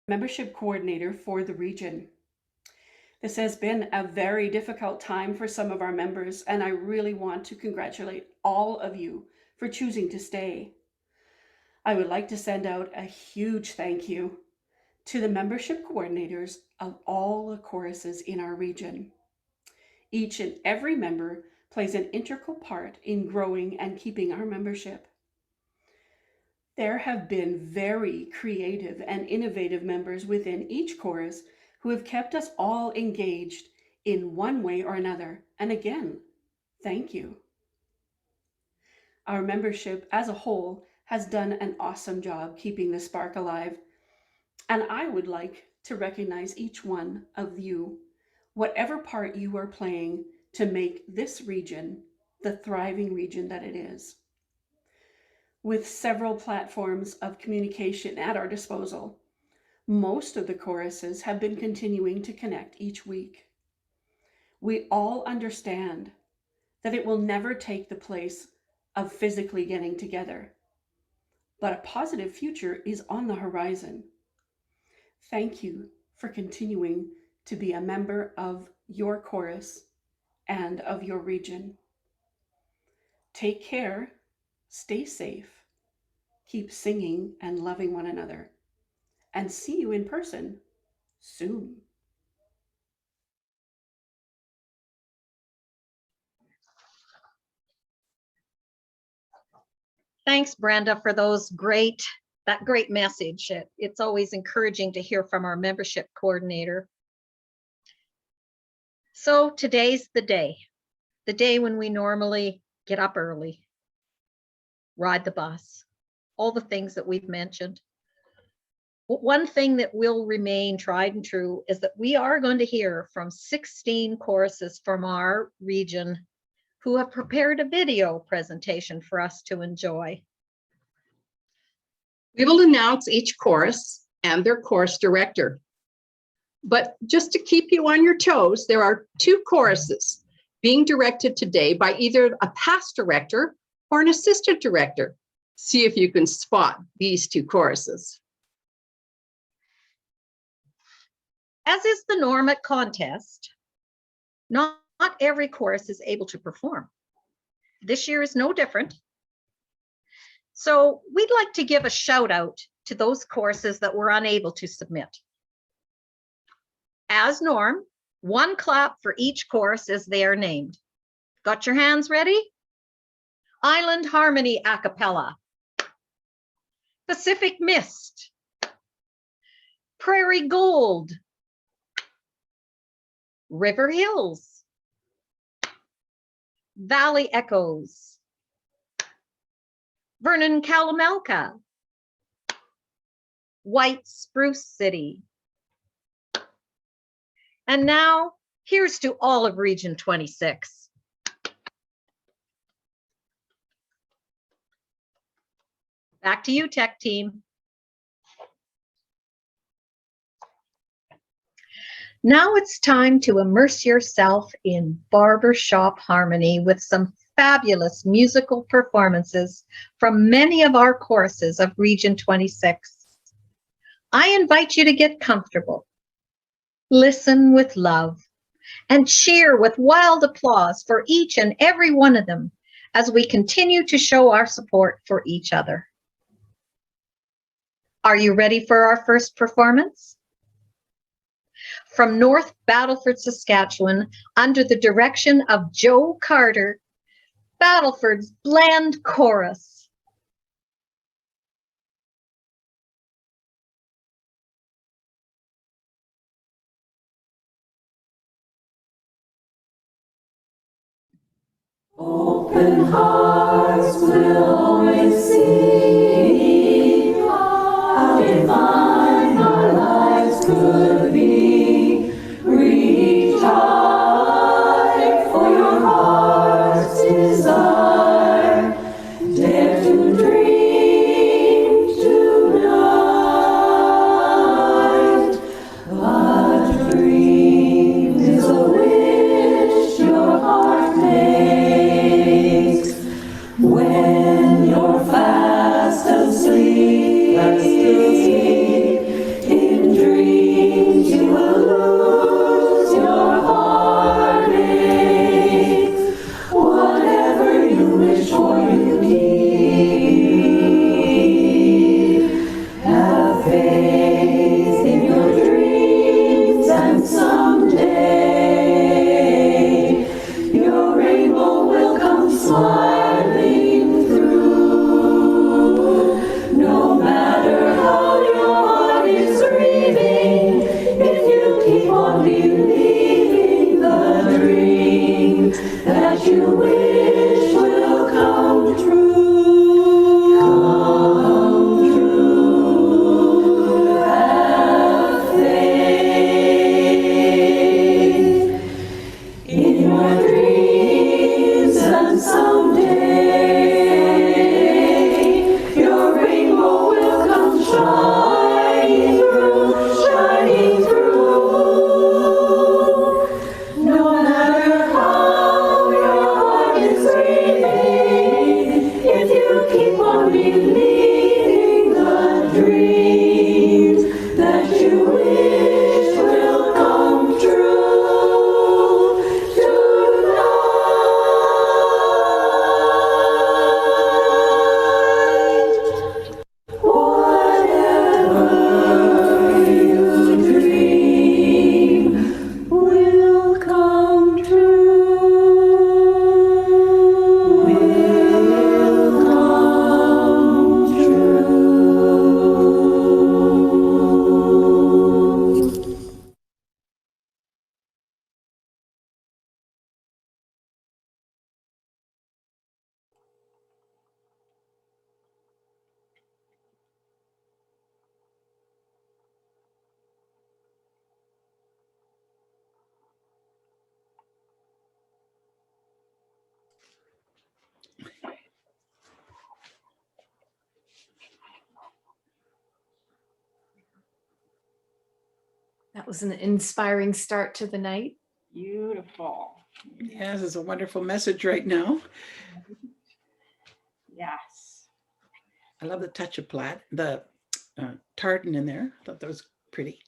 membership coordinator for the region. This has been a very difficult time for some of our members, and I really want to congratulate all of you for choosing to stay. I would like to send out a huge thank you to the membership coordinators of all the choruses in our region. Each and every member plays an integral part in growing and keeping our membership. There have been very creative and innovative members within each chorus who have kept us all engaged in one way or another. And again, thank you. Our membership as a whole has done an awesome job keeping the spark alive. And I would like to recognize each one of you, whatever part you are playing to make this region the thriving region that it is. With several platforms of communication at our disposal, most of the choruses have been continuing to connect each week. We all understand that it will never take the place of physically getting together, but a positive future is on the horizon. Thank you for continuing to be a member of your chorus and of your region. Take care, stay safe, keep singing and loving one another, and see you in person soon. Thanks, Brenda, for that great message. It's always encouraging to hear from our membership coordinator. So today's the day when we normally get up early, ride the bus, all the things that we've mentioned. One thing that will remain tried and true is that we are going to hear from 16 choruses from our region who have prepared a video presentation for us to enjoy. We will announce each chorus and their chorus director. But just to keep you on your toes, there are 2 choruses being directed today by either a past director or an assistant director. See if you can spot these 2 choruses. As is the norm at contest, not every chorus is able to perform. This year is no different. So we'd like to give a shout out to those choruses that were unable to submit. As norm, 1 clap for each chorus as they are named. Got your hands ready? Island Harmony a cappella. Pacific Mist. Prairie Gold. River Hills. Valley Echoes. Vernon Kalamalka. White Spruce City. And now, here's to all of Region 26. Back to you, tech team. Now it's time to immerse yourself in barbershop harmony with some fabulous musical performances from many of our choruses of Region 26. I invite you to get comfortable, listen with love, and cheer with wild applause for each and every one of them as we continue to show our support for each other. Are you ready for our first performance? From North Battleford, Saskatchewan, under the direction of Joe Carter, Battleford's Bland Chorus. Open hearts will always see how divine our lives could be. Reach high for your heart's desire. Dare to dream tonight. A dream is a wish your heart makes. When you're fast That was an inspiring start to the night. Beautiful. Yes, it's a wonderful message right now. Yes. I love the touch of the tartan in there. I thought that was pretty.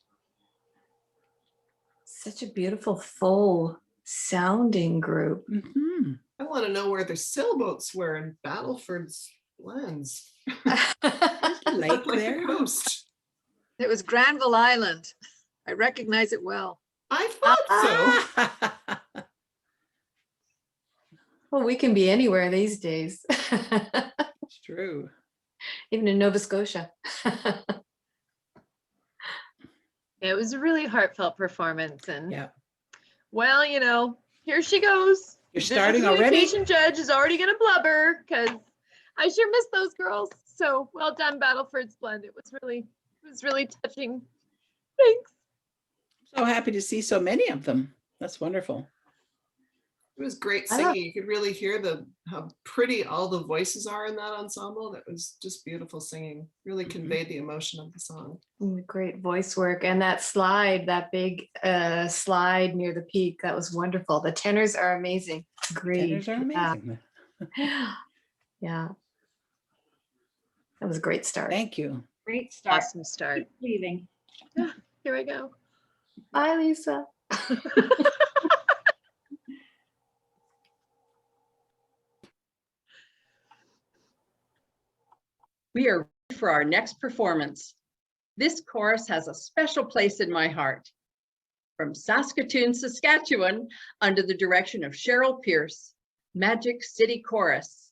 Such a beautiful, full sounding group. Mhm. I want to know where the sailboats were in Battleford's lens. Lake Looked like a there. coast. It was Granville Island. I recognize it well. I thought so. Well, we can be anywhere these days, It's true. even in Nova Scotia. It was a really heartfelt performance, and Yeah. well, here she goes. You're The starting already? communication judge is already gonna blubber because I sure miss those girls. So well done, Battleford's Blend. It was really touching. Thanks. So happy to see so many of them. That's wonderful. It was great I love- singing. You could really hear how pretty all the voices are in that ensemble. That was just beautiful singing. Really conveyed the emotion of the song. Great voice work. And that slide, that big slide near the peak, that was wonderful. The tenors are amazing. Great. Tenors are amazing. Yeah. That was a great start. Thank you. Great start. Awesome start. Keep leaving. Here I go. Bye, Lisa. We are ready for our next performance. This chorus has a special place in my heart. From Saskatoon, Saskatchewan, under the direction of Cheryl Pierce, Magic City Chorus.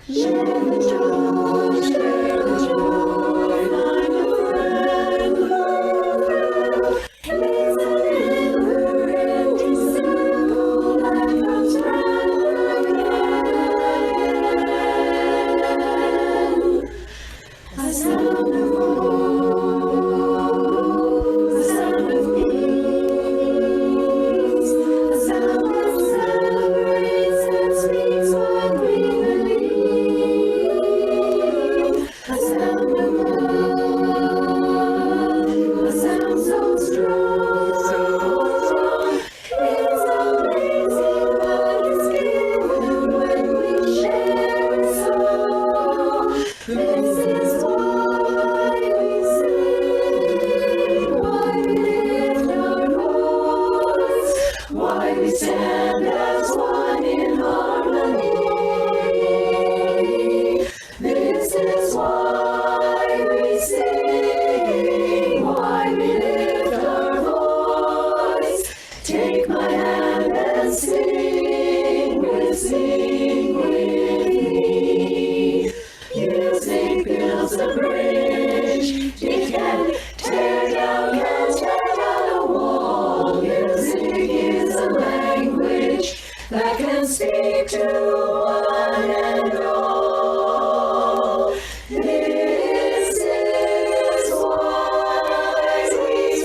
Share the joy, share the joy, find a friend, lover. It's a never-ending circle that comes round again. A sound of hope, a sound of peace, a sound that celebrates and speaks what we believe. A sound of love, a sound so strong, so strong. It's amazing what is given when we share a song. This is why we sing, why we lift our voice, why we stand as one in harmony. This is why we sing, why we lift our voice. Take my hand and sing with me. Music builds a bridge. It can tear down a wall. Music is a language that can speak to one and all. This is why we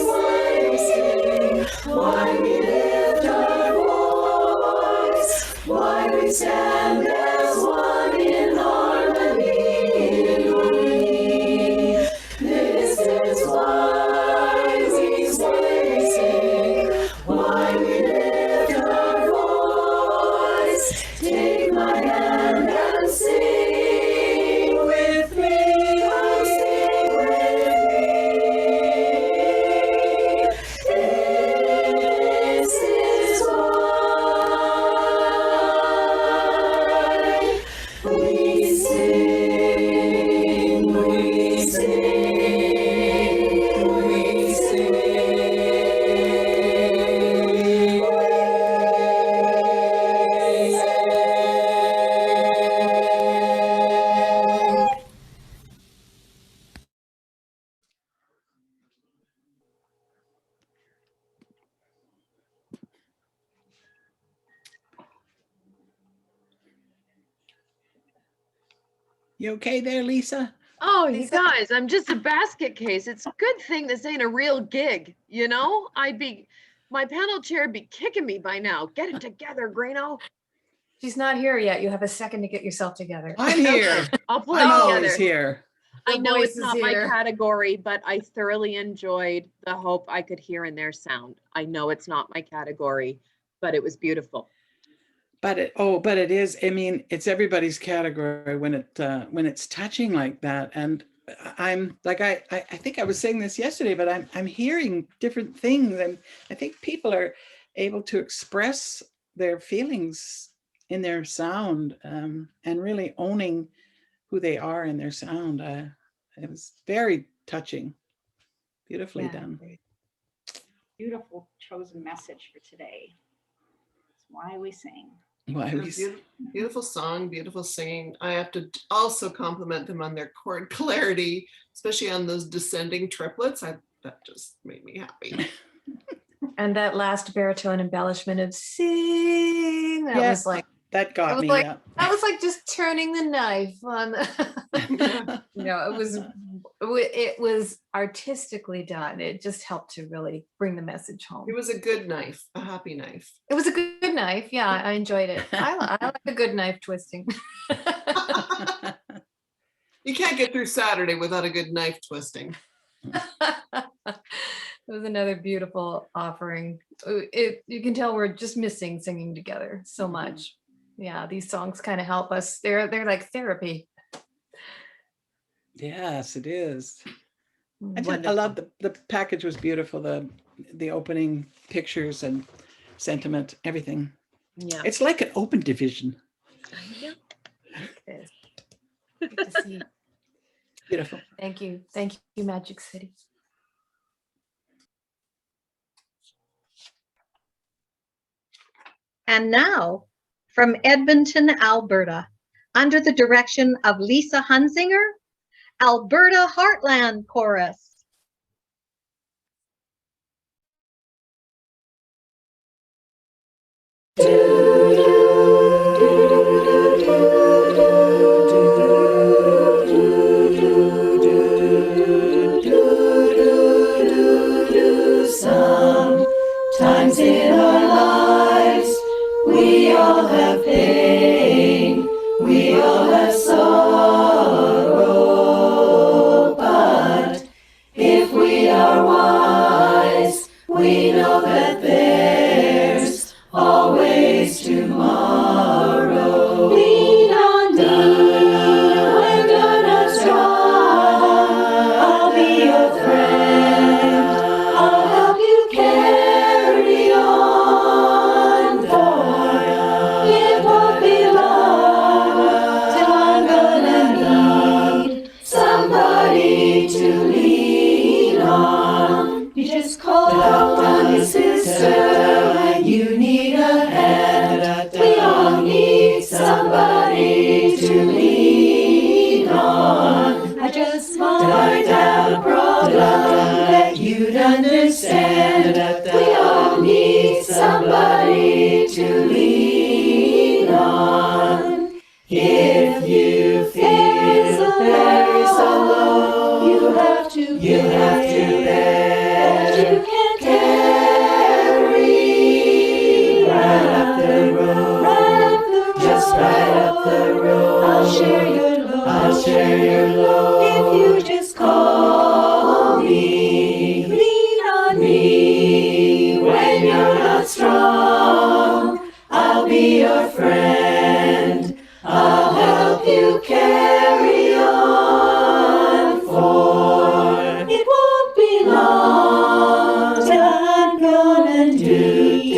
sing, why we lift our voice, why we stand as one in harmony. This is why we sing, why we lift our voice. Take my hand and sing with me. Oh, sing with me. This is why You okay there, Lisa? Oh, you Lisa? guys, I'm just a basket case. It's a good thing this ain't a real gig, you know? My panel chair would be kicking me by now. Get it together, Grano. She's not here yet. You have a second to get yourself together. I'm here. I'll pull I'm it always together. here. I The know voice it's is not my here. category, but I thoroughly enjoyed the hope I could hear in their sound. I know it's not my category, but it was beautiful. But it is. I mean, it's everybody's category when it's touching like that. And I'm like, I think I was saying this yesterday, but I'm hearing different things, and I think people are able to express their feelings in their sound, and really owning who they are in their sound. It was very touching, beautifully Yeah. done. Beautiful chosen message for today. That's why we sing. Why A we beautiful song, beautiful singing. I have to also compliment them on their chord clarity, especially on those descending triplets. That just made me happy. And that last baritone embellishment of sing, that Yeah. was like, that got was me. like- Yeah. that was like just turning the knife on the, it was artistically done. It just helped to really bring the message home. It was a good knife, a happy knife. It was a good knife. Yeah, I enjoyed it. I like a good knife twisting. You can't get through Saturday without a good knife twisting. It was another beautiful offering. You can tell we're just missing singing together so much. Yeah, these songs kind of help us. They're like therapy. Yes, it is. I Wonderful. love the package was beautiful. The opening pictures and sentiment, everything. Yeah. It's like an open division. Yes. Good to see you. Beautiful. Thank you, Magic City. And now, from Edmonton, Alberta, under the direction of Lisa Hunzinger, Alberta Heartland Chorus. Sometimes in our lives we all have pain, we all have sorrow, but if we are wise, we know that there's always tomorrow. Lean on me when you're not strong, I'll be your friend, I'll help you carry on, for it won't be long till I'm gonna need somebody to lean on. You just call on your sister when you need a hand. We all need somebody to lean on. I just might have a problem that you'd understand. We all need somebody to lean on. If you feel very alone, you have to bear. You can carry right up the road, just right up the road. I'll share your load, if you just call me. Lean on me when you're not strong, I'll be your friend, I'll help you carry on, for it won't be long till I'm gonna need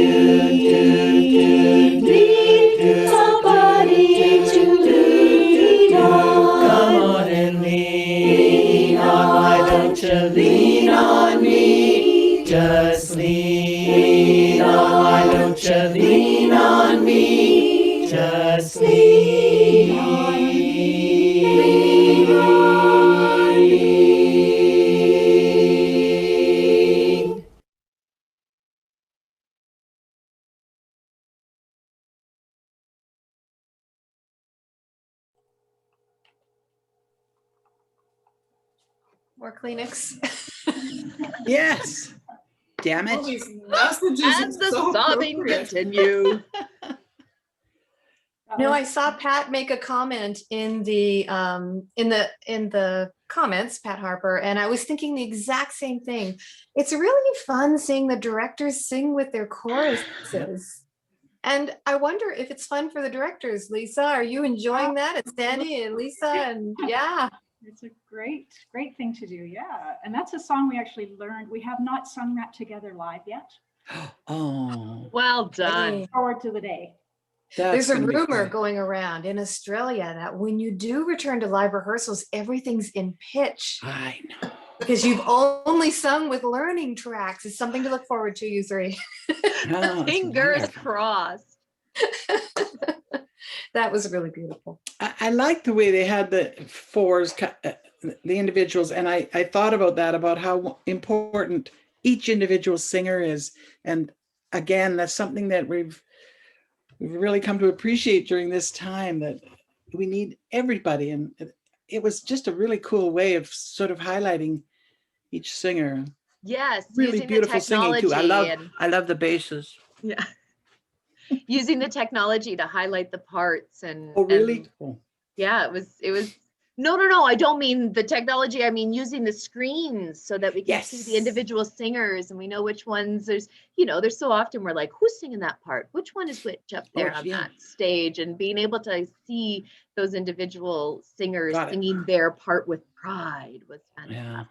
somebody to lean on. Come on and lean on, why don't you lean on me? Just lean on, why don't you lean on me? Just lean on me. More Kleenex. Yes. Damn All it. these messages And are the so sobbing appropriate. continue. No, I saw Pat make a comment in the comments, Pat Harper, and I was thinking the exact same thing. It's really fun seeing the directors sing with their choruses. And I wonder if it's fun for the directors. Lisa, are you enjoying that? And Sandy and Lisa and yeah. It's a great, great thing to do. Yeah. And that's a song we actually learned. We have not sung that together live yet. Oh, Well done. Hey. Forward to the day. There's a gonna be rumor fun. going around in Australia that when you do return to live rehearsals, everything's in pitch I know. because you've only sung with learning tracks. It's something to look forward to, you three. Oh, it's Fingers wonderful. crossed. That was really beautiful. I like the way they had the the individuals, and I thought about that, about how important each individual singer is. And again, that's something that we've really come to appreciate during this time, that we need everybody. And it was just a really cool way of sort of highlighting each singer. Yes. Really using the beautiful singing too. technology and- I love the basses. Yeah. Using the technology to highlight the parts and Oh, really? and Oh, yeah, it was no, I don't mean the technology. I mean using the screens so that we can see the Yes. individual singers and we know which ones there's so often we're like, who's singing that part? Which one is which up there on yeah. that stage? And being able to see those individual singers Got it. singing their part with pride was fantastic. yeah.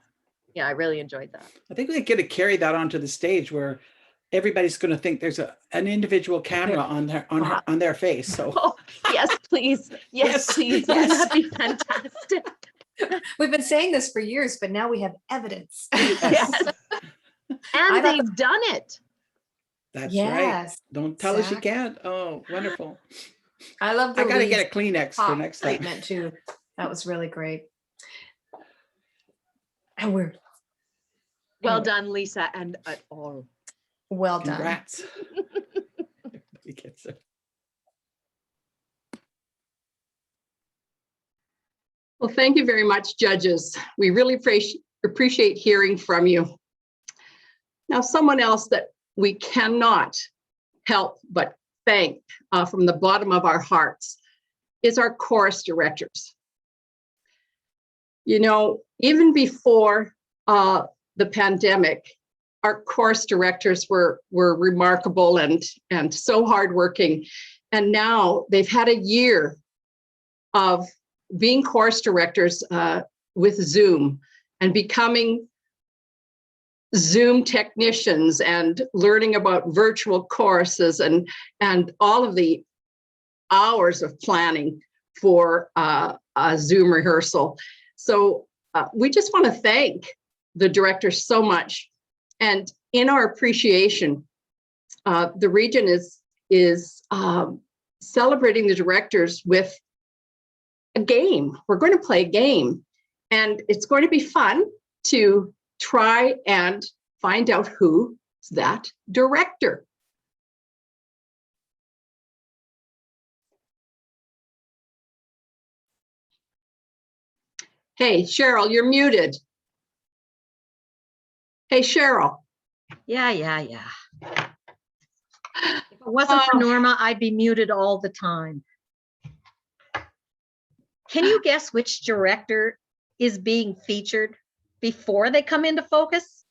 Yeah, I really enjoyed that. I think we could have carried that onto the stage where everybody's going to think there's an individual camera on their face. So Oh, yes, please. Yes, Yes, please. yes. Wouldn't that be fantastic? We've been saying this for years, but now we have evidence. Yes. I And thought they've done it. that's right. Yes. Don't tell us you exactly. can't. Oh, wonderful. I love the I got to lead get a Kleenex for pop next time. treatment too. That was really great. And we're Well anyway, done, Lisa, and at all. well done. Congrats. Everybody gets it. Well, thank you very much, judges. We really appreciate hearing from you. Now, someone else that we cannot help but thank from the bottom of our hearts is our chorus directors. You know, even before the pandemic, our chorus directors were remarkable and so hardworking. And now they've had a year of being chorus directors with Zoom and becoming Zoom technicians and learning about virtual choruses and all of the hours of planning for a Zoom rehearsal. So we just want to thank the directors so much. And in our appreciation, the region is celebrating the directors with a game. We're going to play a game, and it's going to be fun to try and find out who's that director. Hey, Cheryl, you're muted. Hey, Cheryl. Yeah. If it wasn't for Norma, I'd be muted all the time. Can you guess which director is being featured before they come into focus?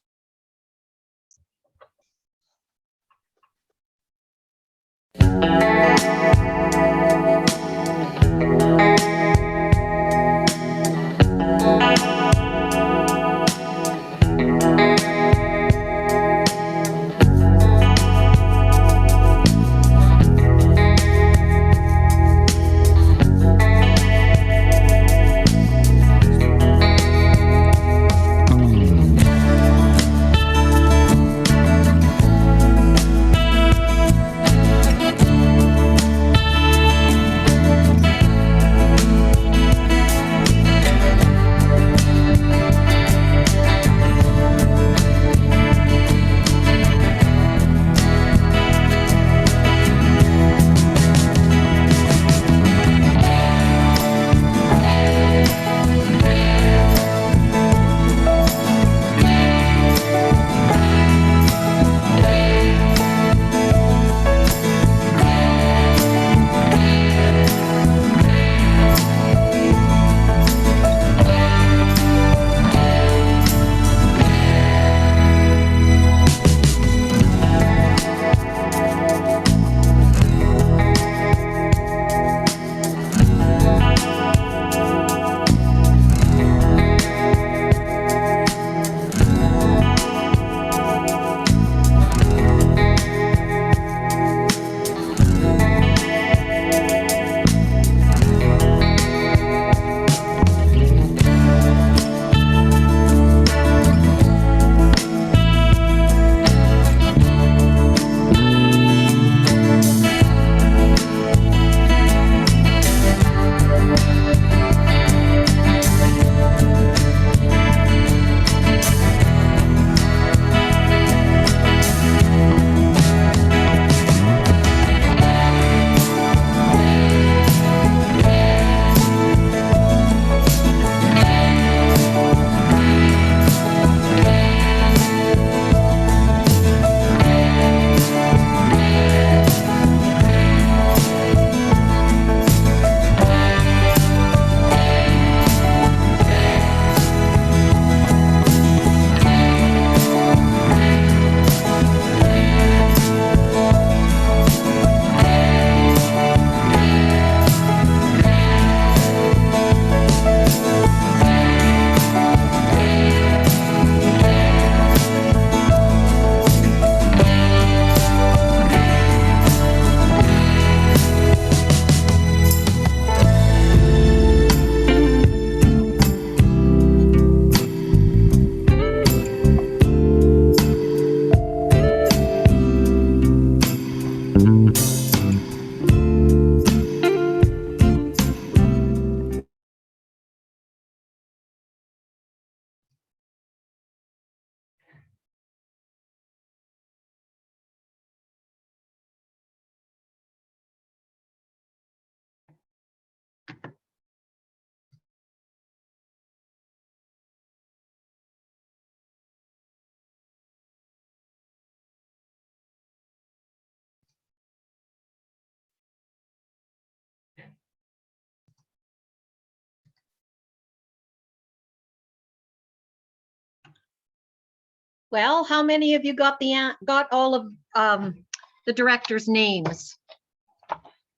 Well, how many of you got got all of the directors' names?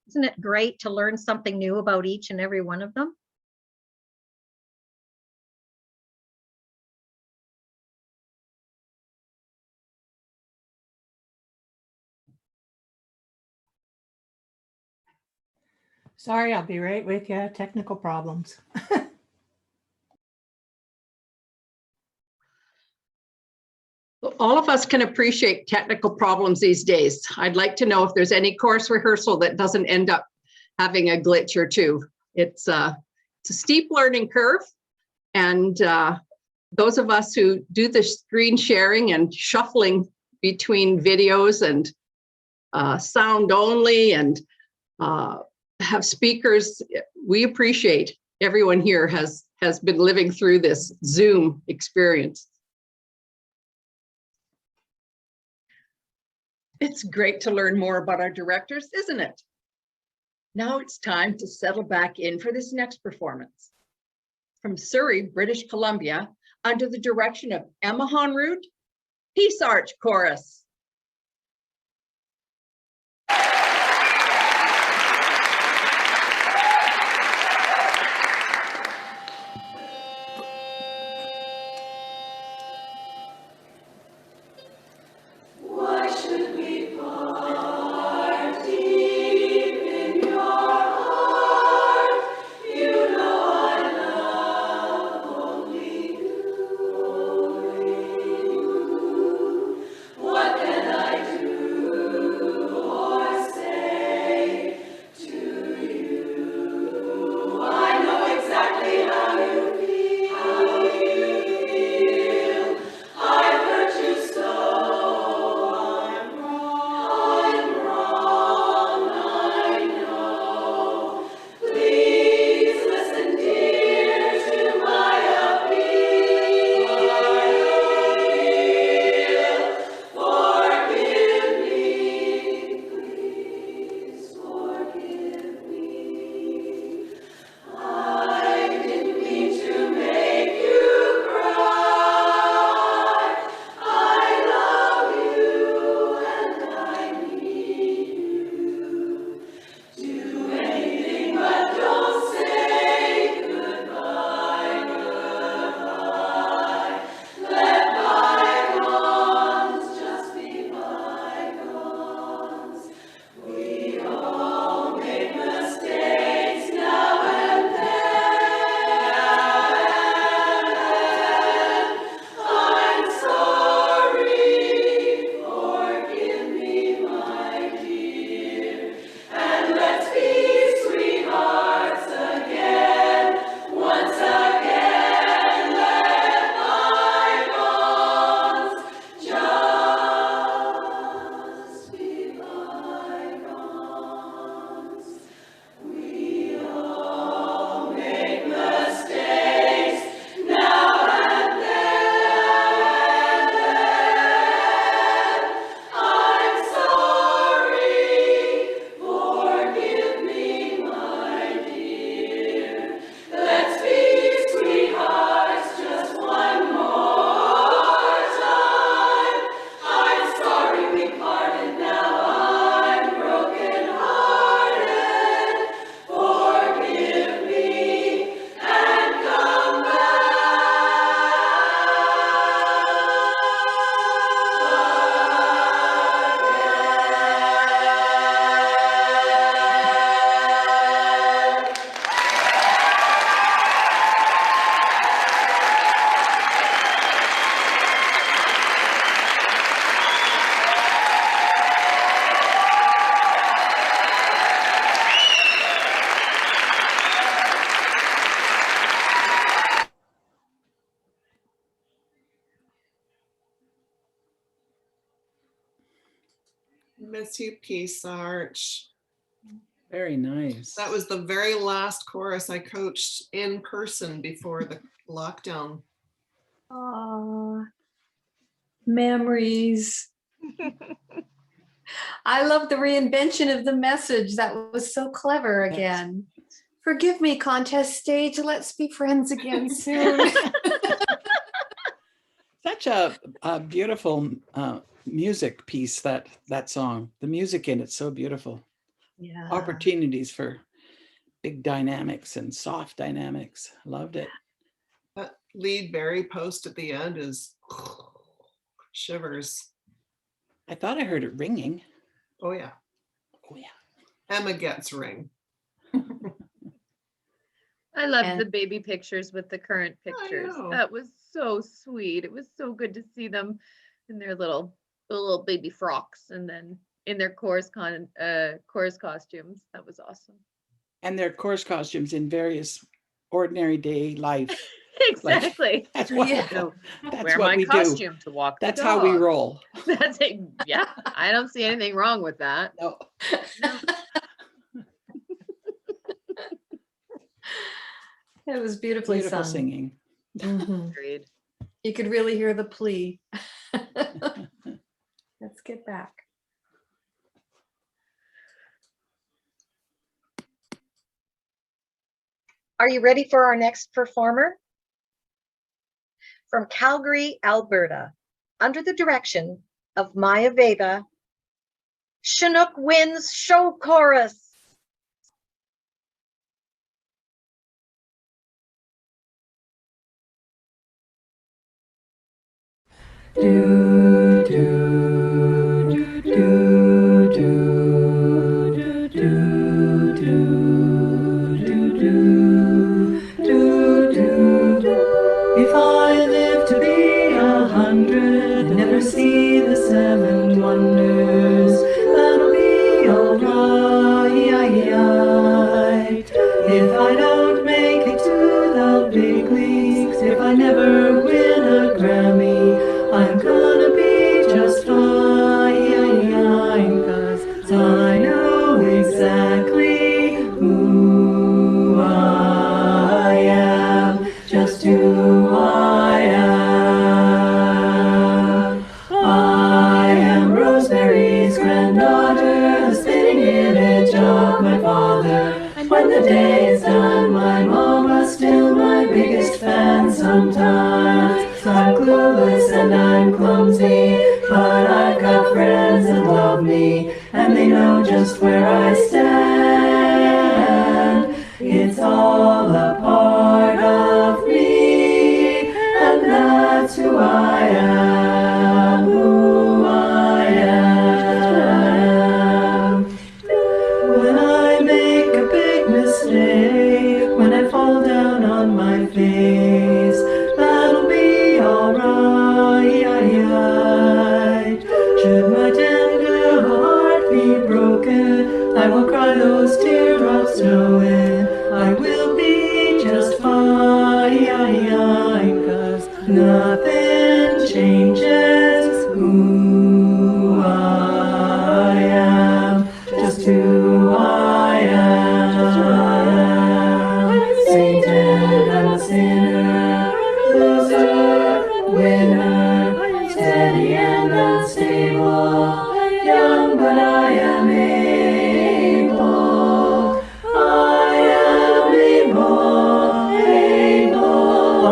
Isn't it great to learn something new about each and every one of them? Sorry, I'll be right with you. Technical problems. All of us can appreciate technical problems these days. I'd like to know if there's any course rehearsal that doesn't end up having a glitch or two. It's a steep learning curve. And those of us who do the screen sharing and shuffling between videos and sound only and have speakers, we appreciate everyone here has been living through this Zoom experience. It's great to learn more about our directors, isn't it? Now it's time to settle back in for this next performance. From Surrey, British Columbia, under the direction of Emma Honrood, Peace Arch Chorus. Why should we part deep in your heart? You know I love only you. What can I do or say to you? I know exactly how you feel. I've hurt you so. I'm wrong, I know. Please listen, dear, to my appeal. Forgive me, please forgive me. I didn't mean to make you cry. I love you and I need you. Do anything but don't say goodbye, goodbye. Let bygones just be bygones. We all make mistakes now and then. I'm sorry, forgive me, my dear, and let's be sweethearts again, once again. Let bygones just be bygones. We all make mistakes now and then. I'm sorry, forgive me, my dear. Let's be sweethearts just one more time. I'm sorry we parted, now I'm broken hearted. Forgive me and come back. Miss you, Peace Arch. Very nice. That was the very last chorus I coached in person before the lockdown. Aw, memories. I love the reinvention of the message. That was so clever again. Forgive me, contest stage. Let's be friends again soon. such a beautiful music piece, that song. The music in it's so beautiful. Yeah. Opportunities for big dynamics and soft dynamics. Loved it. That lead Barry post at the end is shivers. I thought I heard it ringing. Oh yeah. Oh yeah. Emma gets ring. I loved And- the baby pictures with the current pictures. know. That was so sweet. It was so good to see them in their little baby frocks and then in their chorus costumes. That was awesome. And their chorus costumes in various ordinary day life. Exactly. That's what, Yeah. So, that's wear what my we do. costume to walk the That's how we dog. roll. That's it. Yeah, I don't see anything wrong with that. No. It was beautifully Beautiful sung. singing. Mhm. Agreed. You could really hear the plea. Let's get back. Are you ready for our next performer? From Calgary, Alberta, under the direction of Maya Vega, Chinook Winds Show Chorus. If I live to be 100, never see the 7 wonders, that'll be alright. If I don't make it to the big leagues, if I never win a Grammy, I'm gonna be just fine, 'cause I know exactly who I am, just who I am. I am Rosemary's granddaughter, the spitting image of my father. And when the day is done, my mama's still my biggest fan sometimes. I'm clueless and I'm clumsy, but I've got friends that love me, and they know just where I stand. It's all a part of me, and that's who I am, who I am. When I make a big mistake, when I fall down on my face, that'll be alright. Should my tender heart be broken, I will cry those teardrops knowing I will be just fine, 'cause nothing changes who I am, just who I am. Sainted, I'm a sinner, loser, winner, steady and unstable, young but I am able. I am able. I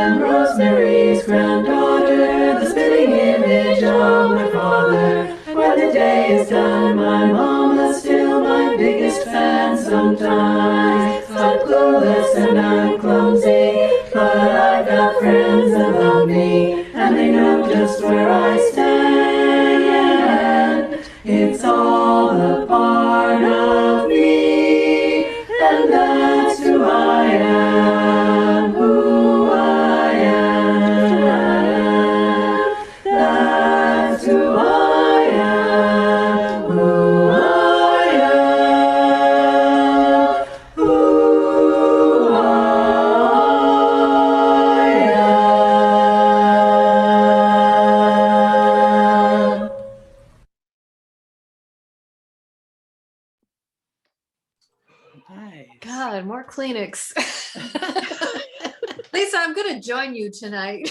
am Rosemary's granddaughter, the spitting image of my father. When the day is done, my mama's still my biggest fan sometimes. I'm clueless and I'm clumsy, but I've got friends that love me, and they know just where I stand. It's all a part of me, and that's who I am, who I am. That's who I am, who I am, who I am. Nice. God, more Kleenex. Lisa, I'm gonna join you tonight.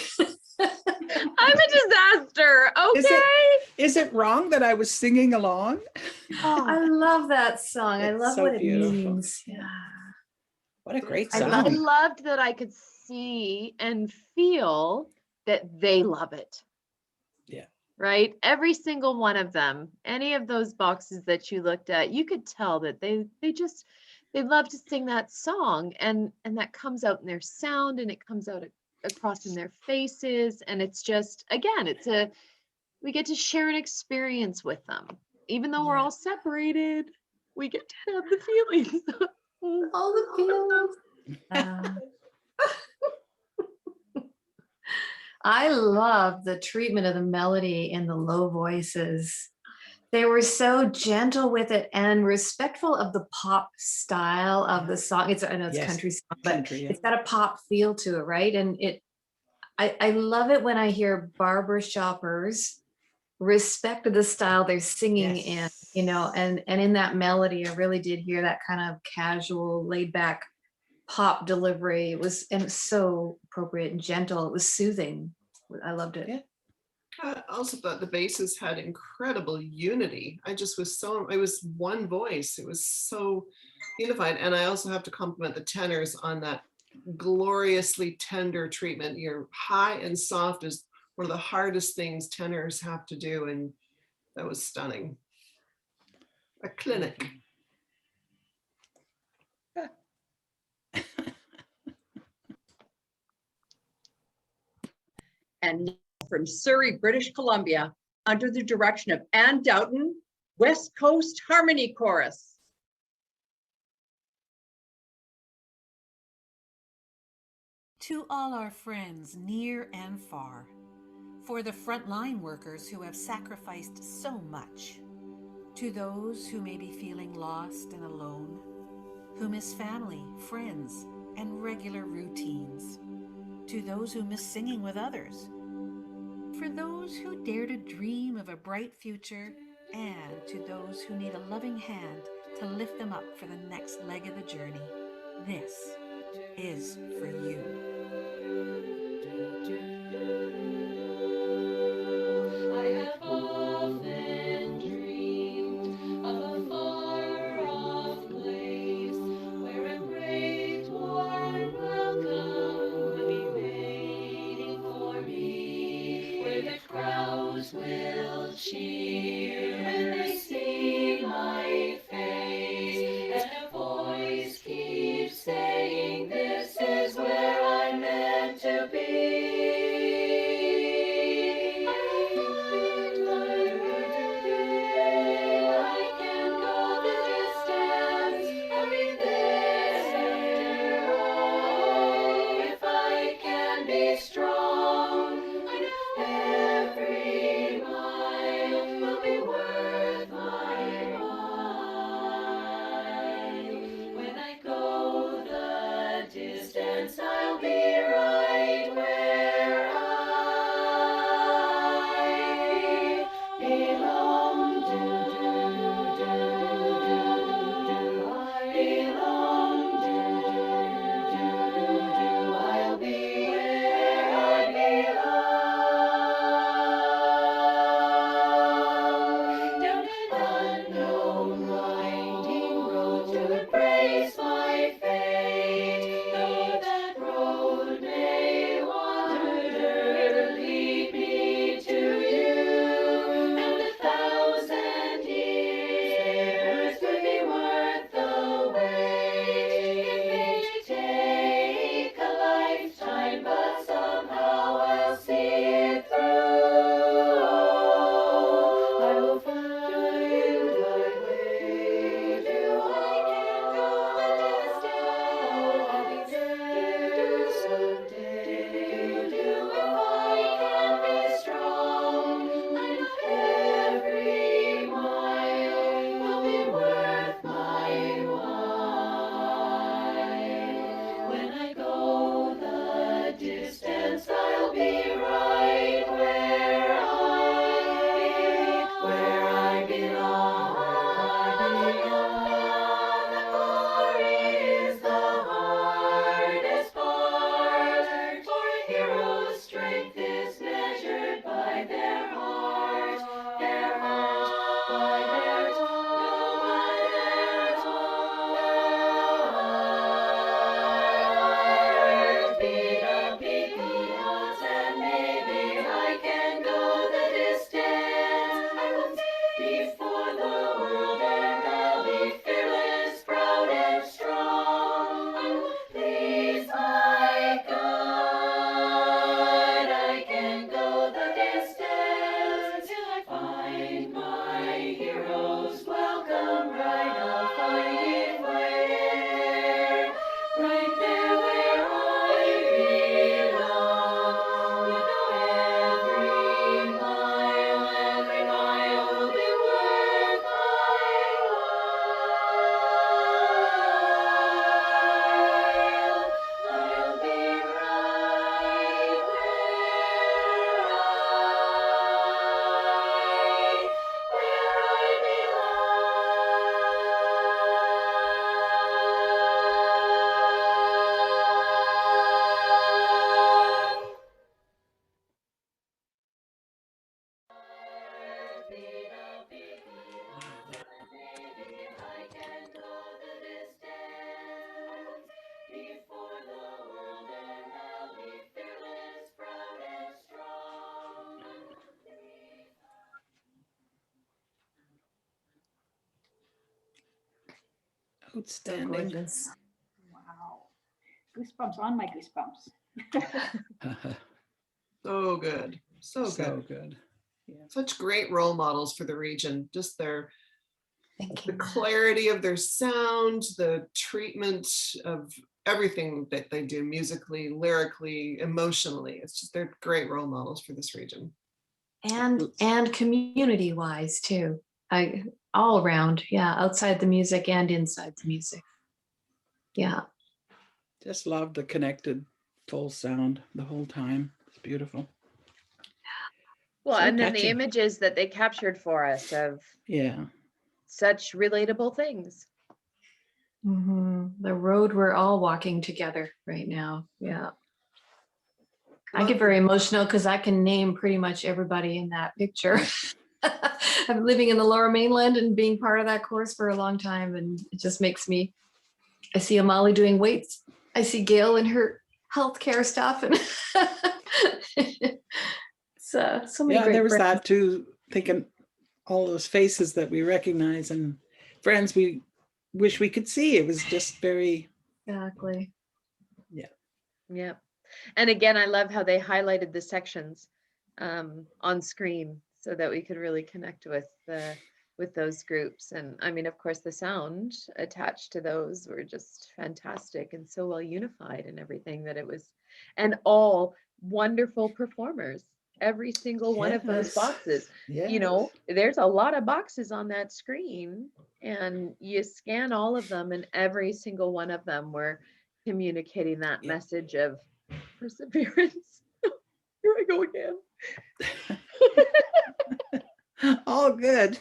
I'm a disaster. Is Okay. Is it wrong that I was singing along? I love that song. I It's love so what it beautiful. means. Yeah. What a great I song. loved that I could see and feel that they love it. Yeah. Right? Every single one of them, any of those boxes that you looked at, you could tell that they love to sing that song, and that comes out in their sound, and it comes out across in their faces, and it's just, again, we get to share an experience with them. Even though we're Yeah. all separated, we get to have the feelings. All the feelings. I love the treatment of the melody in the low voices. They were so gentle with it and respectful of the pop style of the song. I know it's Yes, country song, but country, yeah. it's got a pop feel to it, right? And I love it when I hear barber shoppers respect the style they're singing in, you know, and in that melody, I really did hear that kind of casual, laid back pop delivery. It was so appropriate and gentle. It was soothing. I loved it. Yeah. I also thought the basses had incredible unity. It was one voice. It was so unified. And I also have to compliment the tenors on that gloriously tender treatment. Your high and soft is one of the hardest things tenors have to do. And that was stunning. A clinic. And from Surrey, British Columbia, under the direction of Ann Doughton, West Coast Harmony Chorus. To all our friends near and far, for the frontline workers who have sacrificed so much, to those who may be feeling lost and alone, who miss family, friends, and regular routines, to those who miss singing with others, for those who dare to dream of a bright future, and to those who need a loving hand to lift them up for the next leg of the journey, this is for you. I have often dreamed of a far-off place where a great warm welcome will be waiting for me, where the crowds will cheer when they see my face, and a voice keeps saying, "This is where I'm meant to be." Strong, every mile will be worth my while. When I go the distance, I'll be right where I belong. Do, do, do, I belong. Do, I'll be where I belong. Down an unknown winding road to embrace my fate, though that road may wander, lead me to you, and 1,000 years could be worth the wait. It may take a lifetime, but somehow I'll see it through. I will find my way to I can So Outstanding. gorgeous. Wow. Goosebumps on my goosebumps. So good. So good. So good. Such great role models for the region. Just their Thank the you. clarity of their sound, the treatment of everything that they do musically, lyrically, emotionally. It's just they're great role models for this region. And community wise too. I all around, yeah, outside the music and inside the music. Yeah. Just love the connected full sound the whole time. It's beautiful. Well, So and then the touching. images that they captured for us of Yeah. such relatable things. The road we're all walking together right now. Yeah. I Love get the- very emotional because I can name pretty much everybody in that picture. I'm living in the Lower Mainland and being part of that course for a long time, and it just makes me. I see Amali doing weights. I see Gail in her healthcare stuff, and so many Yeah, great there was friends. that too, thinking all those faces that we recognize and friends we wish we could see. It was just very, Exactly. Yeah. And again, I love how they highlighted the sections on screen so that we could really connect with those groups. And I mean, of course, the sound attached to those were just fantastic and so well unified and everything that it was, and all wonderful performers. Every single one of those Yes. boxes. yeah. You know, there's a lot of boxes on that screen, and you scan all of them, and every single one of them were communicating that Yeah. message of perseverance. Here I go again. All good.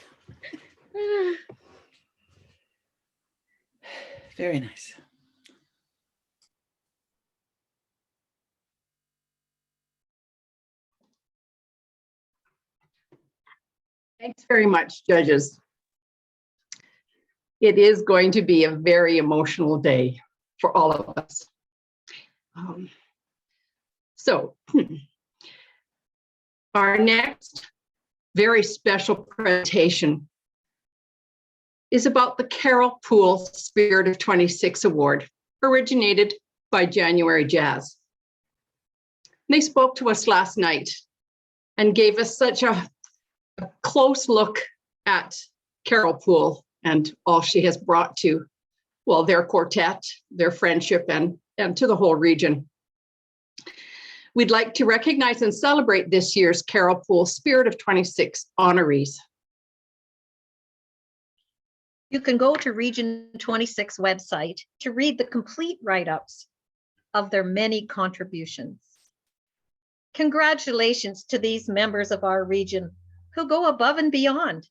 Very nice. Thanks very much, judges. It is going to be a very emotional day for all of us. So our next very special presentation is about the Carol Poole Spirit of 26 Award, originated by January Jazz. They spoke to us last night and gave us such a close look at Carol Poole and all she has brought to, well, their quartet, their friendship, and to the whole region. We'd like to recognize and celebrate this year's Carol Poole Spirit of 26 honorees. You can go to Region 26 website to read the complete write-ups of their many contributions. Congratulations to these members of our region who go above and beyond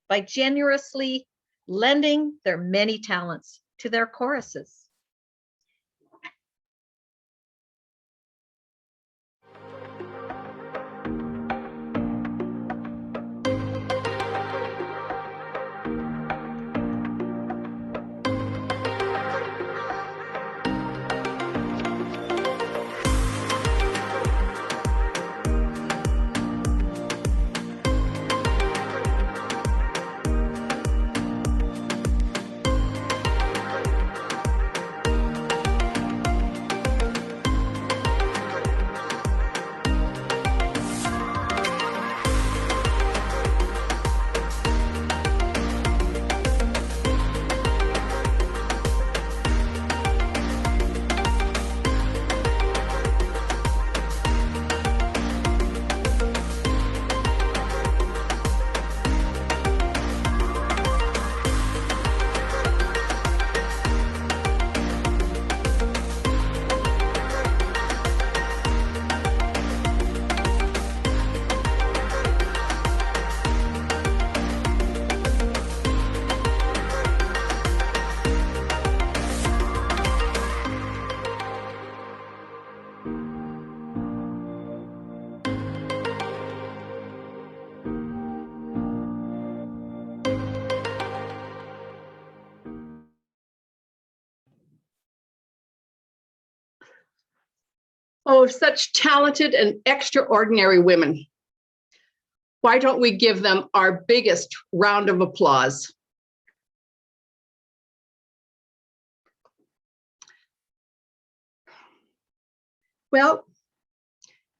by generously lending their many talents to their choruses. Oh, such talented and extraordinary women. Why don't we give them our biggest round of applause? Well,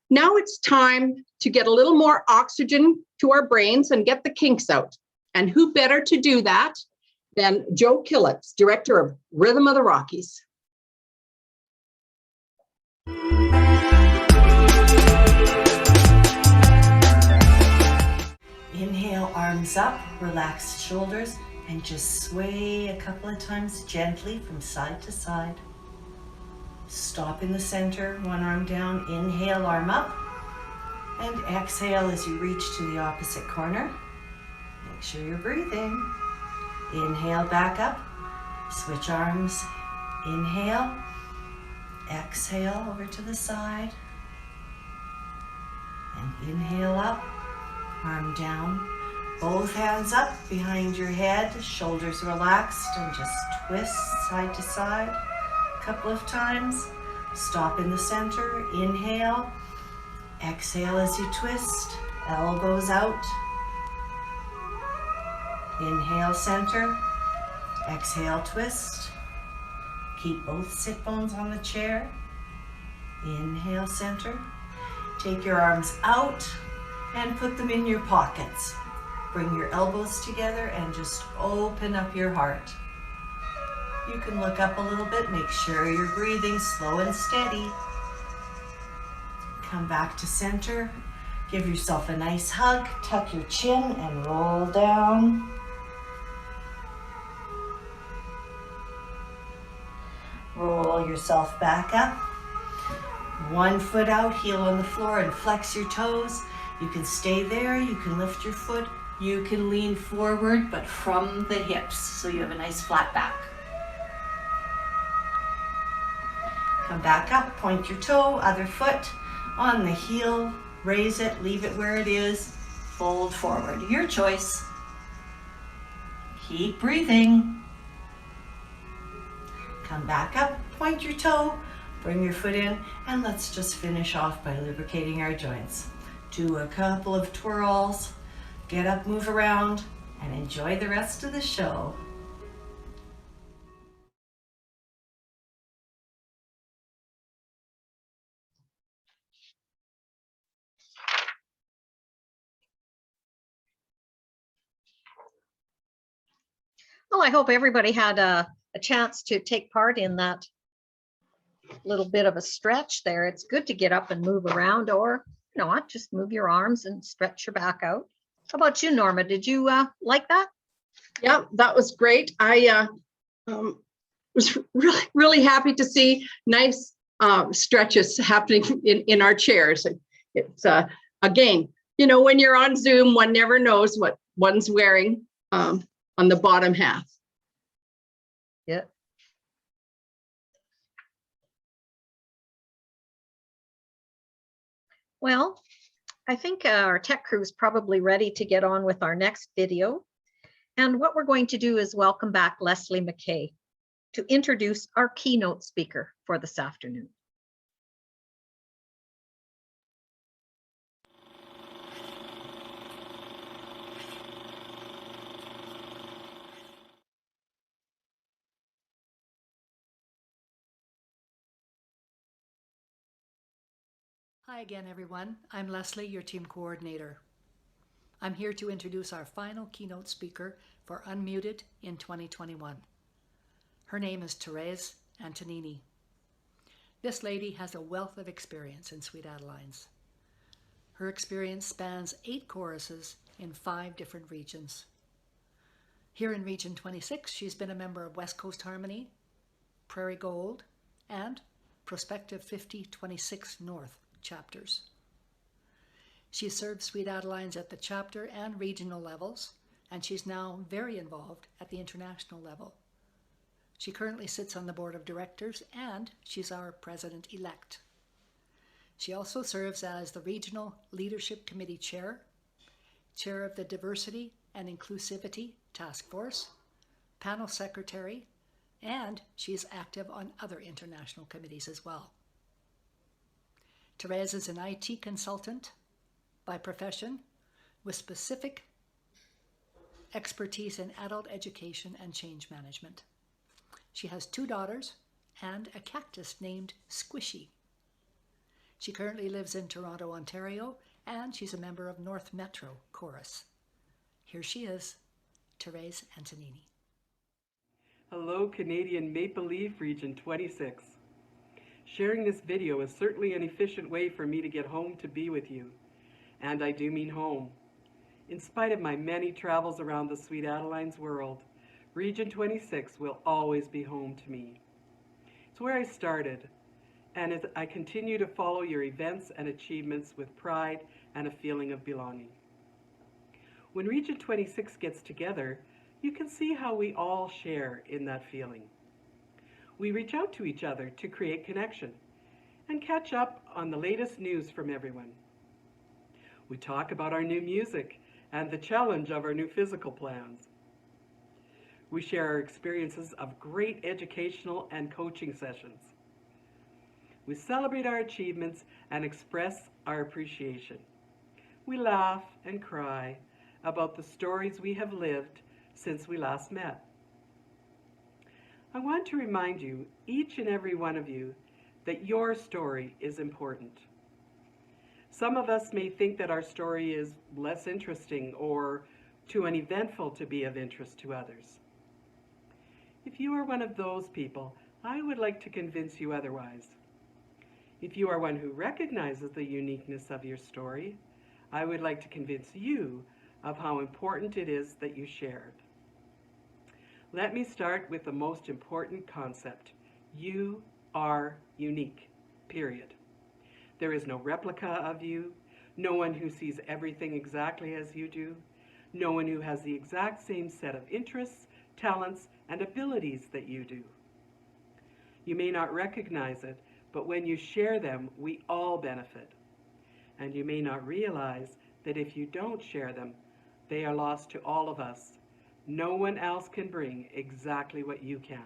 now it's time to get a little more oxygen to our brains and get the kinks out. And who better to do that than Joe Killitz, director of Rhythm of the Rockies. Inhale, arms up, relax shoulders, and just sway a couple of times gently from side to side. Stop in the center, one arm down, inhale, arm up, and exhale as you reach to the opposite corner. Make sure you're breathing. Inhale, back up, switch arms, inhale, exhale over to the side, and inhale up, arm down, both hands up behind your head, shoulders relaxed, and just twist side to side a couple of times. Stop in the center, inhale, exhale as you twist, elbows out. Inhale, center, exhale, twist. Keep both sit bones on the chair. Inhale, center. Take your arms out and put them in your pockets. Bring your elbows together and just open up your heart. You can look up a little bit, make sure you're breathing slow and steady. Come back to center. Give yourself a nice hug, tuck your chin and roll down. Roll yourself back up. One foot out, heel on the floor, and flex your toes. You can stay there, you can lift your foot, you can lean forward, but from the hips, so you have a nice flat back. Come back up, point your toe, other foot on the heel, raise it, leave it where it is, fold forward. Your choice. Keep breathing. Come back up, point your toe, bring your foot in, and let's just finish off by lubricating our joints. Do a couple of twirls, get up, move around, and enjoy the rest of the show. Well, I hope everybody had a chance to take part in that little bit of a stretch there. It's good to get up and move around, or not, just move your arms and stretch your back out. How about you, Norma? Did you like that? Yeah, that was great. I was really happy to see nice stretches happening in our chairs. It's again, when you're on Zoom, one never knows what one's wearing on the bottom half. Yeah. Well, I think our tech crew is probably ready to get on with our next video. And what we're going to do is welcome back Leslie McKay to introduce our keynote speaker for this afternoon. Hi again, everyone. I'm Leslie, your team coordinator. I'm here to introduce our final keynote speaker for Unmuted in 2021. Her name is Therese Antonini. This lady has a wealth of experience in Sweet Adelines. Her experience spans 8 choruses in 5 different regions. Here in Region 26, she's been a member of West Coast Harmony, Prairie Gold, and Prospective 5026 North chapters. She served Sweet Adelines at the chapter and regional levels, and she's now very involved at the international level. She currently sits on the board of directors, and she's our president-elect. She also serves as the Regional Leadership Committee Chair, Chair of the Diversity and Inclusivity Task Force, Panel Secretary, and she's active on other international committees as well. Therese is an IT consultant by profession with specific expertise in adult education and change management. She has 2 daughters and a cactus named Squishy. She currently lives in Toronto, Ontario, and she's a member of North Metro Chorus. Here she is, Therese Antonini. Hello, Canadian Maple Leaf Region 26. Sharing this video is certainly an efficient way for me to get home to be with you. And I do mean home. In spite of my many travels around the Sweet Adeline's world, Region 26 will always be home to me. It's where I started, and as I continue to follow your events and achievements with pride and a feeling of belonging. When Region 26 gets together, you can see how we all share in that feeling. We reach out to each other to create connection and catch up on the latest news from everyone. We talk about our new music and the challenge of our new physical plans. We share our experiences of great educational and coaching sessions. We celebrate our achievements and express our appreciation. We laugh and cry about the stories we have lived since we last met. I want to remind you, each and every one of you, that your story is important. Some of us may think that our story is less interesting or too uneventful to be of interest to others. If you are one of those people, I would like to convince you otherwise. If you are one who recognizes the uniqueness of your story, I would like to convince you of how important it is that you share it. Let me start with the most important concept. You are unique, period. There is no replica of you, no one who sees everything exactly as you do, no one who has the exact same set of interests, talents, and abilities that you do. You may not recognize it, but when you share them, we all benefit. And you may not realize that if you don't share them, they are lost to all of us. No one else can bring exactly what you can.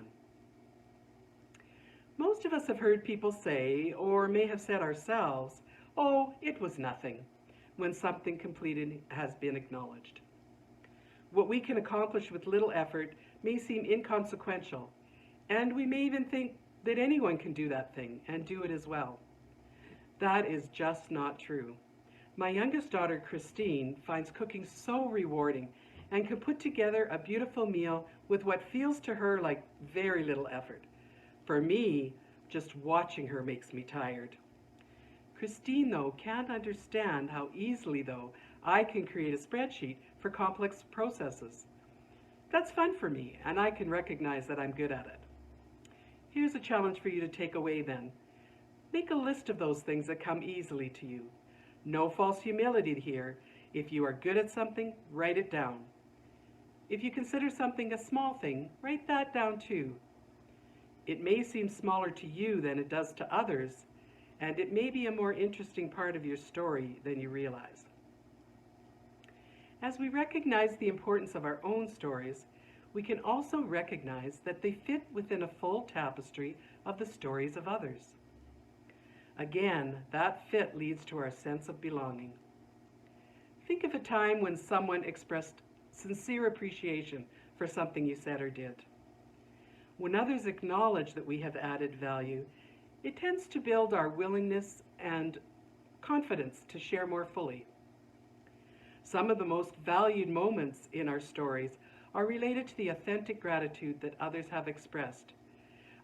Most of us have heard people say, or may have said ourselves, "Oh, it was nothing," when something completed has been acknowledged. What we can accomplish with little effort may seem inconsequential, and we may even think that anyone can do that thing and do it as well. That is just not true. My youngest daughter, Christine, finds cooking so rewarding and can put together a beautiful meal with what feels to her like very little effort. For me, just watching her makes me tired. Christine, though, can't understand how easily, though, I can create a spreadsheet for complex processes. That's fun for me, and I can recognize that I'm good at it. Here's a challenge for you to take away then. Make a list of those things that come easily to you. No false humility here. If you are good at something, write it down. If you consider something a small thing, write that down too. It may seem smaller to you than it does to others, and it may be a more interesting part of your story than you realize. As we recognize the importance of our own stories, we can also recognize that they fit within a full tapestry of the stories of others. Again, that fit leads to our sense of belonging. Think of a time when someone expressed sincere appreciation for something you said or did. When others acknowledge that we have added value, it tends to build our willingness and confidence to share more fully. Some of the most valued moments in our stories are related to the authentic gratitude that others have expressed.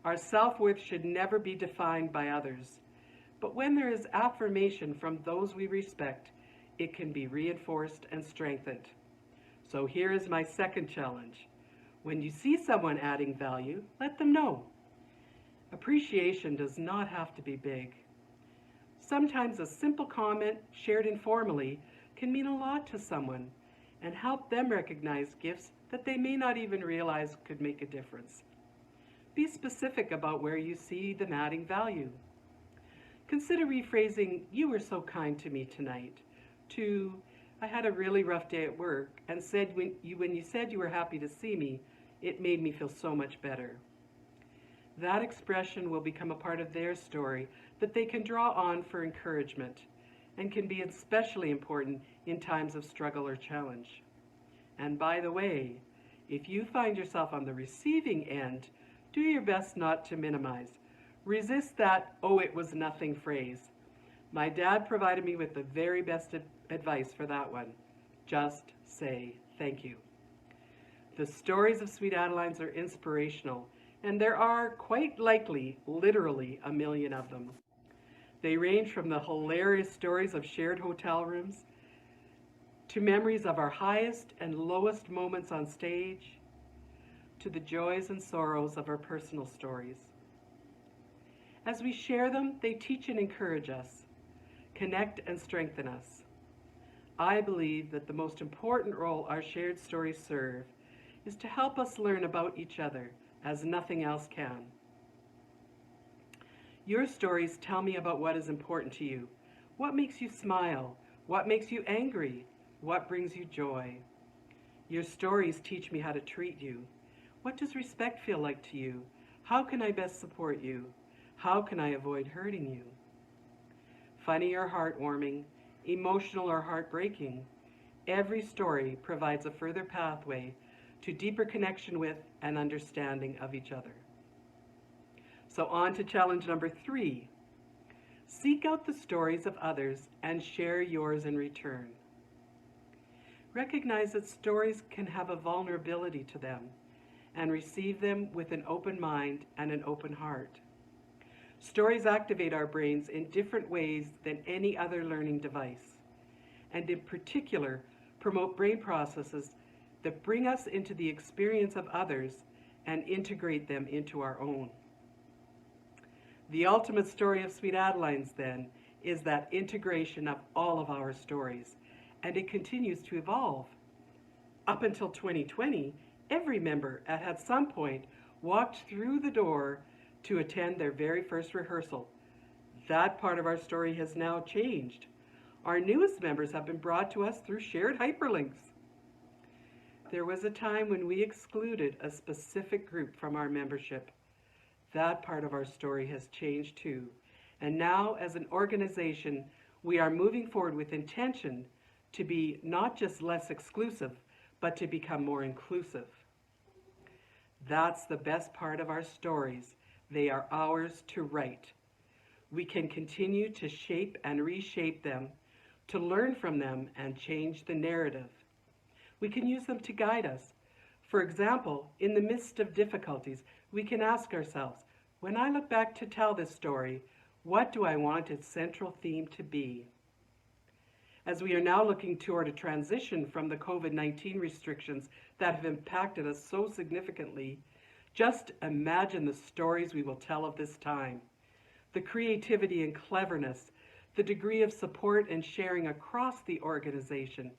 Our self-worth should never be defined by others, but when there is affirmation from those we respect, it can be reinforced and strengthened. So here is my second challenge. When you see someone adding value, let them know. Appreciation does not have to be big. Sometimes a simple comment shared informally can mean a lot to someone and help them recognize gifts that they may not even realize could make a difference. Be specific about where you see them adding value. Consider rephrasing, "You were so kind to me tonight," to, "I had a really rough day at work and when you said you were happy to see me, it made me feel so much better." That expression will become a part of their story that they can draw on for encouragement and can be especially important in times of struggle or challenge. And by the way, if you find yourself on the receiving end, do your best not to minimize. Resist that "oh, it was nothing" phrase. My dad provided me with the very best advice for that one. Just say thank you. The stories of Sweet Adelines are inspirational, and there are quite likely, literally, a million of them. They range from the hilarious stories of shared hotel rooms to memories of our highest and lowest moments on stage, to the joys and sorrows of our personal stories. As we share them, they teach and encourage us, connect and strengthen us. I believe that the most important role our shared stories serve is to help us learn about each other as nothing else can. Your stories tell me about what is important to you, what makes you smile, what makes you angry, what brings you joy. Your stories teach me how to treat you. What does respect feel like to you? How can I best support you? How can I avoid hurting you? Funny or heartwarming, emotional or heartbreaking, every story provides a further pathway to deeper connection with and understanding of each other. So on to challenge number 3. Seek out the stories of others and share yours in return. Recognize that stories can have a vulnerability to them and receive them with an open mind and an open heart. Stories activate our brains in different ways than any other learning device, and in particular promote brain processes that bring us into the experience of others and integrate them into our own. The ultimate story of Sweet Adelines, then, is that integration of all of our stories, and it continues to evolve. Up until 2020, every member at some point walked through the door to attend their very first rehearsal. That part of our story has now changed. Our newest members have been brought to us through shared hyperlinks. There was a time when we excluded a specific group from our membership. That part of our story has changed too. And now, as an organization, we are moving forward with intention to be not just less exclusive, but to become more inclusive. That's the best part of our stories. They are ours to write. We can continue to shape and reshape them, to learn from them and change the narrative. We can use them to guide us. For example, in the midst of difficulties, we can ask ourselves, when I look back to tell this story, what do I want its central theme to be? As we are now looking toward a transition from the COVID-19 restrictions that have impacted us so significantly, just imagine the stories we will tell of this time. The creativity and cleverness, the degree of support and sharing across the organization,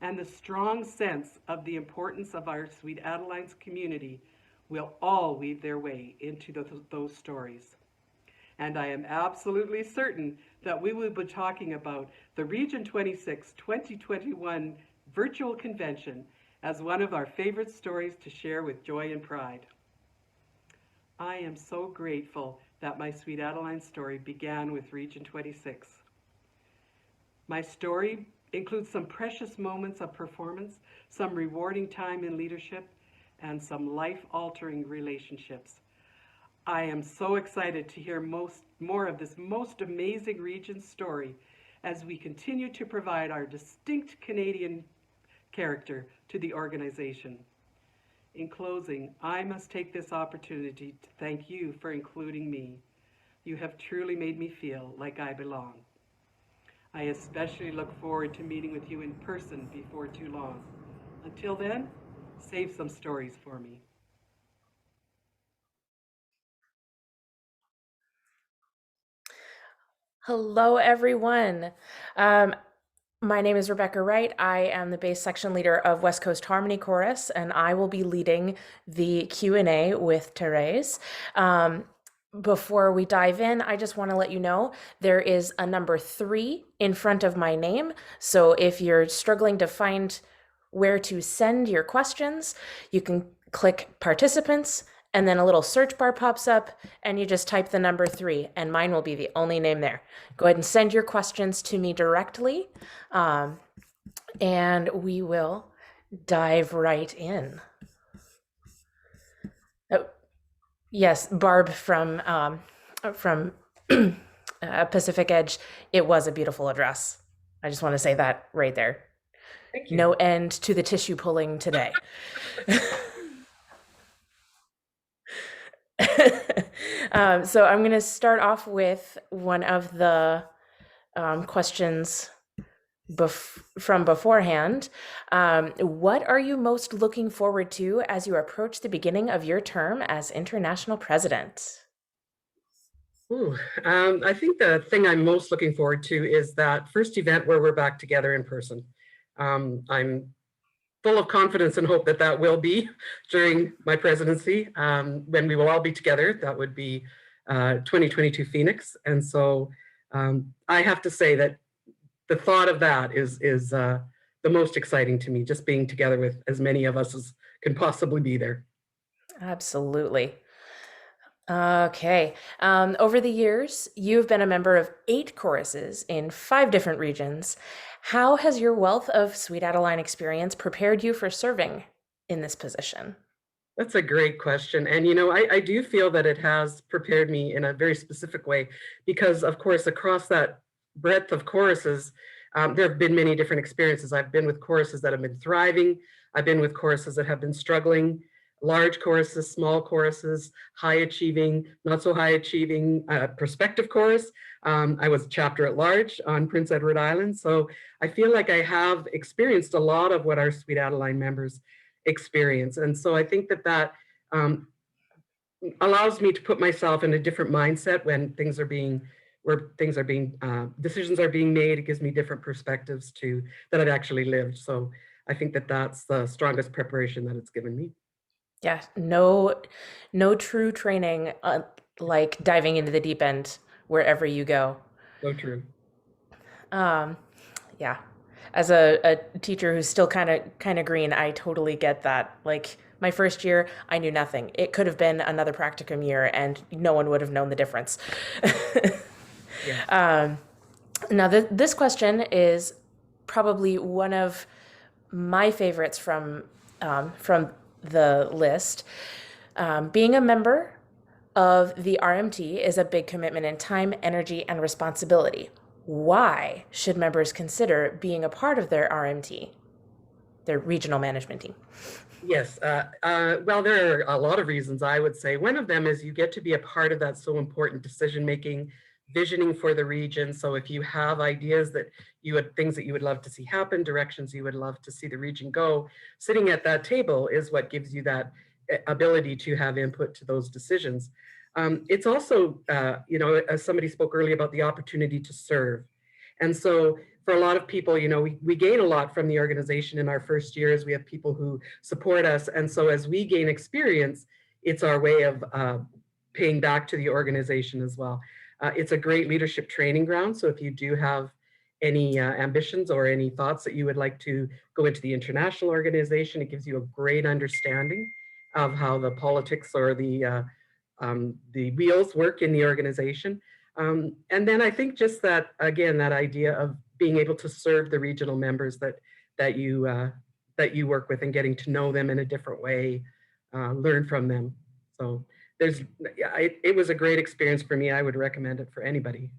and the strong sense of the importance of our Sweet Adelines community will all weave their way into those stories. And I am absolutely certain that we will be talking about the Region 26 2021 virtual convention as one of our favorite stories to share with joy and pride. I am so grateful that my Sweet Adeline story began with Region 26. My story includes some precious moments of performance, some rewarding time in leadership, and some life-altering relationships. I am so excited to hear more of this most amazing region story as we continue to provide our distinct Canadian character to the organization. In closing, I must take this opportunity to thank you for including me. You have truly made me feel like I belong. I especially look forward to meeting with you in person before too long. Until then, save some stories for me. Hello, everyone. My name is Rebecca Wright. I am the bass section leader of West Coast Harmony Chorus, and I will be leading the Q&A with Therese. Before we dive in, I just want to let you know there is a number 3 in front of my name. So if you're struggling to find where to send your questions, you can click participants, and then a little search bar pops up and you just type the number 3 and mine will be the only name there. Go ahead and send your questions to me directly and we will dive right in. Oh, yes, Barb from Pacific Edge, it was a beautiful address. I just want to say that right there. Thank you. No end to the tissue pulling today. So I'm going to start off with one of the questions from beforehand. What are you most looking forward to as you approach the beginning of your term as international president? Ooh, I think the thing I'm most looking forward to is that first event where we're back together in person. I'm full of confidence and hope that that will be during my presidency, when we will all be together. That would be 2022 Phoenix. And so I have to say that the thought of that is the most exciting to me, just being together with as many of us as can possibly be there. Absolutely. Okay. Over the years, you've been a member of 8 choruses in 5 different regions. How has your wealth of Sweet Adeline experience prepared you for serving in this position? That's a great question. And, you know, I do feel that it has prepared me in a very specific way because, of course, across that breadth of choruses, there have been many different experiences. I've been with choruses that have been thriving. I've been with choruses that have been struggling, large choruses, small choruses, high achieving, not so high achieving, prospective chorus. I was chapter at large on Prince Edward Island. So I feel like I have experienced a lot of what our Sweet Adeline members experience. And so I think that that allows me to put myself in a different mindset when things are being, decisions are being made. It gives me different perspectives that I've actually lived. So I think that that's the strongest preparation that it's given me. Yeah, no true training like diving into the deep end wherever you go. So true. Yeah, as a teacher who's still kind of green, I totally get that. Like my first year, I knew nothing. It could have been another practicum year, and no one would have known the difference. Yeah. Now, this question is probably one of my favorites from the list. Being a member of the RMT is a big commitment in time, energy, and responsibility. Why should members consider being a part of their RMT, their regional management team? Yes. Well, there are a lot of reasons, I would say. One of them is you get to be a part of that so important decision-making, visioning for the region. So if you have ideas things that you would love to see happen, directions you would love to see the region go, sitting at that table is what gives you that ability to have input to those decisions. It's also, you know, as somebody spoke earlier about the opportunity to serve. And so for a lot of people, you know, we gain a lot from the organization in our first years. We have people who support us. And so as we gain experience, it's our way of paying back to the organization as well. It's a great leadership training ground. So if you do have any ambitions or any thoughts that you would like to go into the international organization, it gives you a great understanding of how the politics or the wheels work in the organization. And then I think just that, again, that idea of being able to serve the regional members that you work with and getting to know them in a different way, learn from them. So it was a great experience for me. I would recommend it for anybody.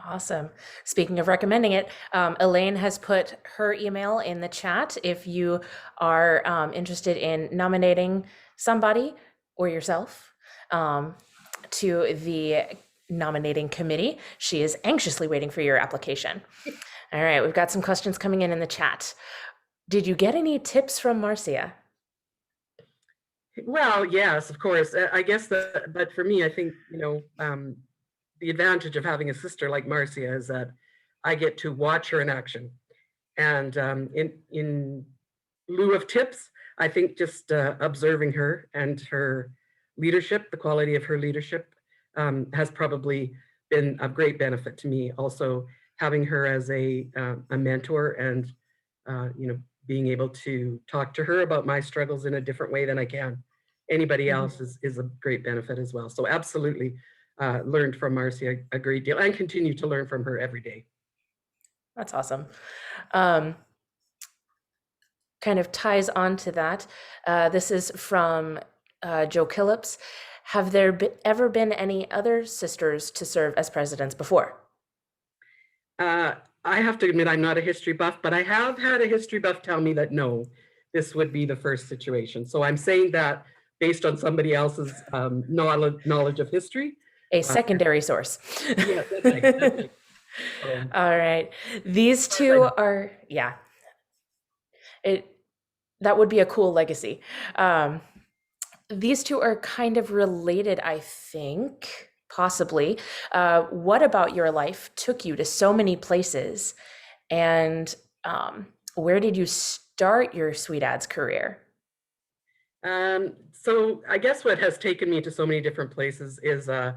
Awesome. Speaking of recommending it, Elaine has put her email in the chat if you are interested in nominating somebody or yourself to the nominating committee. She is anxiously waiting for your application. All right, we've got some questions coming in the chat. Did you get any tips from Marcia? Well, yes, of course. I guess but for me, I think, you know, the advantage of having a sister like Marcia is that I get to watch her in action. And in lieu of tips, I think just observing her and her leadership, the quality of her leadership has probably been of great benefit to me. Also, having her as a mentor and, you know, being able to talk to her about my struggles in a different way than I can anybody else is a great benefit as well. So absolutely learned from Marcia a great deal and continue to learn from her every day. That's awesome. Kind of ties on to that. This is from Joe Killips. Have there ever been any other sisters to serve as presidents before? I have to admit, I'm not a history buff, but I have had a history buff tell me that no, this would be the first situation. So I'm saying that based on somebody else's knowledge of history. A secondary source. Yeah, that's right, that's right. All right. These two are, yeah. That would be a cool legacy. These two are kind of related, I think, possibly. What about your life took you to so many places? And where did you start your Sweet Ads career? So I guess what has taken me to so many different places is, I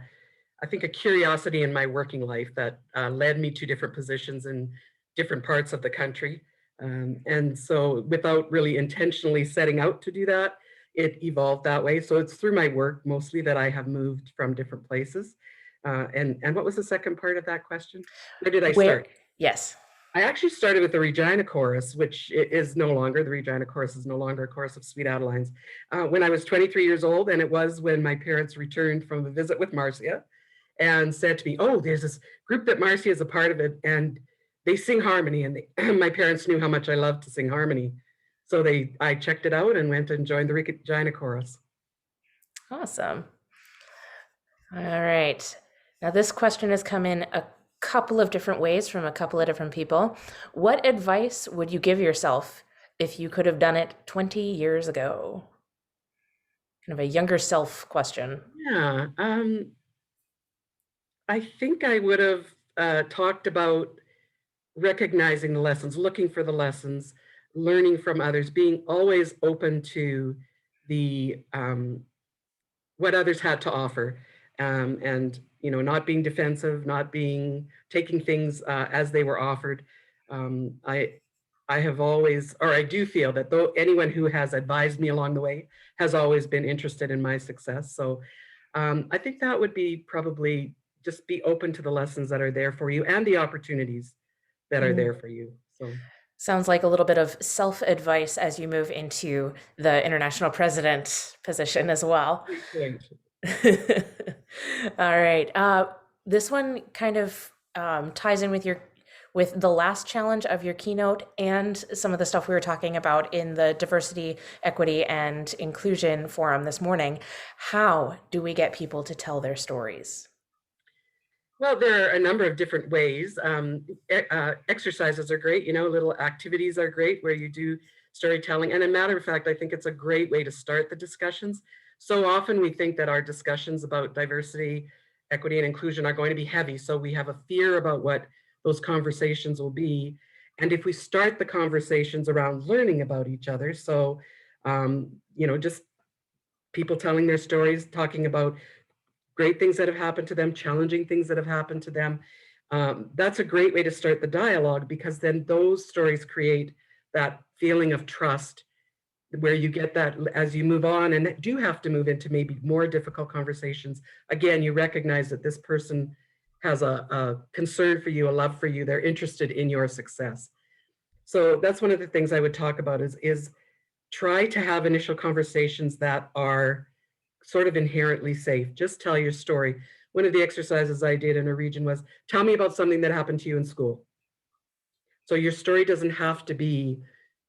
think, a curiosity in my working life that led me to different positions in different parts of the country. And so without really intentionally setting out to do that, it evolved that way. So it's through my work mostly that I have moved from different places. And what was the second part of that question? Where did I start? Yes. I actually started with the Regina Chorus, which is no longer, the Regina Chorus is no longer a chorus of Sweet Adelines. When I was 23 years old, and it was when my parents returned from a visit with Marcia and said to me, oh, there's this group that Marcia is a part of it, and they sing harmony. And my parents knew how much I loved to sing harmony. So I checked it out and went and joined the Regina Chorus. Awesome. All right. Now this question has come in a couple of different ways from a couple of different people. What advice would you give yourself if you could have done it 20 years ago? Kind of a younger self question. Yeah. I think I would have talked about recognizing the lessons, looking for the lessons, learning from others, being always open to the what others had to offer, and not being defensive, not taking things as they were offered. I have always, or I do feel that though anyone who has advised me along the way has always been interested in my success. So I think that would be probably just be open to the lessons that are there for you and the opportunities that are there for you. So. Sounds like a little bit of self-advice as you move into the international president position as well. All right. This one kind of ties in with the last challenge of your keynote and some of the stuff we were talking about in the diversity, equity, and inclusion forum this morning. How do we get people to tell their stories? Well, there are a number of different ways. Exercises are great, little activities are great where you do storytelling. And a matter of fact, I think it's a great way to start the discussions. So often we think that our discussions about diversity, equity, and inclusion are going to be heavy. So we have a fear about what those conversations will be. And if we start the conversations around learning about each other, so, just people telling their stories, talking about great things that have happened to them, challenging things that have happened to them. That's a great way to start the dialogue, because then those stories create that feeling of trust where you get that as you move on and do have to move into maybe more difficult conversations. Again, you recognize that this person has a concern for you, a love for you, they're interested in your success. So that's one of the things I would talk about is try to have initial conversations that are sort of inherently safe. Just tell your story. One of the exercises I did in a region was, tell me about something that happened to you in school. So your story doesn't have to be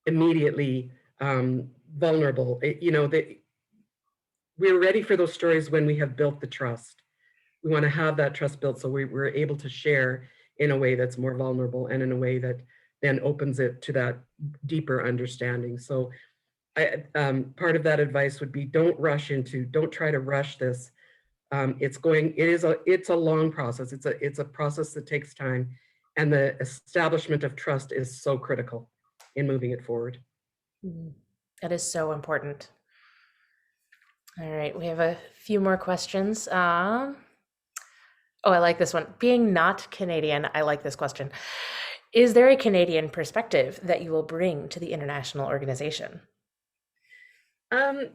immediately vulnerable. We're ready for those stories when we have built the trust. We want to have that trust built so we're able to share in a way that's more vulnerable and in a way that then opens it to that deeper understanding. So part of that advice would be don't try to rush this. It's a long process. It's a process that takes time, and the establishment of trust is so critical in moving it forward. That is so important. All right, we have a few more questions. I like this one. Being not Canadian, I like this question. Is there a Canadian perspective that you will bring to the international organization? I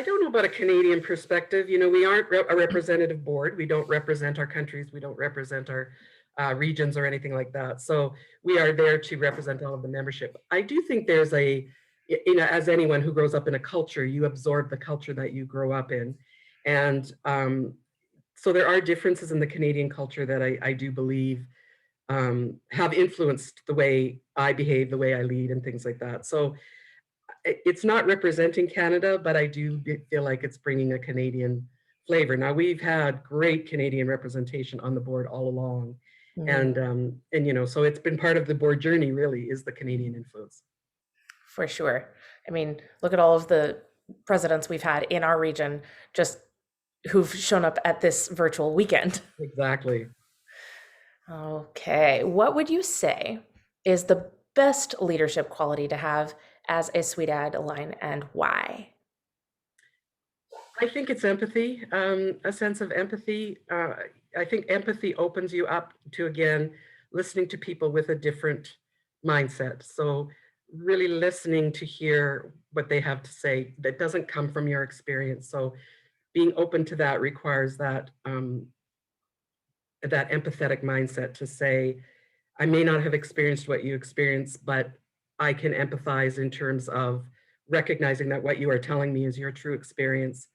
don't know about a Canadian perspective. We aren't a representative board. We don't represent our countries. We don't represent our regions or anything like that. So we are there to represent all of the membership. I do think there's a you know, as anyone who grows up in a culture, you absorb the culture that you grow up in. And so there are differences in the Canadian culture that I do believe have influenced the way I behave, the way I lead, and things like that. So it's not representing Canada, but I do feel like it's bringing a Canadian flavor. Now, we've had great Canadian representation on the board all along. And you know, so it's been part of the board journey, really, is the Canadian influence. For sure. I mean, look at all of the presidents we've had in our region just who've shown up at this virtual weekend. Exactly. Okay. What would you say is the best leadership quality to have as a SWEDAD line, and why? I think it's empathy, a sense of empathy. I think empathy opens you up to, again, listening to people with a different mindset. So really listening to hear what they have to say that doesn't come from your experience. So being open to that requires that that empathetic mindset to say, I may not have experienced what you experienced, but I can empathize in terms of recognizing that what you are telling me is your true experience,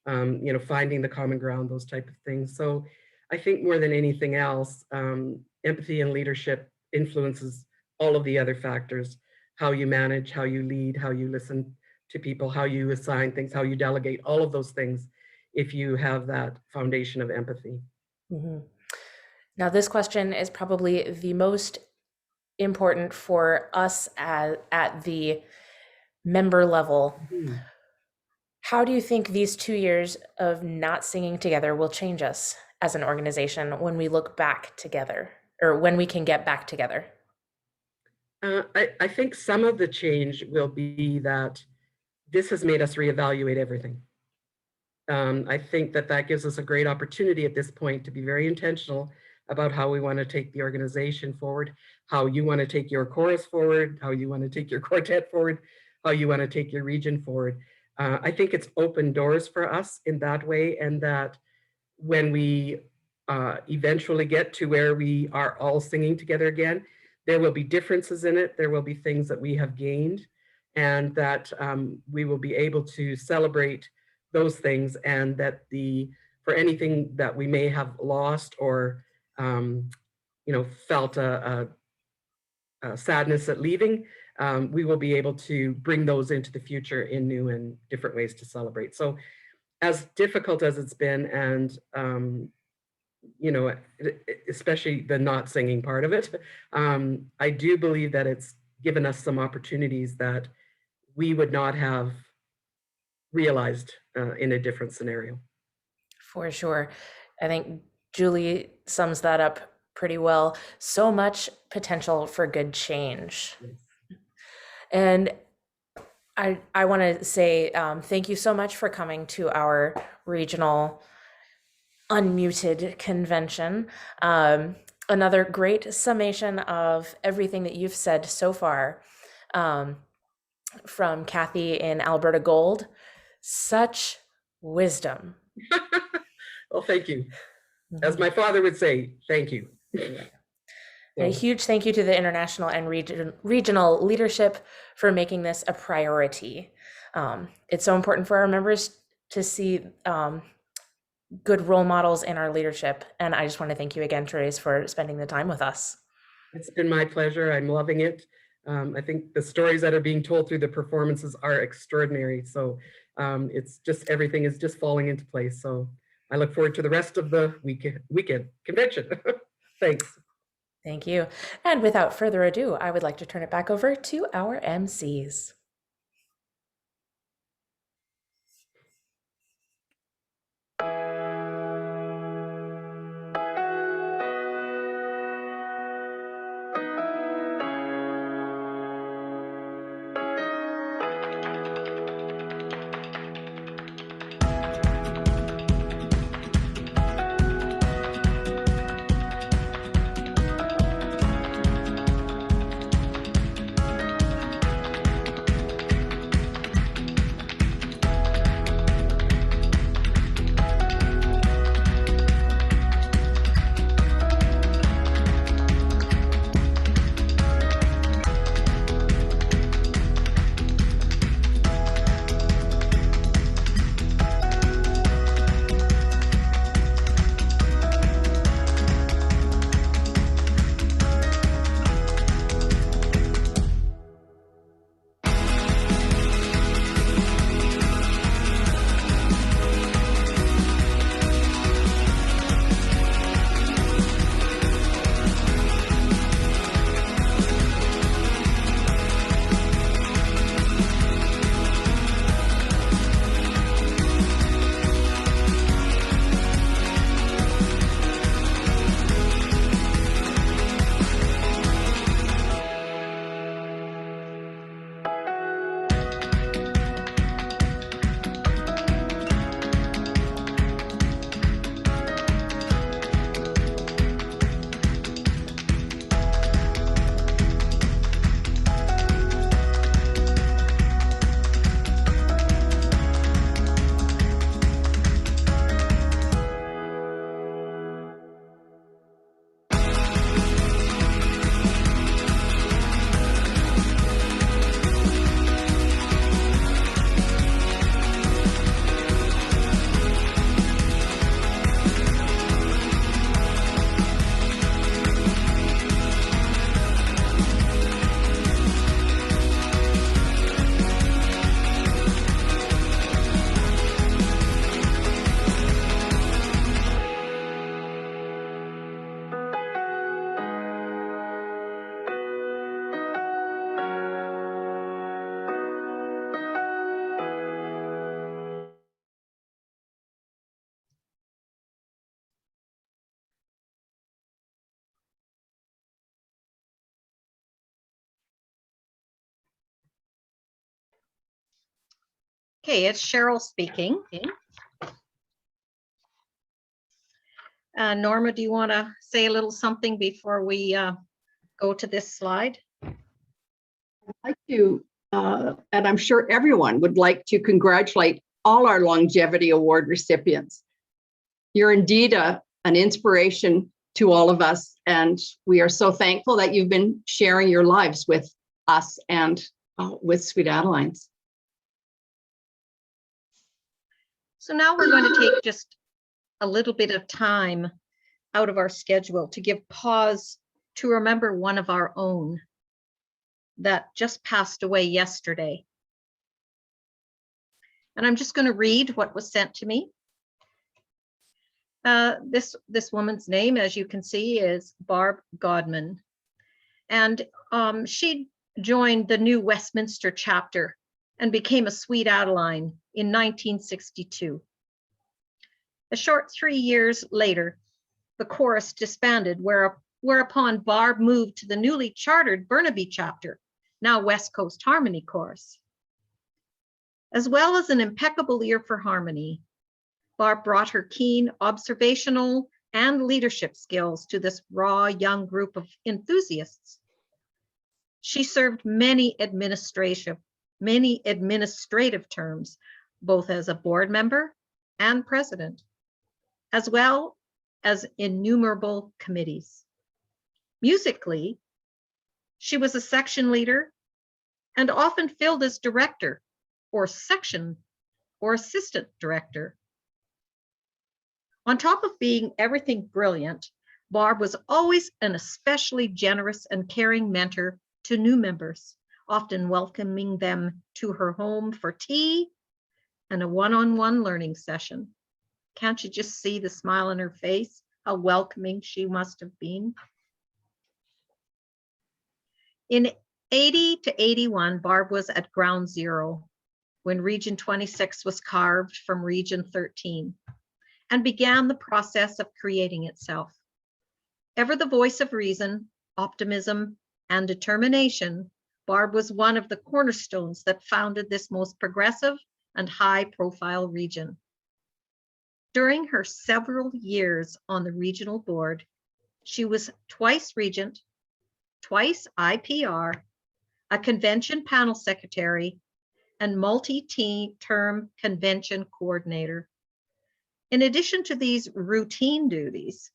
you know, finding the common ground, those type of things. So I think more than anything else, empathy and leadership influences all of the other factors: how you manage, how you lead, how you listen to people, how you assign things, how you delegate, all of those things, if you have that foundation of empathy. Mm-hmm. Now, this question is probably the most important for us at the member level. Mm-hmm. How do you think these 2 years of not singing together will change us as an organization when we look back together, or when we can get back together? I think some of the change will be that this has made us reevaluate everything. I think that gives us a great opportunity at this point to be very intentional about how we want to take the organization forward, how you want to take your chorus forward, how you want to take your quartet forward, how you want to take your region forward. I think it's opened doors for us in that way, and that when we eventually get to where we are all singing together again, there will be differences in it. There will be things that we have gained, and that we will be able to celebrate those things, and that for anything that we may have lost or you know, felt a sadness at leaving, we will be able to bring those into the future in new and different ways to celebrate. So as difficult as it's been, and you know, especially the not singing part of it, I do believe that it's given us some opportunities that we would not have realized in a different scenario. For sure. I think Julie sums that up pretty well. So much potential for good change. Yes. And I want to say thank you so much for coming to our regional unmuted convention. Another great summation of everything that you've said so far, from Kathy in Alberta Gold. Such wisdom. Well, thank you. As my father would say, thank you. A huge thank you to the international and regional leadership for making this a priority. It's so important for our members to see good role models in our leadership. And I just want to thank you again, Therese, for spending the time with us. It's been my pleasure. I'm loving it. I think the stories that are being told through the performances are extraordinary. So it's just, everything is just falling into place. So I look forward to the rest of the weekend convention. Thanks. Thank you. And without further ado, I would like to turn it back over to our MCs. Okay, it's Cheryl speaking. Norma, do you want to say a little something before we go to this slide? I'd like to, and I'm sure everyone would like to congratulate all our Longevity Award recipients. You're indeed an inspiration to all of us, and we are so thankful that you've been sharing your lives with us and with Sweet Adelines. So now we're going to take just a little bit of time out of our schedule to give pause to remember one of our own that just passed away yesterday. And I'm just going to read what was sent to me. This woman's name, as you can see, is Barb Godman. And she joined the new Westminster chapter and became a Sweet Adeline in 1962. A short 3 years later, the chorus disbanded, whereupon Barb moved to the newly chartered Burnaby chapter, now West Coast Harmony Chorus. As well as an impeccable ear for harmony, Barb brought her keen observational and leadership skills to this raw young group of enthusiasts. She served many administrative terms, both as a board member and president, as well as innumerable committees. Musically, she was a section leader and often filled as director or section or assistant director. On top of being everything brilliant, Barb was always an especially generous and caring mentor to new members, often welcoming them to her home for tea and a one-on-one learning session. Can't you just see the smile on her face, how welcoming she must have been? In 80 to 81, Barb was at ground zero when Region 26 was carved from Region 13 and began the process of creating itself. Ever the voice of reason, optimism, and determination, Barb was one of the cornerstones that founded this most progressive and high-profile region. During her several years on the regional board, she was twice regent, twice IPR, a convention panel secretary, and multi-term convention coordinator. In addition to these routine duties,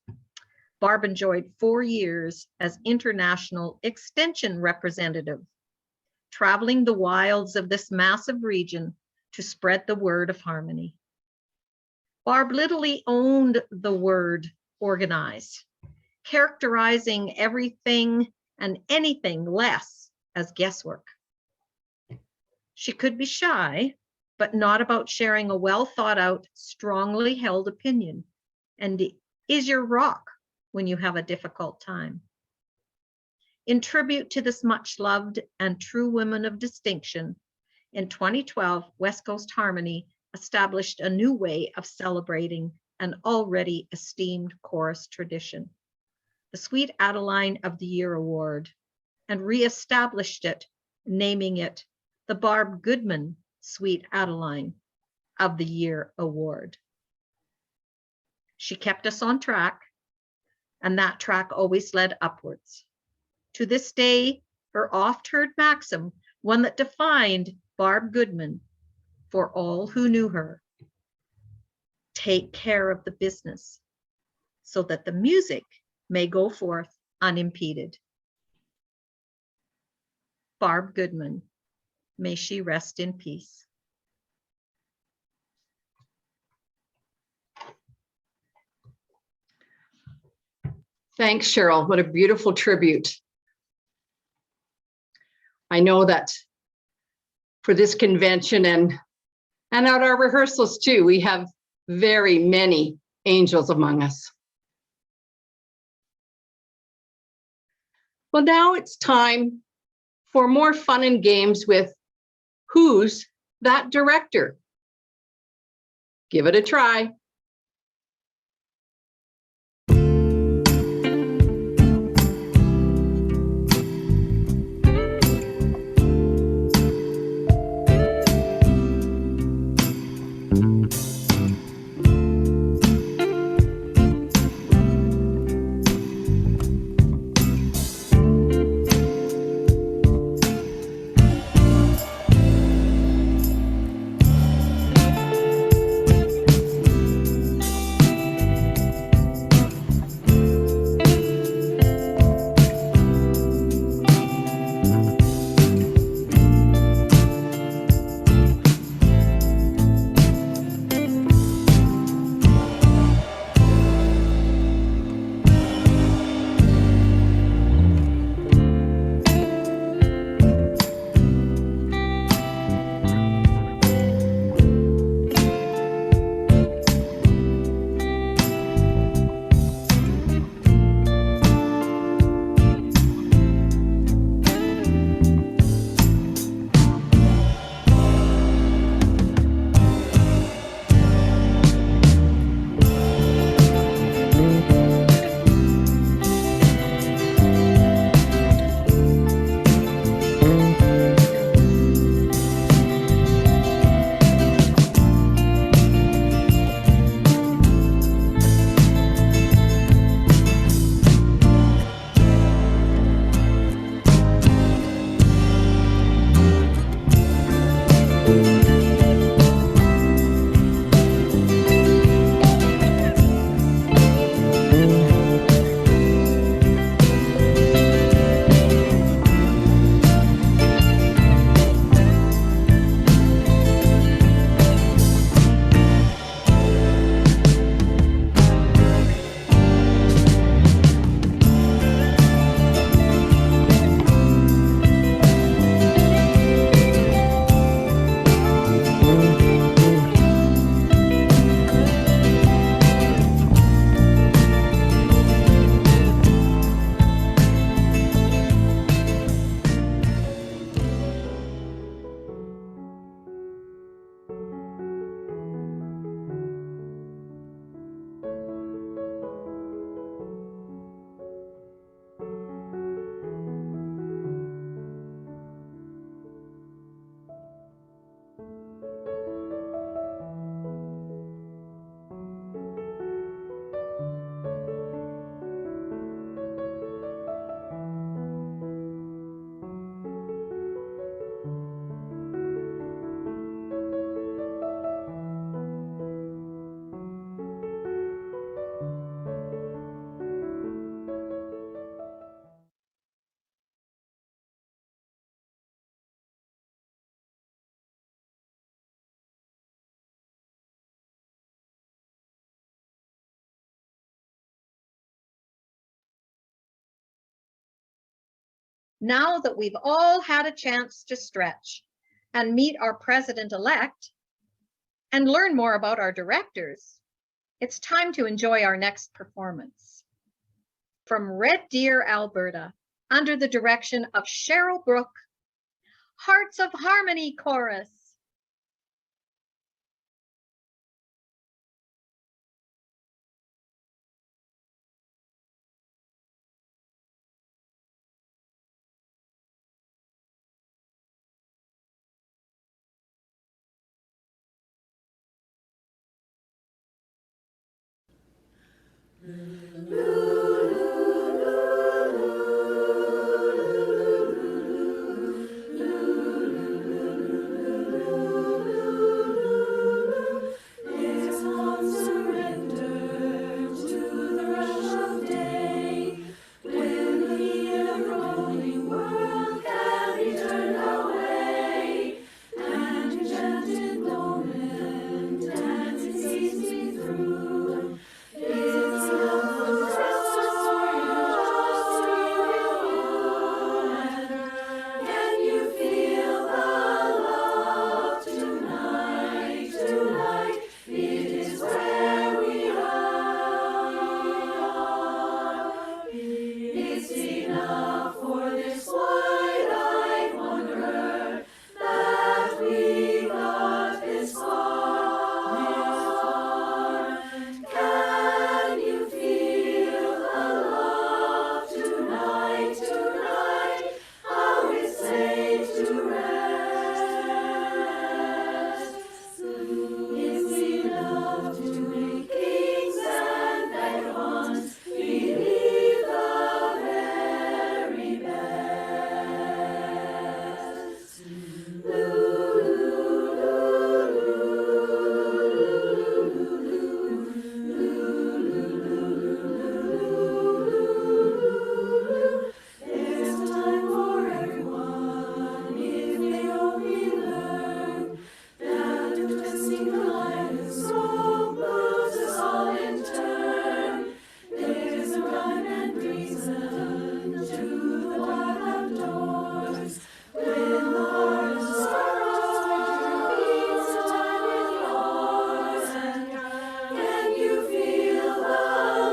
Barb enjoyed 4 years as international extension representative, traveling the wilds of this massive region to spread the word of harmony. Barb literally owned the word organize, characterizing everything and anything less as guesswork. She could be shy, but not about sharing a well thought out, strongly held opinion, and is your rock when you have a difficult time. In tribute to this much loved and true woman of distinction, in 2012, West Coast Harmony established a new way of celebrating an already esteemed chorus tradition, the Sweet Adeline of the Year Award, and reestablished it, naming it the Barb Goodman Sweet Adeline of the Year Award. She kept us on track, and that track always led upwards. To this day, her oft-heard maxim, one that defined Barb Goodman for all who knew her: take care of the business so that the music may go forth unimpeded. Barb Goodman, may she rest in peace. Thanks, Cheryl. What a beautiful tribute. I know that for this convention and at our rehearsals too, we have very many angels among us. Well, now it's time for more fun and games with Who's That Director? Give it a try. Now that we've all had a chance to stretch and meet our president-elect and learn more about our directors, it's time to enjoy our next performance. From Red Deer, Alberta, under the direction of Cheryl Brook, Hearts of Harmony Chorus. It's on surrender to the rush of day, when the ever-growing world can be turned away, and enchanted moment dancing sees me through. It's love can you feel the love tonight, tonight? It is where we are. It's enough for this wide-eyed wanderer that we got this far. Can you feel the love tonight, tonight? How it's safe to rest. It's enough to make kings and vagabonds believe the very best. There's a time for everyone if they only learn that twisting the line and so moves us all in turn. There's a rhyme and reason to the wild outdoors. When the heart is sorrow beats a time with yours. And can you feel the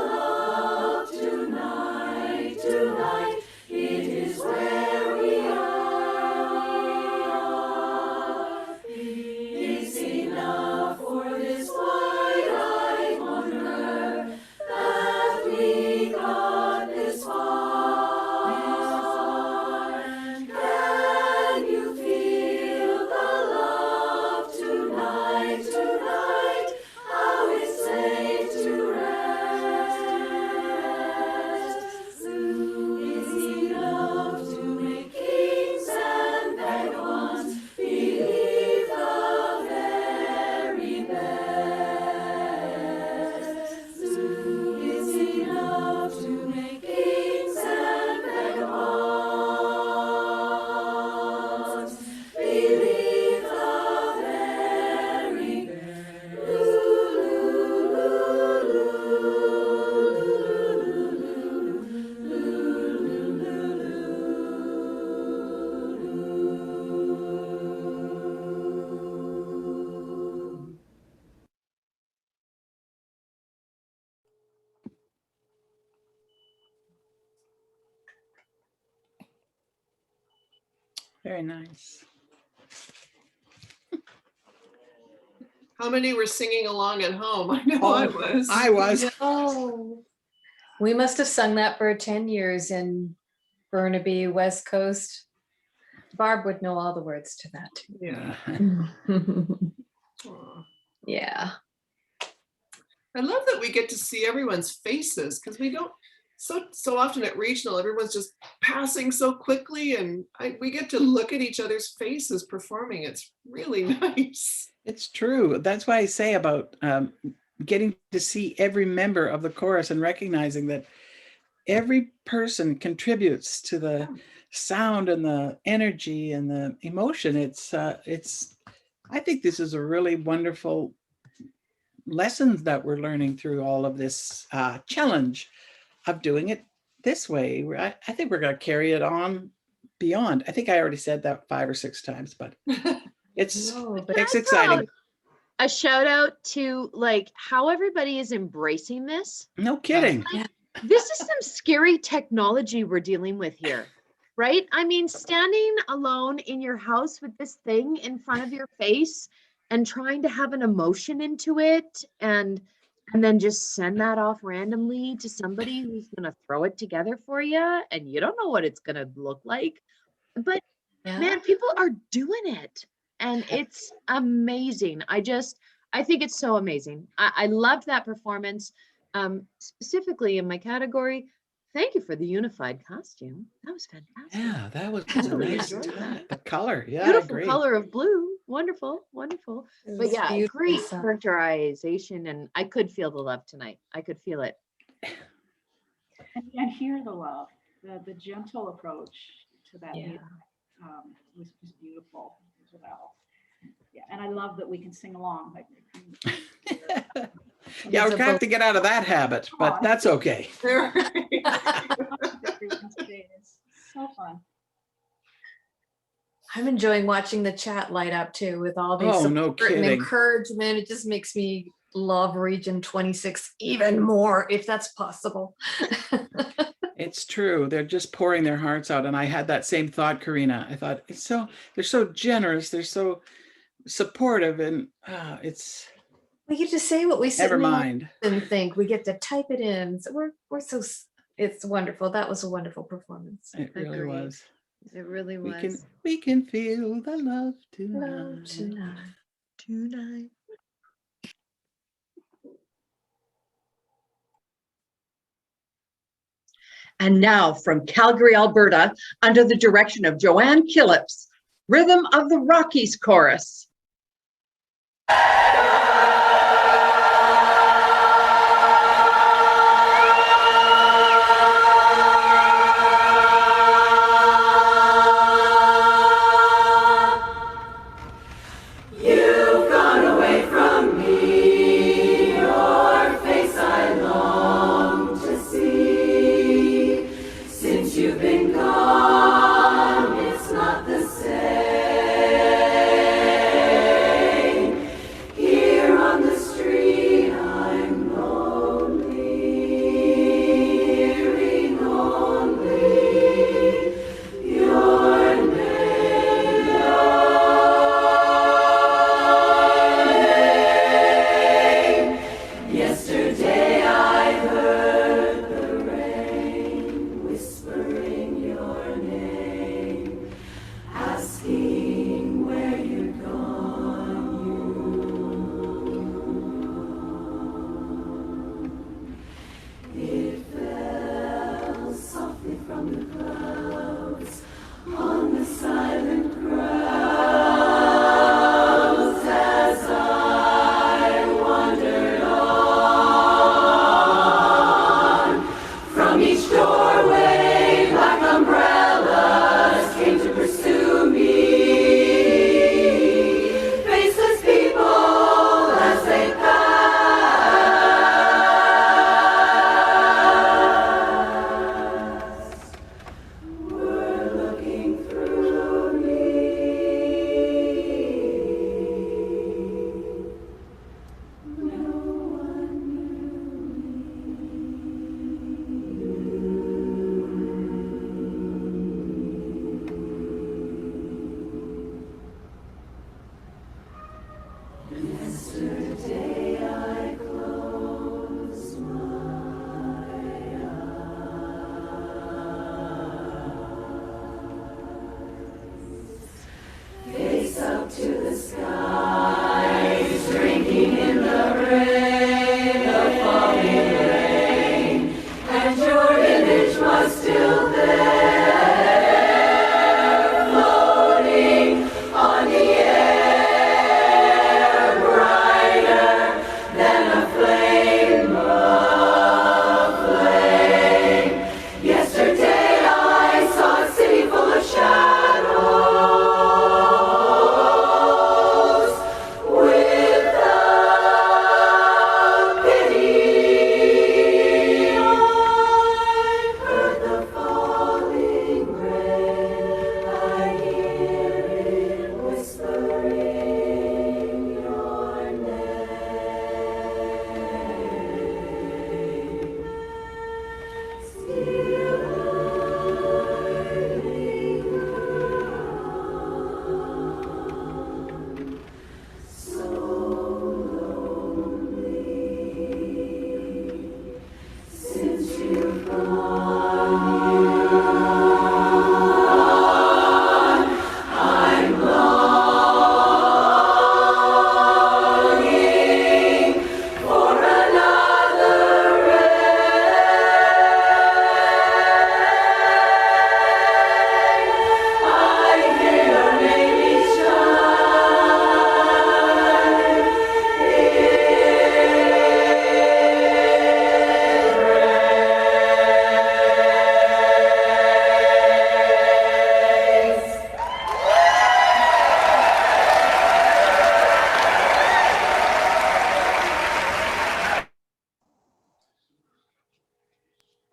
love tonight, tonight? It is where we are. It's enough for this wide-eyed wanderer that we got this far. Can you feel the love tonight, tonight? How it's safe to rest. It's enough to make kings and vagabonds believe the very best. It's enough to make kings and vagabonds believe the very Very nice. How many were singing along at home? I know I was. I was. Oh, we must have sung that for 10 years in Burnaby, West Coast. Barb would know all the words to that. Yeah. Yeah. I love that we get to see everyone's faces because we don't so often at regional, everyone's just passing so quickly, and we get to look at each other's faces performing. It's really nice. It's true. That's why I say about getting to see every member of the chorus and recognizing that every person contributes to the sound and the energy and the emotion. I think this is a really wonderful lessons that we're learning through all of this challenge of doing it this way. I think we're going to carry it on beyond. I think I already said that 5 or 6 times, but it's That's exciting. a shout out to like how everybody is embracing this. No kidding. This is some scary technology we're dealing with here, right? I mean, standing alone in your house with this thing in front of your face and trying to have an emotion into it and then just send that off randomly to somebody who's going to throw it together for you and you don't know what it's going to look like. But man, people are doing it and it's amazing. I think it's so amazing. I loved that performance. Specifically in my category, thank you for the unified costume. That was fantastic. Yeah, that was I really nice. enjoyed that. The color. Yeah, I Beautiful agree. color of blue. Wonderful, wonderful. It But was yeah, beautiful great stuff. characterization, and I could feel the love tonight. I could feel it. And hear the love, the gentle approach to that Yeah. music, was beautiful as well. Yeah, and I love that we can sing along. Like, Yeah, we're gonna have to get out of that habit, but that's okay. It's so fun. I'm enjoying watching the chat light up too with all these Oh, no support and kidding. encouragement. It just makes me love Region 26 even more, if that's possible. It's true. They're just pouring their hearts out. And I had that same thought, Karina. I thought they're so generous. They're so supportive. And it's, We get to say what we sit never in the mind. and think. We get to type it in. So we're so it's wonderful. That was a wonderful performance. It really Agreed. was. It really was. We can feel the love tonight. Love tonight. Tonight. And now from Calgary, Alberta, under the direction of Joanne Killips, Rhythm of the Rockies Chorus. You've gone away from me, your face I long to see. Since you've been gone, it's not the same. Here on the street, I'm lonely, hearing only your name. Yesterday I heard the rain whispering your name, asking where you're gone. It fell softly from the clouds on the silent crowds as I wandered on. From each doorway, black umbrellas came to pursue me. Faceless people as they passed.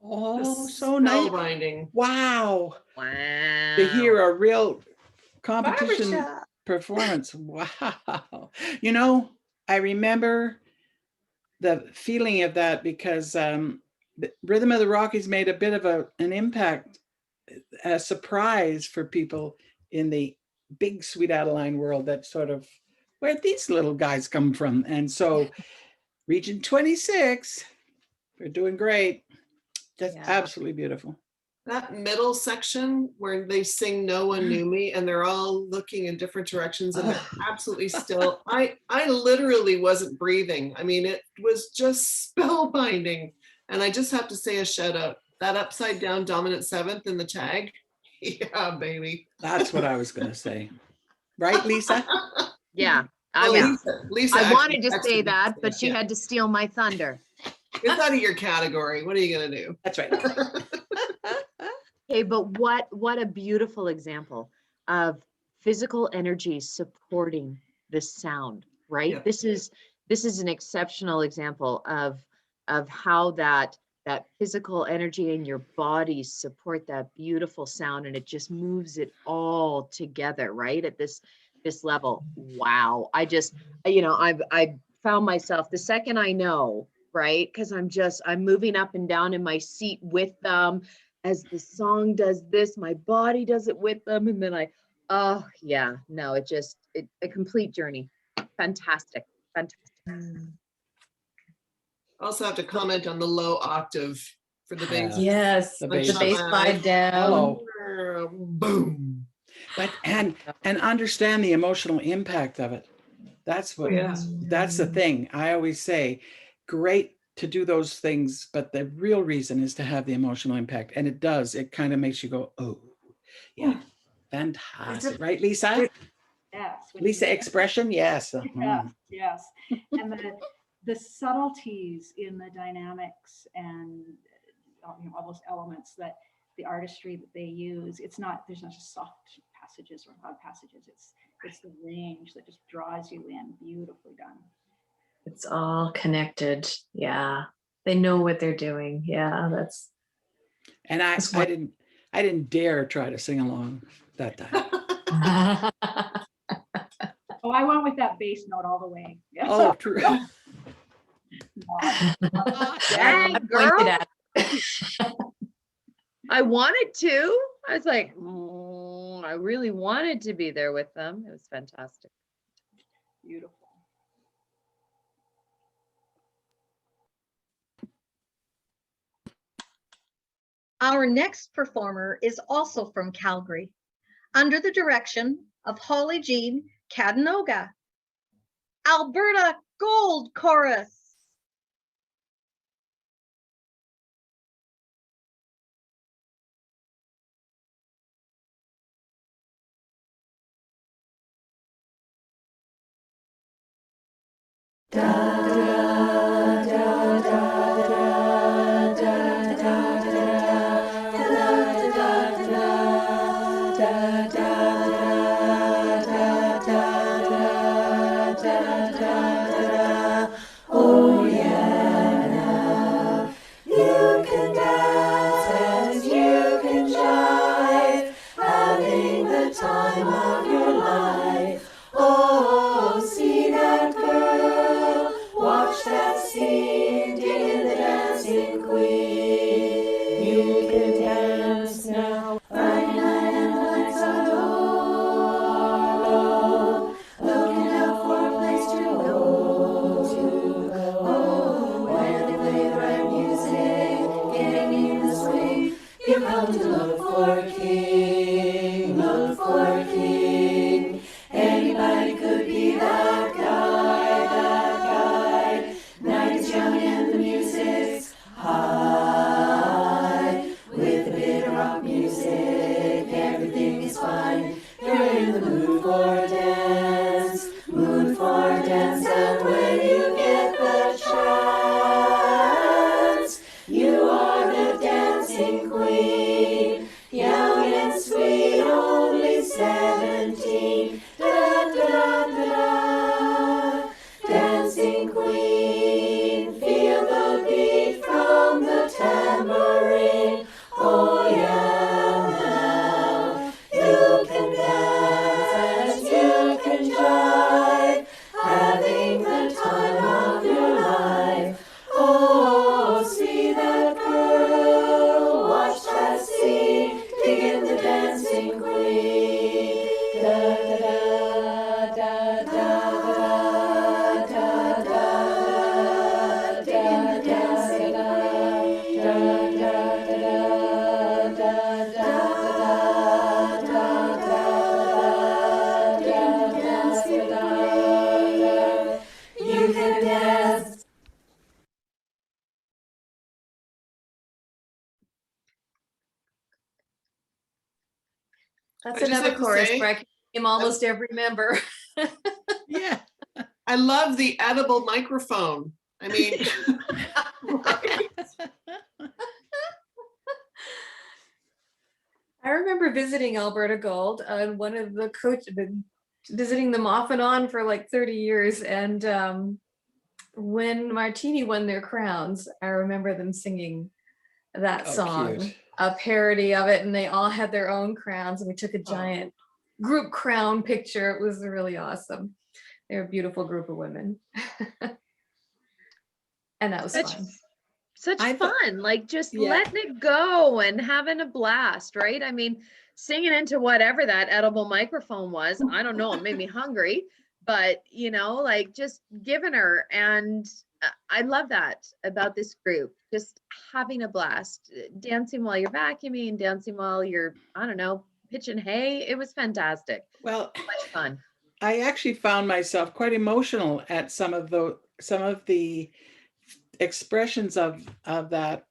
Oh, so nice. Spellbinding. Wow. Wow. To hear a real competition Barbershop. performance. Wow. You know, I remember the feeling of that because the Rhythm of the Rockies made a bit of an impact, a surprise for people in the big Sweet Adeline world that sort of, where'd these little guys come from? And so Region 26, they're doing great. Just absolutely beautiful. That middle section where they sing "No One Knew Me" and they're all looking in different directions and they're absolutely still. I literally wasn't breathing. I mean, it was just spellbinding. And I just have to say a shout out. That upside down dominant seventh in the tag. Yeah, baby. That's what I was going to say. Right, Lisa? Yeah. Well, yeah. Lisa I actually wanted to texted say me that, to but say she it. had to steal my thunder. It's out of your category. What are you gonna do? That's right. Okay, but what a beautiful example of physical energy supporting the sound, right? Yeah. This is an exceptional example of how that physical energy in your body support that beautiful sound, and it just moves it all together, right? At this level. Wow. I just, I found myself the second I know, right? Because I'm moving up and down in my seat with them. As the song does this, my body does it with them. And then a complete journey. Fantastic. Also have to comment on the low octave for the bass. Yes, The the bass. bass slide down. Hello. Boom. But and understand the emotional impact of it. That's what that's the thing. I always say, great to do those things, but the real reason is to have the emotional impact. And it does. It kind of makes you go, oh, yeah, fantastic. Right, Lisa? Yes. Lisa expression? Yes. Yes, yes. And the subtleties in the dynamics and all those elements that the artistry that they use, there's not just soft passages or loud passages. It's the range that just draws you in. Beautifully done. It's all connected. Yeah. They know what they're doing. Yeah, that's. And I didn't dare try to sing along that time. Oh, I went with that bass note all the way. Yeah. Oh, true. Dang, I girl. pointed at I wanted to. I was like, I really wanted to be there with them. It was fantastic. Beautiful. Our next performer is also from Calgary, under the direction of Holly Jean Cadenoga. Alberta Gold Chorus. Oh yeah, now you can dance and you can jive, having the time of your life. Oh, see that girl, watch that scene, in the dancing queen. You can dance now, Friday night and the lights are low, looking out for a place to go. Where they play the right music, getting in the swing. You come to look for a king, look for a king. Anybody could be that guy. Night is young and the music's high. With a bit of rock music, everything is fine. You're in the mood for dance, and when you get the chance, you are the dancing queen. That's I just another have to chorus say- where I can name almost every member. Yeah. I love the edible microphone. I mean, I remember visiting Alberta Gold and one of the visiting them off and on for like 30 years. And when Martini won their crowns, I remember them singing that Oh, song, cute. a parody of it, and they all had their own crowns, and we took a giant group crown picture. It was really awesome. They're a beautiful group of women. And that was Such- fun. Such I thought- fun, like just Yeah. letting it go and having a blast, right? I mean, singing into whatever that edible microphone was, I don't know, it made me hungry, but you know, like just giving her. And I love that about this group, just having a blast, dancing while you're vacuuming, dancing while you're, I don't know, pitching hay. It was fantastic. Well, Much fun. I actually found myself quite emotional at some of the expressions of that.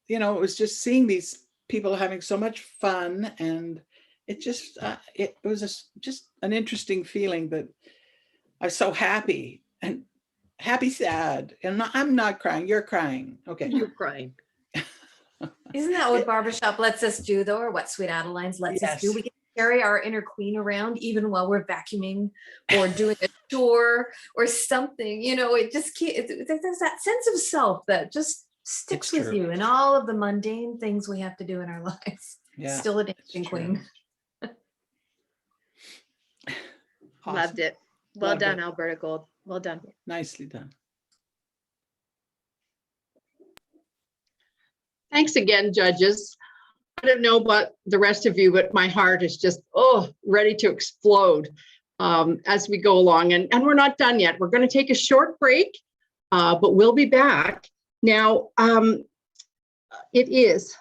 You know, it was just seeing these people having so much fun, and it just it was just an interesting feeling that I was so happy and happy, sad, and I'm not crying. You're crying. Okay. You're crying. Isn't that what Barbershop lets us do, though, or what Sweet Adelines lets us do? Yes. We can carry our inner queen around even while we're vacuuming or doing a chore or something. You know, it just there's that sense of self that just sticks It's with true. you in all of the mundane things we have to do in our lives. Yeah. Still a dancing true. queen. Awesome. Loved it. Well Loved done, it. Alberta Gold. Well done. Nicely done. Thanks again, judges. I don't know about the rest of you, but my heart is just, ready to explode as we go along. And we're not done yet. We're going to take a short break, but we'll be back. Now, it is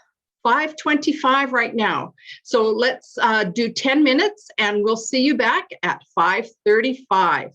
5:25 right now. So let's do 10 minutes and we'll see you back at 5:35.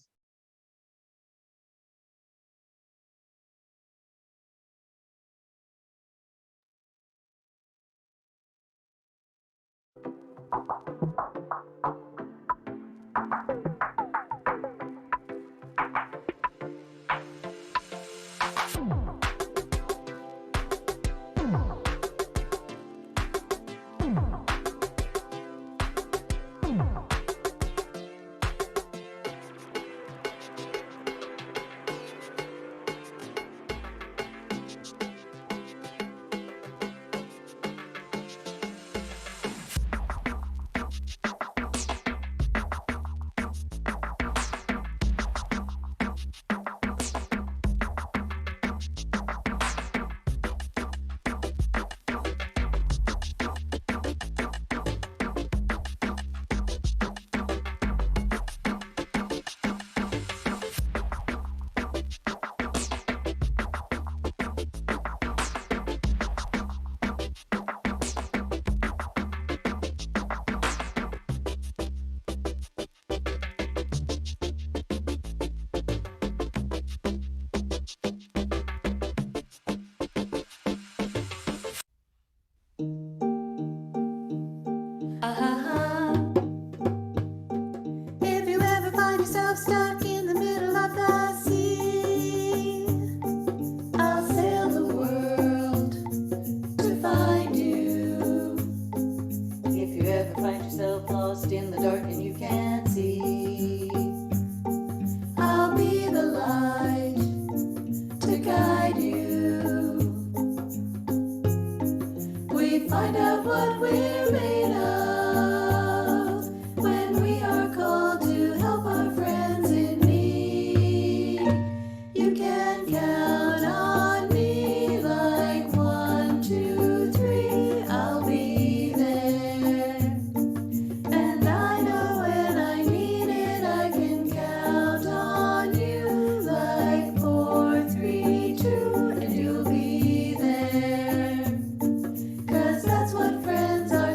If you ever find yourself stuck in the middle of the sea, I'll sail the world to find you. If you ever find yourself lost in the dark and you can't see, I'll be the light to guide you. We find out what we're made of when we are called to help our friends in need. You can count on me like 1, 2, 3. I'll be there. And I know when I need it, I can count on you like 4, 3, 2, and you'll be there. 'Cause that's what friends are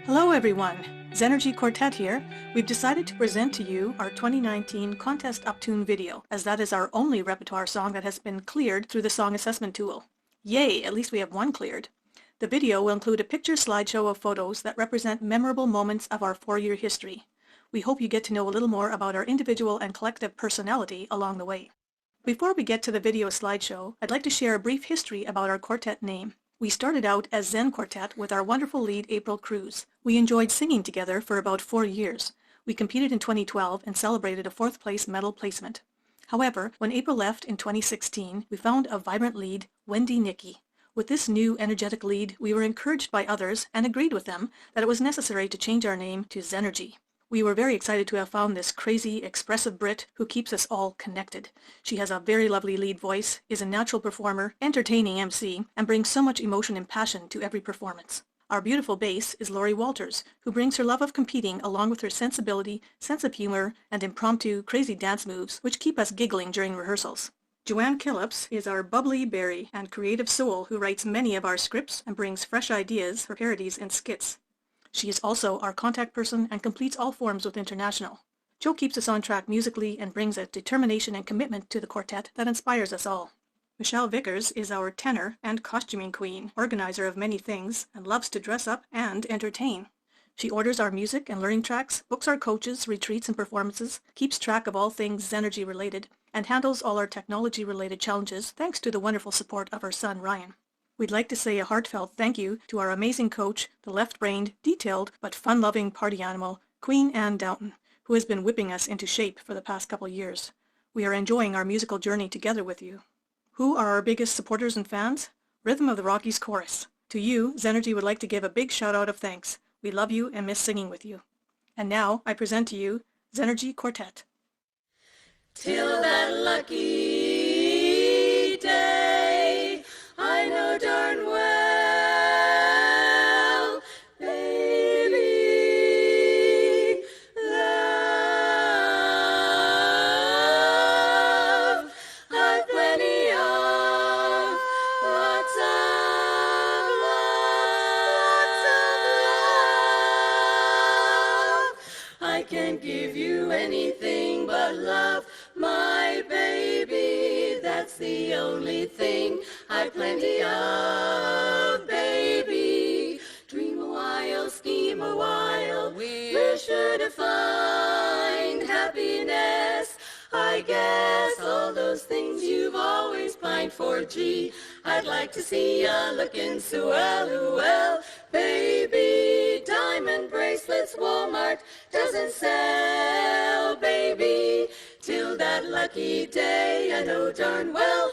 Hello everyone, Zenergy Quartet here. We've decided to present to you our 2019 Contest Uptune video, as that is our only repertoire song that has been cleared through the song assessment tool. Yay, at least we have one cleared. The video will include a picture slideshow of photos that represent memorable moments of our 4-year history. We hope you get to know a little more about our individual and collective personality along the way. Before we get to the video slideshow, I'd like to share a brief history about our quartet name. We started out as Zen Quartet with our wonderful lead April Cruz. We enjoyed singing together for about 4 years. We competed in 2012 and celebrated a 4th place medal placement. However, when April left in 2016, we found a vibrant lead, Wendy Nicky. With this new energetic lead, we were encouraged by others and agreed with them that it was necessary to change our name to Zenergy. We were very excited to have found this crazy, expressive Brit who keeps us all connected. She has a very lovely lead voice, is a natural performer, entertaining MC, and brings so much emotion and passion to every performance. Our beautiful bass is Laurie Walters, who brings her love of competing along with her sensibility, sense of humor, and impromptu, crazy dance moves, which keep us giggling during rehearsals. Joanne Killips is our bubbly berry and creative soul who writes many of our scripts and brings fresh ideas for parodies and skits. She is also our contact person and completes all forms with International. Jo keeps us on track musically and brings a determination and commitment to the quartet that inspires us all. Michelle Vickers is our tenor and costuming queen, organizer of many things, and loves to dress up and entertain. She orders our music and learning tracks, books our coaches, retreats and performances, keeps track of all things Zenergy related, and handles all our technology related challenges thanks to the wonderful support of her son Ryan. We'd like to say a heartfelt thank you to our amazing coach, the left-brained, detailed, but fun-loving party animal, Queen Anne Downton, who has been whipping us into shape for the past couple years. We are enjoying our musical journey together with you. Who are our biggest supporters and fans? Rhythm of the Rockies Chorus. To you, Zenergy would like to give a big shout-out of thanks. We love you and miss singing with you. And now, I present to you, Zenergy Quartet. Till that lucky day, I know darn well, baby, love, I've plenty of, lots of love. I can't give you anything but love, my baby, that's the only thing I've plenty of, baby. Dream a while, scheme a while, we're sure to find happiness. I guess all those things you've always pined for, gee, I'd like to see ya looking so well, baby. Diamond bracelets Walmart doesn't sell, baby. Till that lucky day, I know darn well,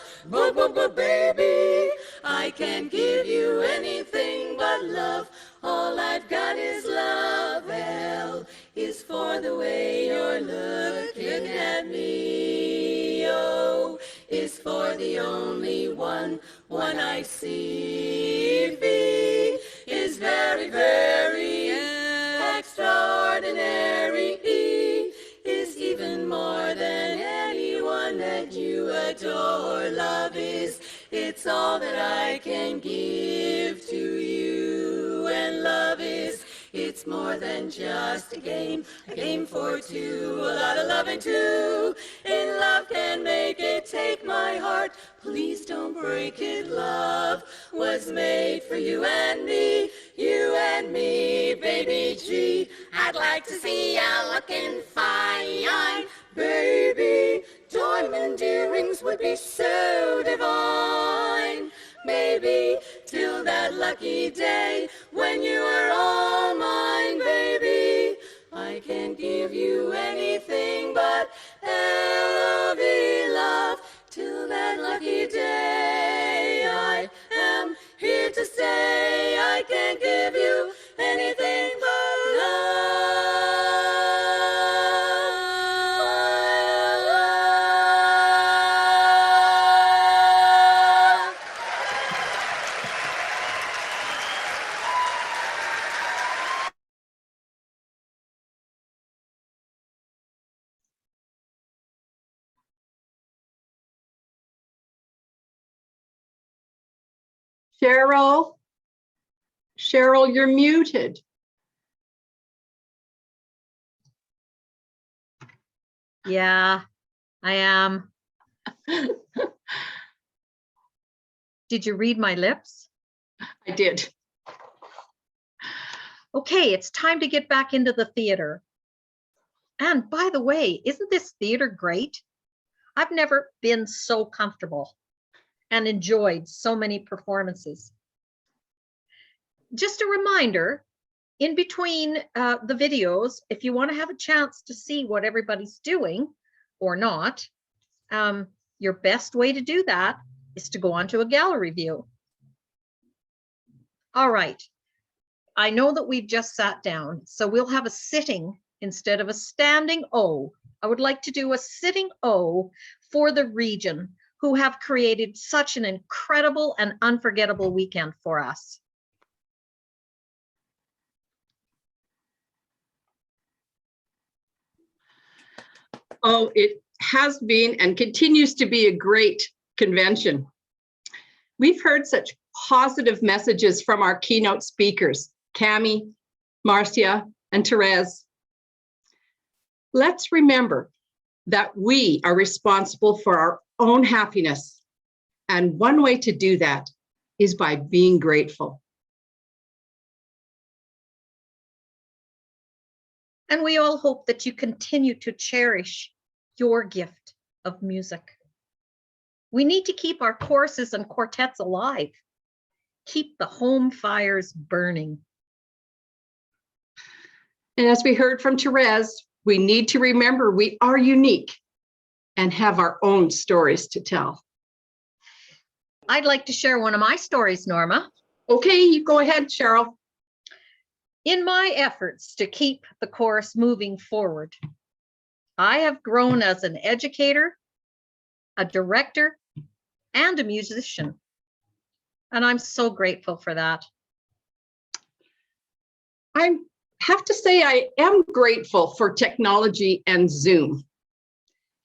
baby, I can't give you anything but love. All I've got is love. L is for the way you're looking at me. O is for the only one I see. V is very, very extraordinary. E is even more than anyone that you adore. Love is, it's all that I can give to you. And love is, it's more than just a game for two. A lot of loving too. In love can make it, take my heart. Please don't break it. Love was made for you and me, baby G. I'd like to see ya looking fine, baby. Diamond earrings would be so divine. Maybe till that lucky day when you are all mine, baby. I can't give you anything but LV love. Till that lucky day, I am here to stay. I can't give you anything but love. Cheryl, you're muted. Yeah, I am. Did you read my lips? I did. Okay, it's time to get back into the theater. And by the way, isn't this theater great? I've never been so comfortable and enjoyed so many performances. Just a reminder, in between the videos, if you want to have a chance to see what everybody's doing or not, your best way to do that is to go onto a gallery view. All right. I know that we've just sat down, so we'll have a sitting instead of a standing O. I would like to do a sitting O for the region who have created such an incredible and unforgettable weekend for us. Oh, it has been and continues to be a great convention. We've heard such positive messages from our keynote speakers, Cami, Marcia, and Therese. Let's remember that we are responsible for our own happiness. And one way to do that is by being grateful. And we all hope that you continue to cherish your gift of music. We need to keep our choruses and quartets alive. Keep the home fires burning. And as we heard from Therese, we need to remember we are unique and have our own stories to tell. I'd like to share one of my stories, Norma. Okay, you go ahead, Cheryl. In my efforts to keep the chorus moving forward, I have grown as an educator, a director, and a musician. And I'm so grateful for that. I have to say I am grateful for technology and Zoom.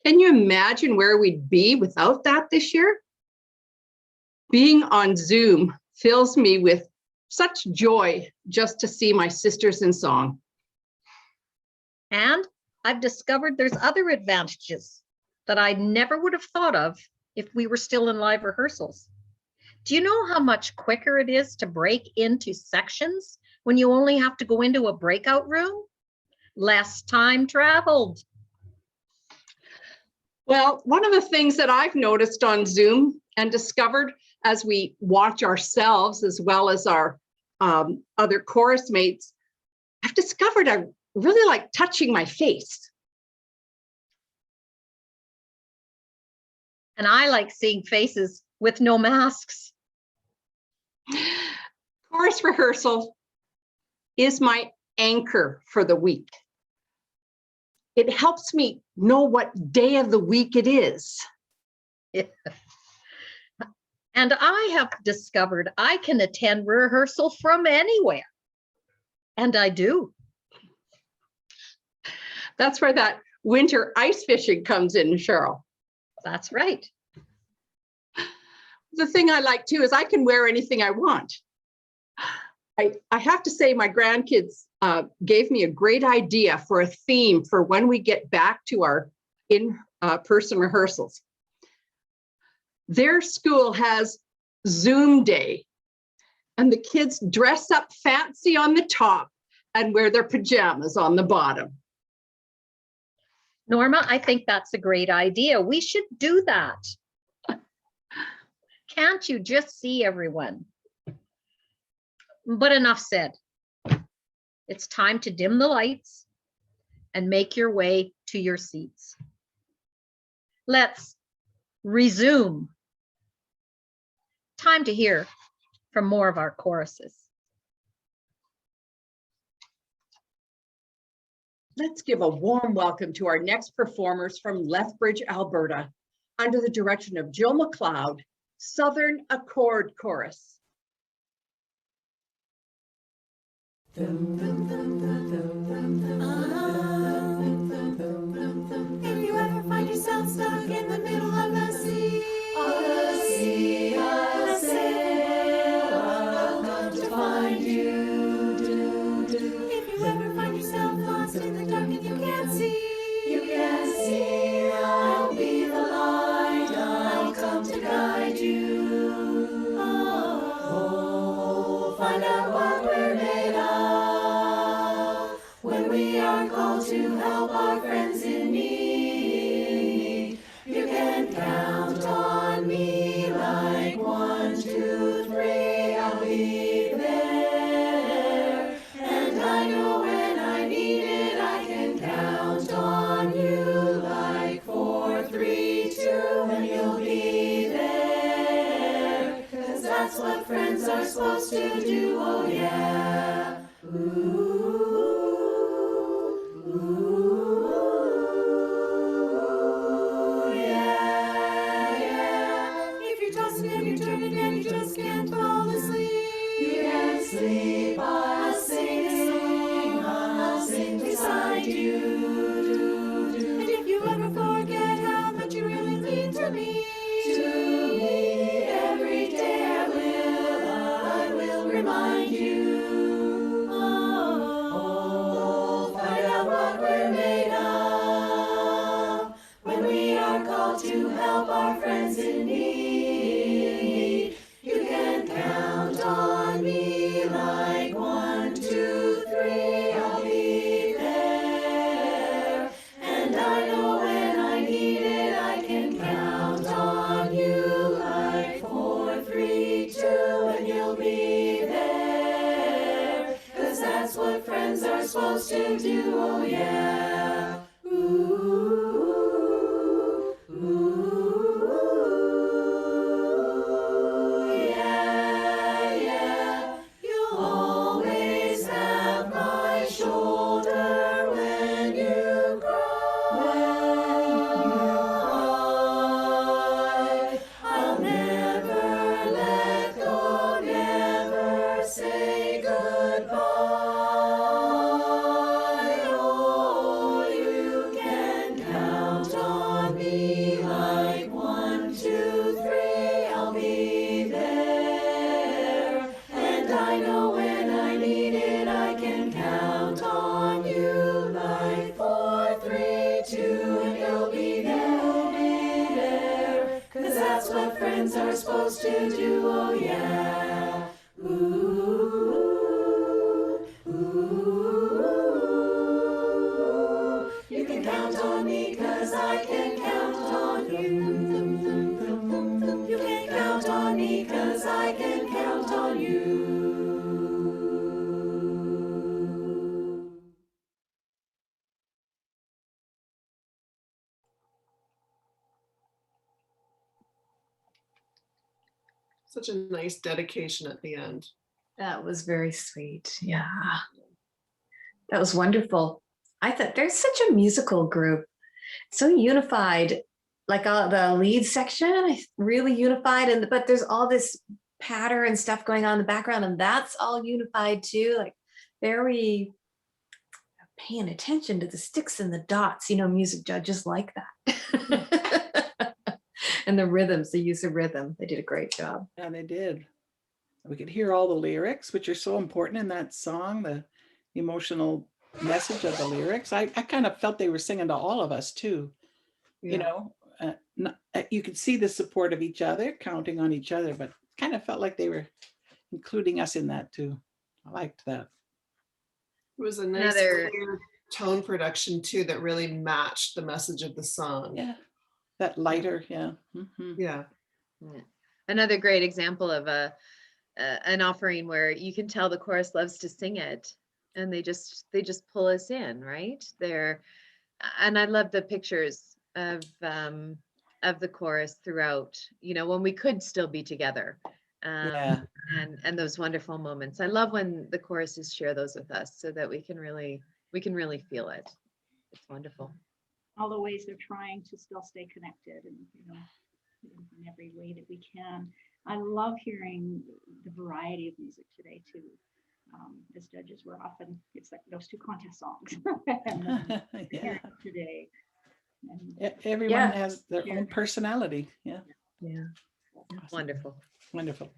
Can you imagine where we'd be without that this year? Being on Zoom fills me with such joy just to see my sisters in song. And I've discovered there's other advantages that I never would have thought of if we were still in live rehearsals. Do you know how much quicker it is to break into sections when you only have to go into a breakout room? Less time traveled. Well, one of the things that I've noticed on Zoom and discovered as we watch ourselves as well as our other chorus mates, I've discovered I really like touching my face. And I like seeing faces with no masks. Chorus rehearsal is my anchor for the week. It helps me know what day of the week it is. And I have discovered I can attend rehearsal from anywhere. And I do. That's where that winter ice fishing comes in, Cheryl. That's right. The thing I like too is I can wear anything I want. I have to say my grandkids gave me a great idea for a theme for when we get back to our in-person rehearsals. Their school has Zoom Day, and the kids dress up fancy on the top and wear their pajamas on the bottom. Norma, I think that's a great idea. We should do that. Can't you just see everyone? But enough said. It's time to dim the lights and make your way to your seats. Let's resume. Time to hear from more of our choruses. Let's give a warm welcome to our next performers from Lethbridge, Alberta, under the direction of Jill McLeod, Southern Accord Chorus. If you ever find yourself stuck in the middle of the sea, I'll sail, I'll come to find you. If you ever find yourself lost in the dark and you can't see, are called to help our friends in need. You can count on me like 1, 2, 3, I'll be there. And I know when I need it, I can count on you like 4, 3, 2, and you'll be there. 'Cause that's what friends are supposed to do, oh yeah. Ooh, yeah, yeah. If you're tossing and you're turning and you just can't fall asleep, you can't sleep, I'll sing beside you. And if you ever forget how much you really mean to me, every day I will remind you. Oh, find out what we're made of when we are called to help our friends in need. You can count on me like 1, 2, 3, I'll be there. And I know when I need it, I can count on you like 4, 3, 2, and you'll be there. 'Cause that's what friends are supposed to do, oh yeah. Ooh, yeah, yeah. You'll always have my shoulder when you cry. I'll never let go, never say goodbye. Oh, you can count on me like 1, 2, 3, I'll be there. And I know when I need it, I can count on you like 4, 3, 2, and you'll be there. 'Cause that's what friends are supposed to do, oh yeah. Ooh, you can count on me 'cause I can count on you. You can count on me 'cause I can count on you. Such a nice dedication at the end. That was very sweet. Yeah. That was wonderful. I thought there's such a musical group, so unified. Like the lead section, really unified, and but there's all this patter and stuff going on in the background, and that's all unified too. Like very paying attention to the sticks and the dots. You know, music judges like that. And the rhythms, the use of rhythm, they did a great job. Yeah, they did. We could hear all the lyrics, which are so important in that song, the emotional message of the lyrics. I kind of felt they were singing to all of us too. You know, you could see the support of each other, counting on each other, but kind of felt like they were including us in that too. I liked that. It was a nice clear tone production too that really matched the message of the song. Yeah, that lighter, yeah. Yeah. Another great example of an offering where you can tell the chorus loves to sing it, and they just pull us in, right? And I love the pictures of the chorus throughout, you know, when we could still be together. And those wonderful moments. I love when the choruses share those with us so that we can really feel it. It's wonderful. All the ways they're trying to still stay connected, and you know, in every way that we can. I love hearing the variety of music today too. As judges, we're often, it's like those 2 contest songs. Yeah. Today. Everyone has their own personality. Yeah. Yeah. Awesome. Wonderful. Wonderful.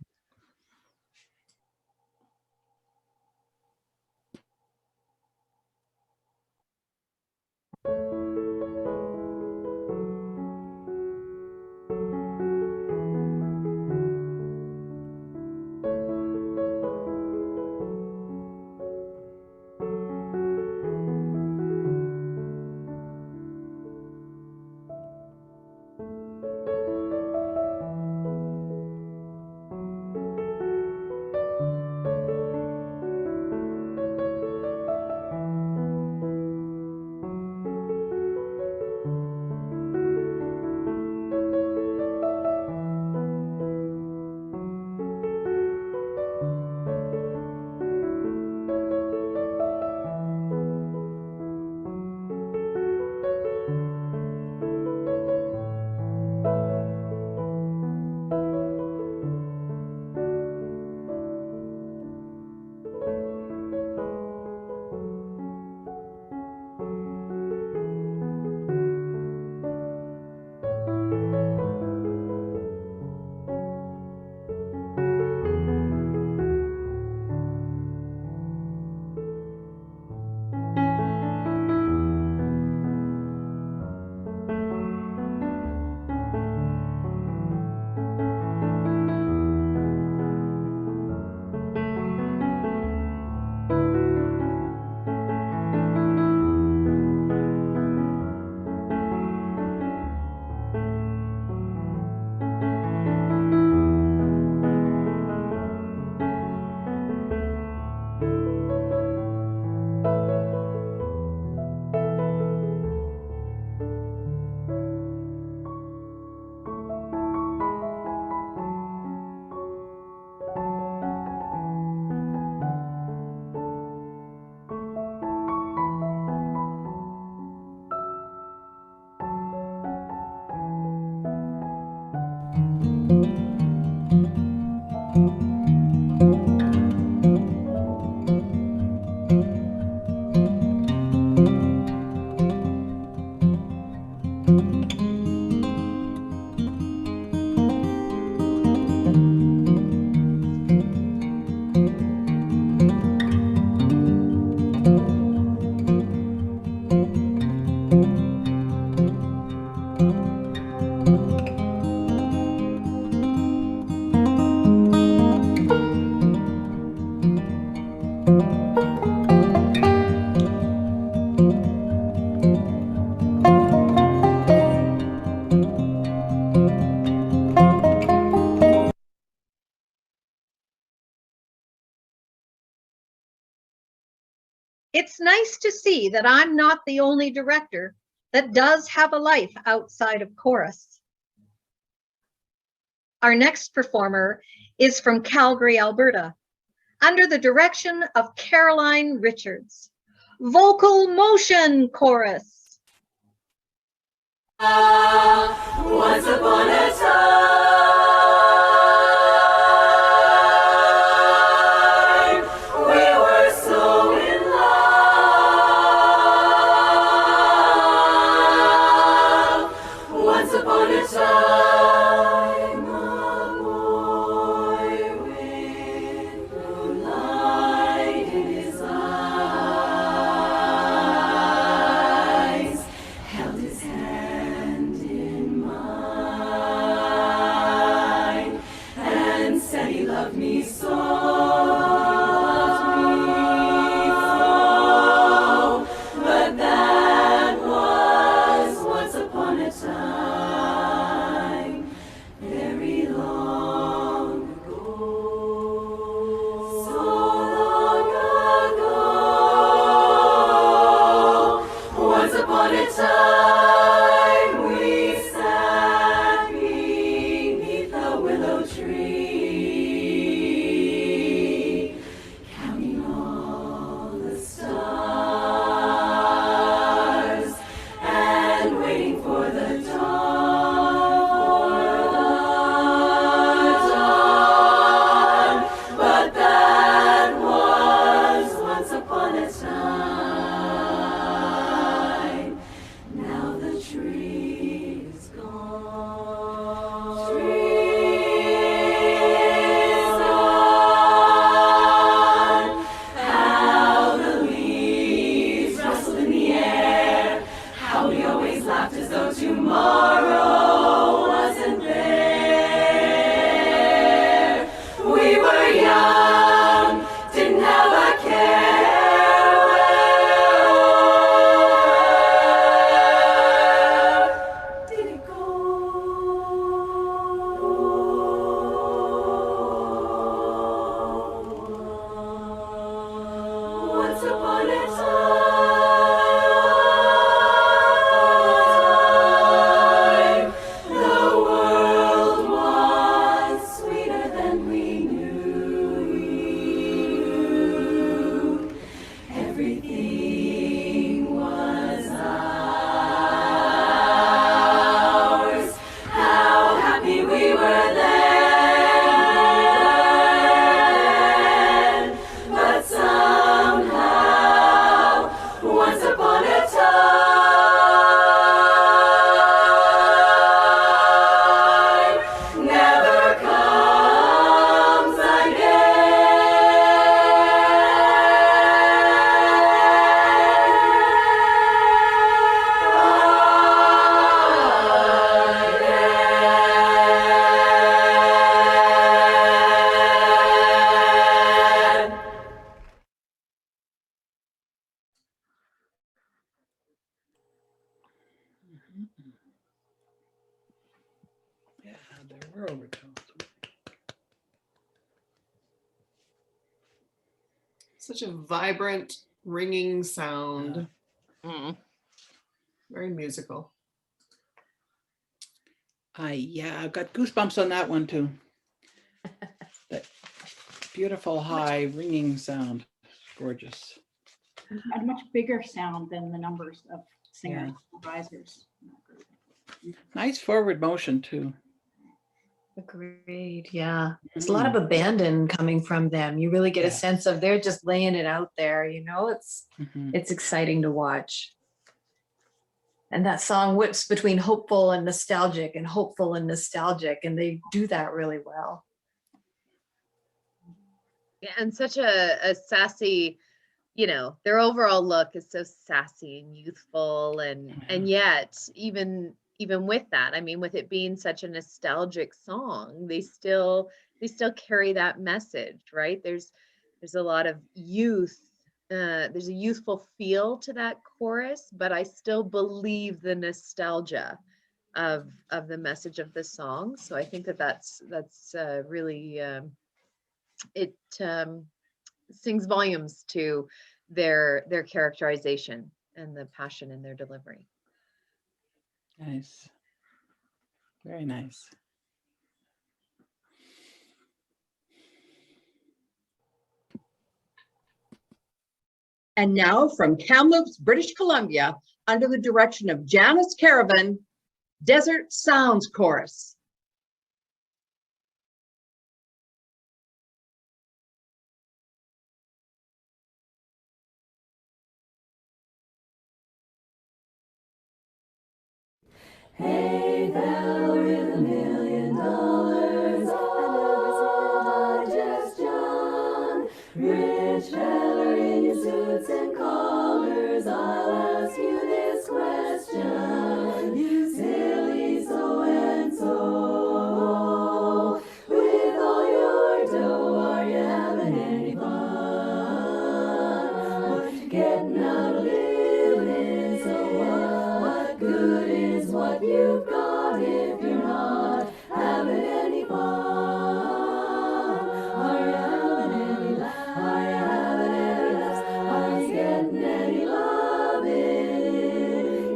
It's nice to see that I'm not the only director that does have a life outside of chorus. Our next performer is from Calgary, Alberta, under the direction of Caroline Richards. Vocal Motion Chorus. Once upon a time, we were so in love. Once upon a time, a boy with blue light in his eyes held his hand in mine and said he loved me so, but that was once upon a time, very long ago. So long ago, once upon a time, we sat beneath the willow tree, counting all the stars and waiting for the dawn. But that was once upon a time. Now the tree is gone. Tree is gone. How the leaves rustled in the air. How we always laughed as though tomorrow wasn't there. We were young, didn't have a care. Where did it go? Once upon a time, the world was sweeter than we knew. Everything was ours. How happy we were then. But somehow, once upon a time, never comes again. Yeah, there were overtones. Such a vibrant, ringing sound. Very musical. Yeah, I've got goosebumps on that one too. That beautiful high ringing sound. Gorgeous. A much bigger sound than the numbers of singers, advisors. Nice forward motion too. Agreed. Yeah. There's a lot of abandon coming from them. You really get a sense of they're just laying it out there, you know, it's exciting to watch. And that song whips between hopeful and nostalgic and hopeful and nostalgic, and they do that really well. Yeah, and such a sassy, you know, their overall look is so sassy and youthful, and yet even with that, I mean, with it being such a nostalgic song, they still carry that message, right? There's a lot of youth. There's a youthful feel to that chorus, but I still believe the nostalgia of the message of the song. So I think that's really it sings volumes to their characterization and the passion in their delivery. Nice. Very nice. And now from Kamloops, British Columbia, under the direction of Janice Caravan, Desert Sounds Chorus. Hey, Valerie, the $1,000,000, indigestion. Rich Valerie in your suits and collars, I'll ask you this question. You silly so-and-so, with all your dough, are you having any fun? What you getting out of living? So what good is what you've got if you're not having any fun? Are you having any laugh? Are you having any laughs? Are you getting any loving?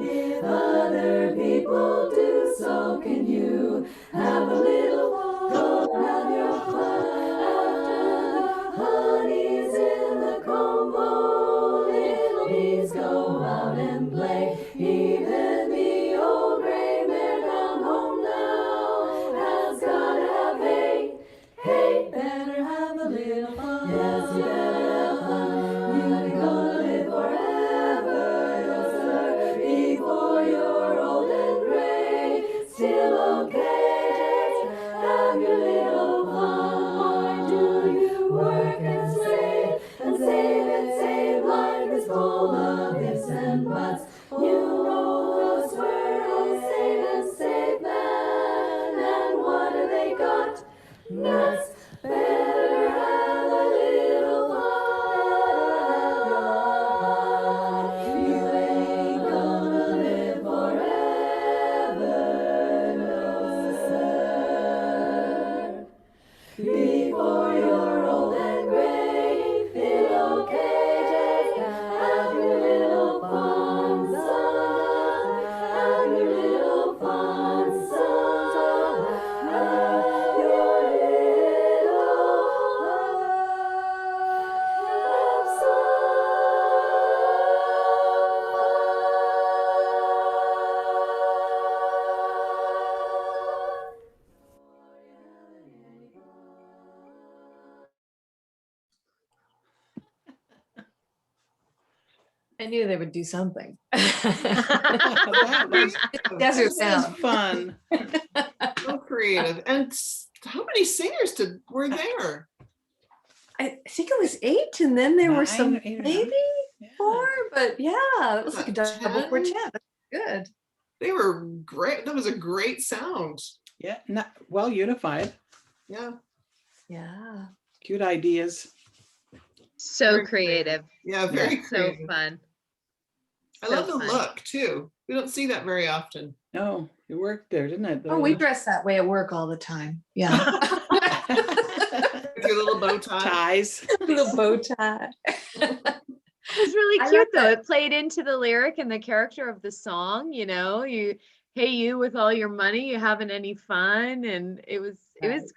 If other people do, so can you. Have a little fun, go have your fun. After the honey's in the comb, oh, little bees go out and play. Even the old gray mare down home now has gotta have hay. Hey, better have a little fun. Yes, you better have fun. You're gonna live forever, yes sir. Before you're old and gray, still okay. Have your little fun. Or do you work and save and save and save? Life is full of ifs and buts. You know the swear save and save man. And what have they got? Nuts. Better have a little fun. You ain't gonna live forever, no sir. Before you're old and gray, feel okay. Have your little fun, son. Have your little fun, son. Have your I knew they would do something. That was, Desert that was sound. fun. So creative. And how many singers were there? I think it was 8, and then there were some, 9, 8 or 9. maybe 4, but yeah, it was like a double 10? quartet. That's good. They were great. That was a great sound. Yeah, not, well unified. Yeah. Yeah. Cute ideas. So Very creative. Yeah, very So creative. fun. I So love the fun. look too. We don't see that very often. No, it worked there, didn't it? Oh, we dress that way at work all the time. Yeah. With your little bow tie. Ties. Little bow tie. It was really I cute love though. that. It played into the lyric and the character of the song, you know, hey, you with all your money, you having any fun? And it was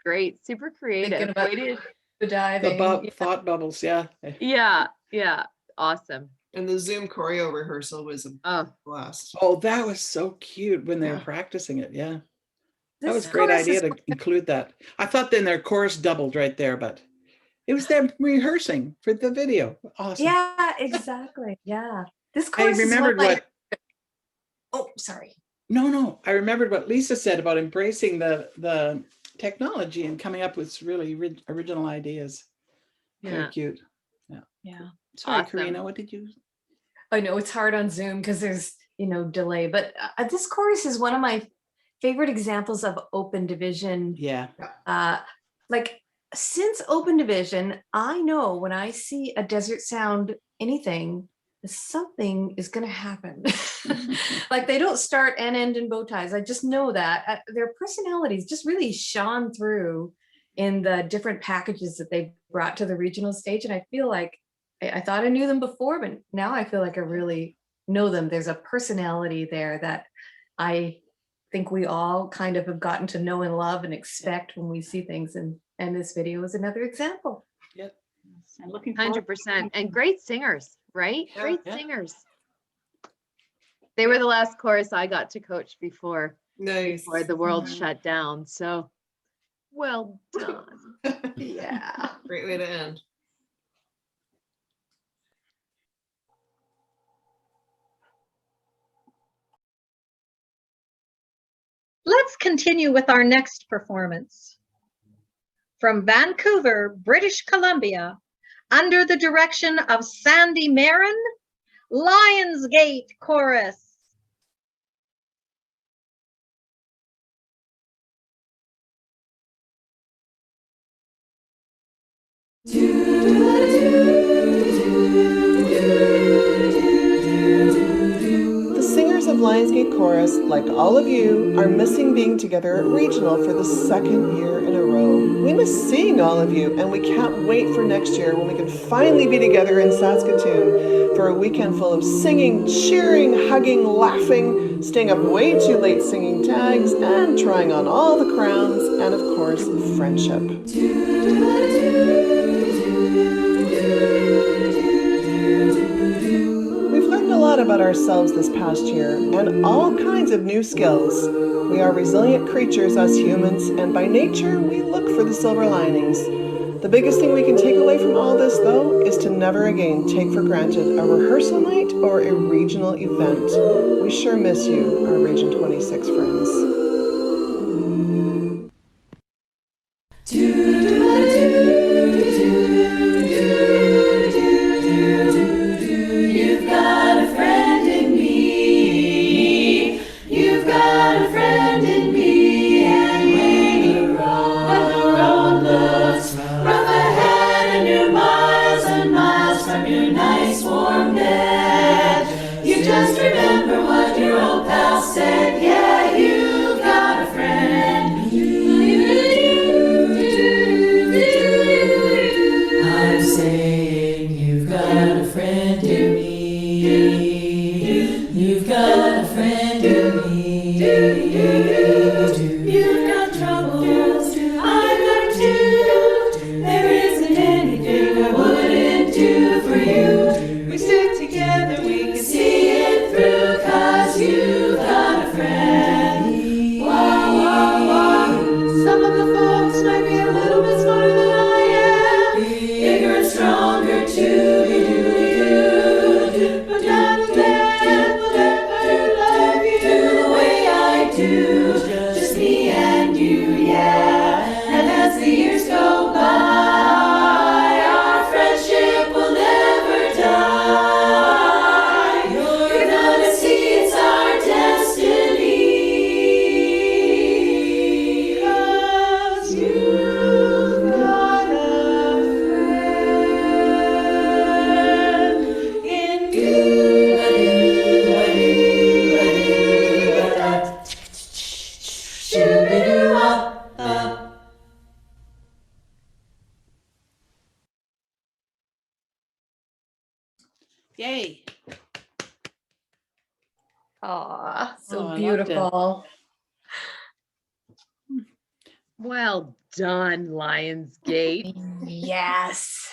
great. Super creative. Thinking about Way to- the diving. The thought bubbles, yeah. yeah. Awesome. And the Zoom choreo rehearsal was a blast. Oh, that was so cute when they were Yeah. practicing it. Yeah. That This was a great chorus idea is- to include that. I thought then their chorus doubled right there, but it was them rehearsing for the video. Awesome. Yeah, exactly. Yeah. This I course remembered is what. Oh, sorry. No. I remembered what Lisa said about embracing the technology and coming up with really original ideas. Very Yeah. cute. Yeah. Sorry, Awesome. Karina, what did you? I know it's hard on Zoom because there's, delay, but this chorus is one of my favorite examples of open division. Yeah. Like since open division, I know when I see a desert sound anything, something is going to happen. Like they don't start and end in bow ties. I just know that their personalities just really shone through in the different packages that they brought to the regional stage. And I feel like I thought I knew them before, but now I feel like I really know them. There's a personality there that I think we all kind of have gotten to know and love and expect when we see things. And this video is another example. Yep. And looking forward. 100%. And great singers, right? Yeah. Great Yeah. singers. They were the last chorus I got to coach before Nice. the world shut down. So well done. Yeah. Great way to end. Let's continue with our next performance. From Vancouver, British Columbia, under the direction of Sandy Marin, Lionsgate Chorus. The singers of Lionsgate Chorus, like all of you, are missing being together at Regional for the second year in a row. We miss seeing all of you, and we can't wait for next year when we can finally be together in Saskatoon for a weekend full of singing, cheering, hugging, laughing, staying up way too late singing tags, and trying on all the crowns, and of course, friendship. We've learned a lot about ourselves this past year and all kinds of new skills. We are resilient creatures, us humans, and by nature, we look for the silver linings. The biggest thing we can take away from all this, though, is to never again take for granted a rehearsal night or a regional event. We sure miss you, our Region 26 friends. You've got a friend in me. You've got a friend in me. And when the road looks rough ahead and you're miles and miles from your nice warm bed, you just remember what your old pal said. Yeah, you've got a friend. I'm saying you've got a friend in me. You've got a friend in me. You've got troubles, I've got two. There isn't anything I wouldn't do for you. We stick together, we can see it through, 'cause you've got a friend. Whoa, whoa, whoa. Some of the folks might be a little bit smarter than I am, bigger and stronger too. But none of them will ever love you the way I do. Just me and you, yeah. And as the years go by, our friendship will never die. You're gonna see it's our destiny. 'Cause you've got a friend in me. Shoo-be-doo-wop-up. Yay. Aw, Oh, so I loved it. beautiful. Well done, Lionsgate. Yes.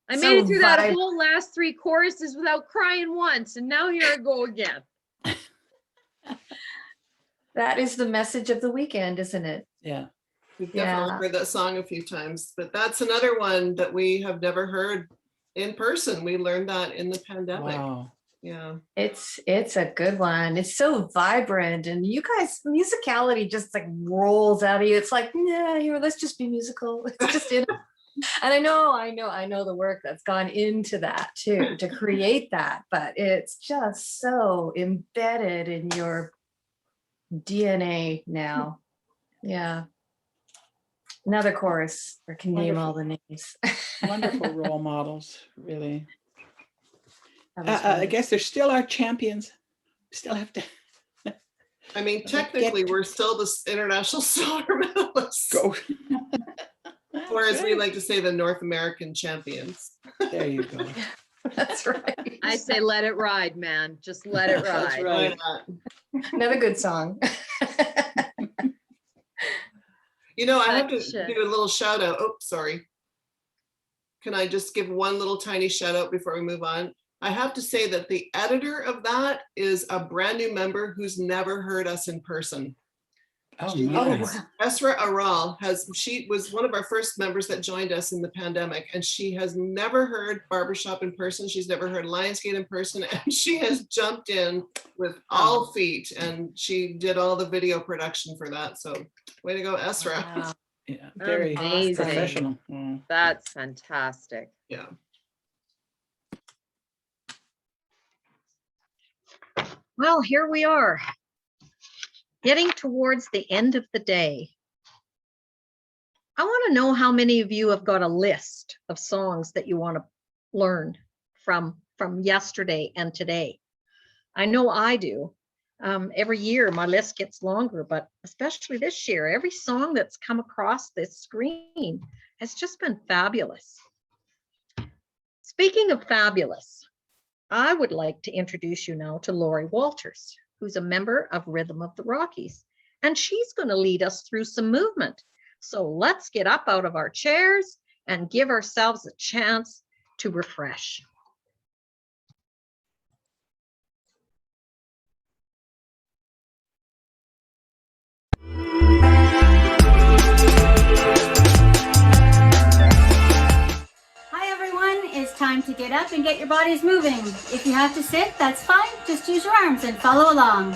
I So made it through that vib- whole last three choruses without crying once, and now here I go again. That is the message of the weekend, isn't it? Yeah. We've definitely Yeah. heard that song a few times, but that's another one that we have never heard in person. We learned that in the pandemic. Wow. Yeah. It's a good one. It's so vibrant, and you guys, musicality just like rolls out of you. It's like, yeah, here, let's just be musical. It's just in. And I know the work that's gone into that too, to create that, but it's just so embedded in your DNA now. Yeah. Another chorus, I can name all the names. Wonderful role models, really. That was I fun. guess they're still our champions. Still have to I mean, technically, we're still the international silver medalists. go. Or as we like to say, the North American champions. There you go. That's right. I say let it ride, man. Just let it That's ride. right. Another good song. You know, I have to Such a- do a little shout out. Oh, sorry. Can I just give one little tiny shout out before we move on? I have to say that the editor of that is a brand new member who's never heard us in person. Oh, She- nice. Esra Aral she was one of our first members that joined us in the pandemic, and she has never heard Barbershop in person. She's never heard Lionsgate in person, and she has jumped in with all feet, and she did all the video production for that. So way to go, Esra. Wow. Yeah, very Amazing. professional. Mm. That's fantastic. Yeah. Well, here we are, getting towards the end of the day. I want to know how many of you have got a list of songs that you want to learn from yesterday and today. I know I do. Every year my list gets longer, but especially this year, every song that's come across this screen has just been fabulous. Speaking of fabulous, I would like to introduce you now to Lori Walters, who's a member of Rhythm of the Rockies, and she's going to lead us through some movement. So let's get up out of our chairs and give ourselves a chance to refresh. Hi everyone, it's time to get up and get your bodies moving. If you have to sit, that's fine. Just use your arms and follow along.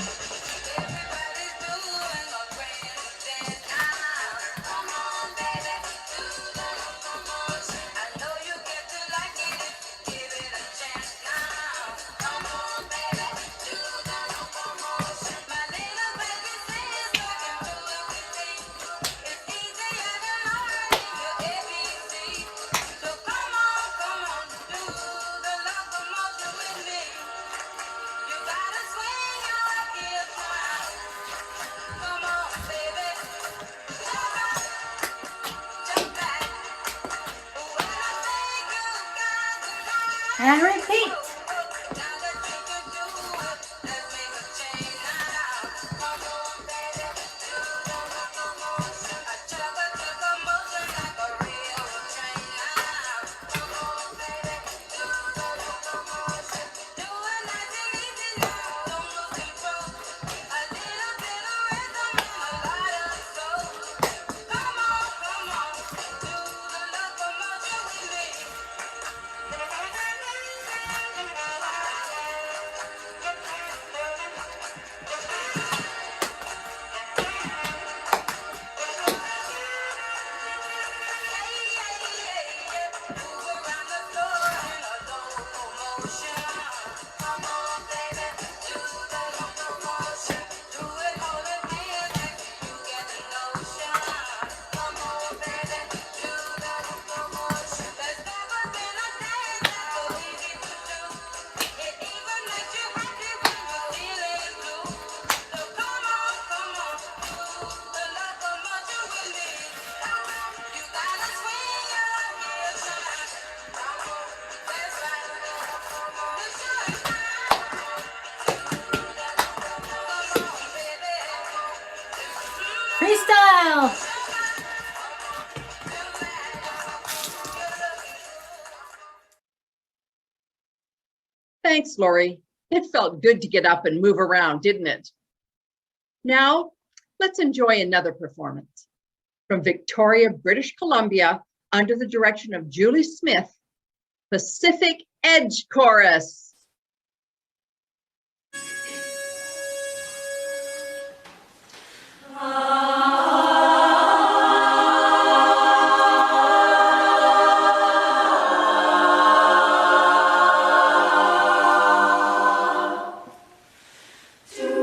And repeat. Freestyle. Thanks, Lori. It felt good to get up and move around, didn't it? Now, let's enjoy another performance. From Victoria, British Columbia, under the direction of Julie Smith, Pacific Edge Chorus. Do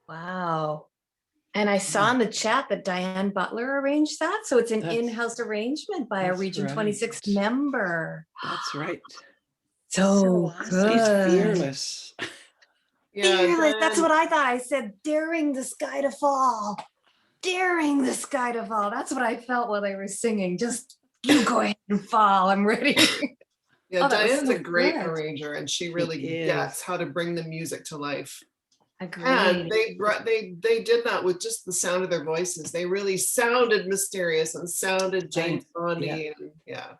Wow. And I saw in the chat that Diane Butler arranged that. So it's an That's- in-house arrangement by a that's Region right. 26 member. That's right. So She's good. fearless. Yeah, Fearless. That's Diane- what I thought. I said, daring the sky to fall. Daring the sky to fall. That's what I felt while they were singing. Just you go ahead and fall. I'm ready. Yeah, Oh, that was Diane's so a great good. arranger, and she really is. gets how to bring the music to life. Agreed. And they did that with just the sound of their voices. They really sounded mysterious and sounded James Bondy. And yeah.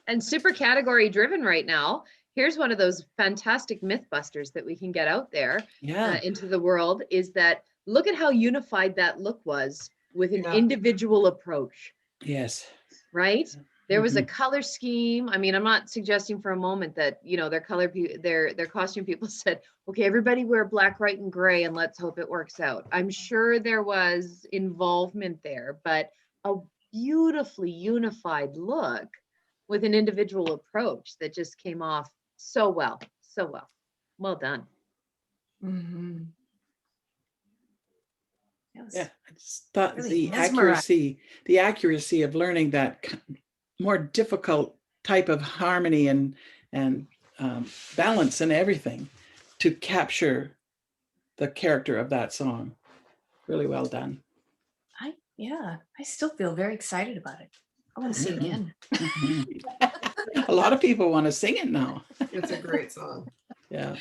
And super category driven right now. Here's one of those fantastic mythbusters that we can get out there into the world, is that look at how unified that look was with an individual approach, Yes. right? There was a color scheme. I mean, I'm not suggesting for a moment that, you know, their costume people said, okay, everybody wear black, white, and gray, and let's hope it works out. I'm sure there was involvement there, but a beautifully unified look with an individual approach that just came off so well, so well. Well done. Mm-hmm. Yeah, I just thought really the accuracy of learning that more difficult type of harmony and balance and everything to capture the character of that song. Really well done. I still feel very excited about it. I want to see it again. A lot of people want to sing it now. It's a great song. Yeah.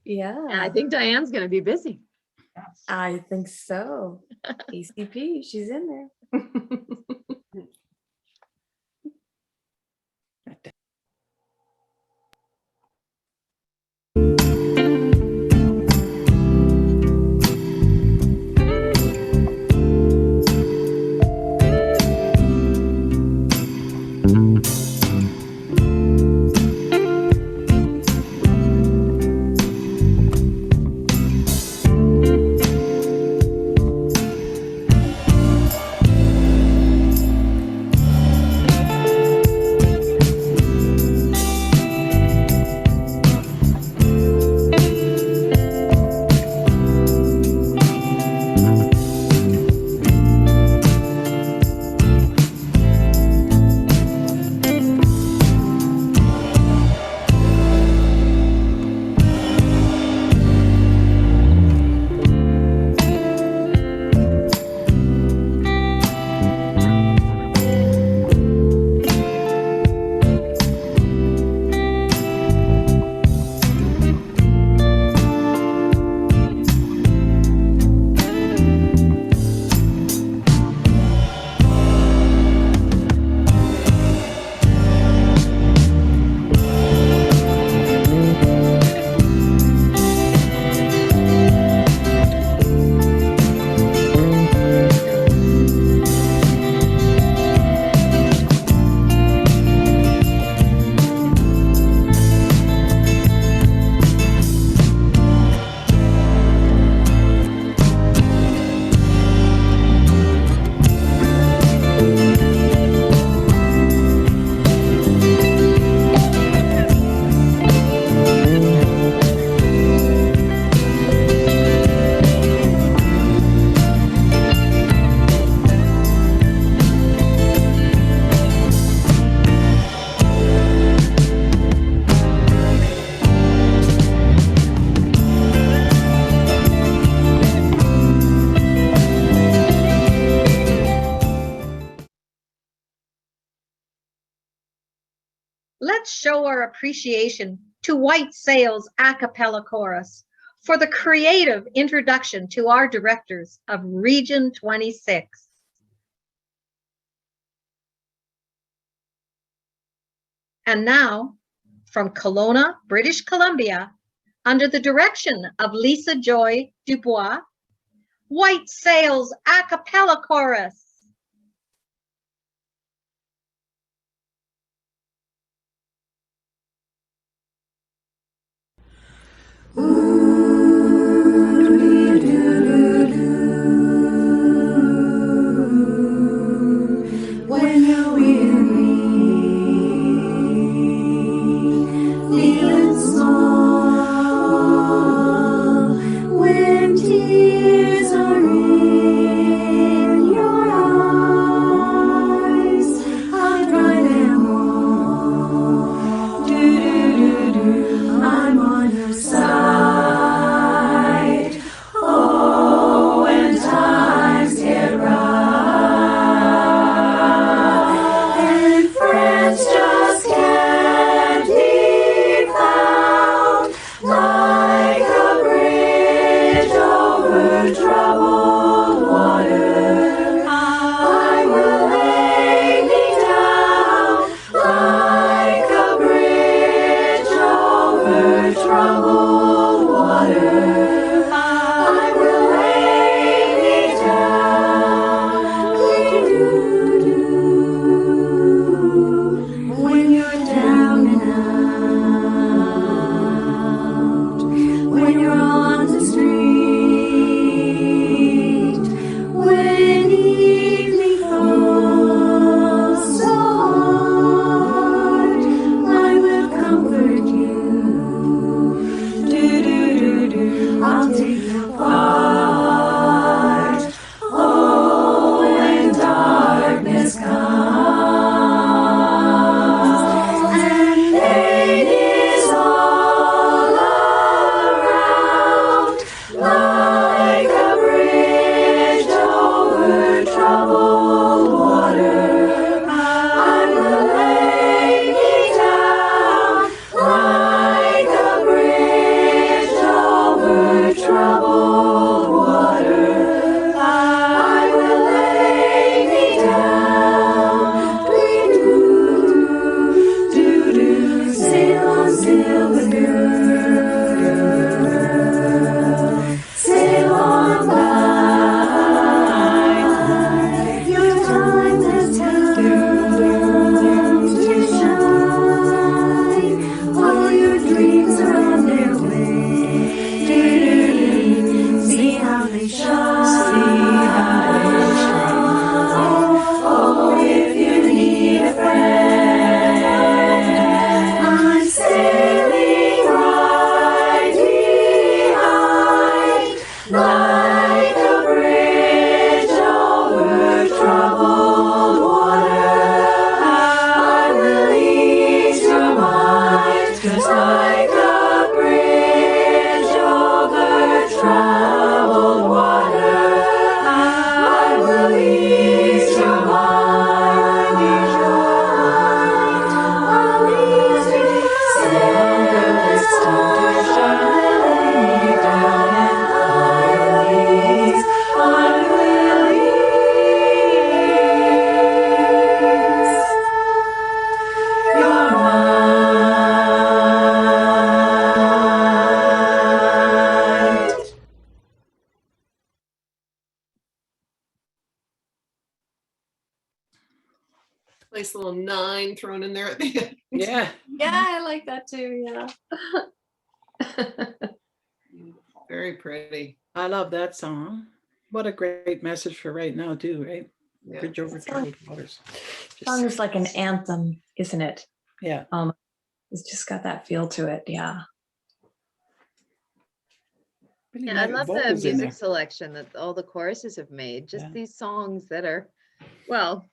Yeah. And I think Diane's going to be busy. I think so. ACP, she's in there. Let's show our appreciation to White Sails a cappella chorus for the creative introduction to our directors of Region 26. And now, from Kelowna, British Columbia, under the direction of Lisa Joy Dubois, White Sails a cappella chorus. When you're weary, feeling small, when troubled water. I will lay me down like a bridge over troubled water. I will lay me down. When you're down and out, when you're on the street, when evening falls so hard, I will comfort you. Do do do do, I'll take your part. Oh, when darkness comes and pain is all around, like a bridge over troubled water, I will lay me down like a bridge over troubled water. I will lay me down. Do do, sail on, silver girl, sail on by. Your time has come to shine. All your dreams are on their way. See how they shine. Oh, if you need a friend, I'm sailing right behind, like a bridge over troubled water. I will ease your mind, just like a bridge over troubled water. I will ease your mind, ease your mind. I'll ease your mind. This time to shine, lay me down and I will ease your mind. Nice little 9 thrown in there at the end. Yeah. Yeah, I like that too. Yeah. Very pretty. I love that song. What a great message for right now too, right? Yeah. Bridge over troubled waters. Song is like an anthem, isn't it? Yeah. It's just got that feel to it. Yeah. Really Yeah, I nice love the vocals in music there. selection that all the choruses have made. Just Yeah. these songs that are, well,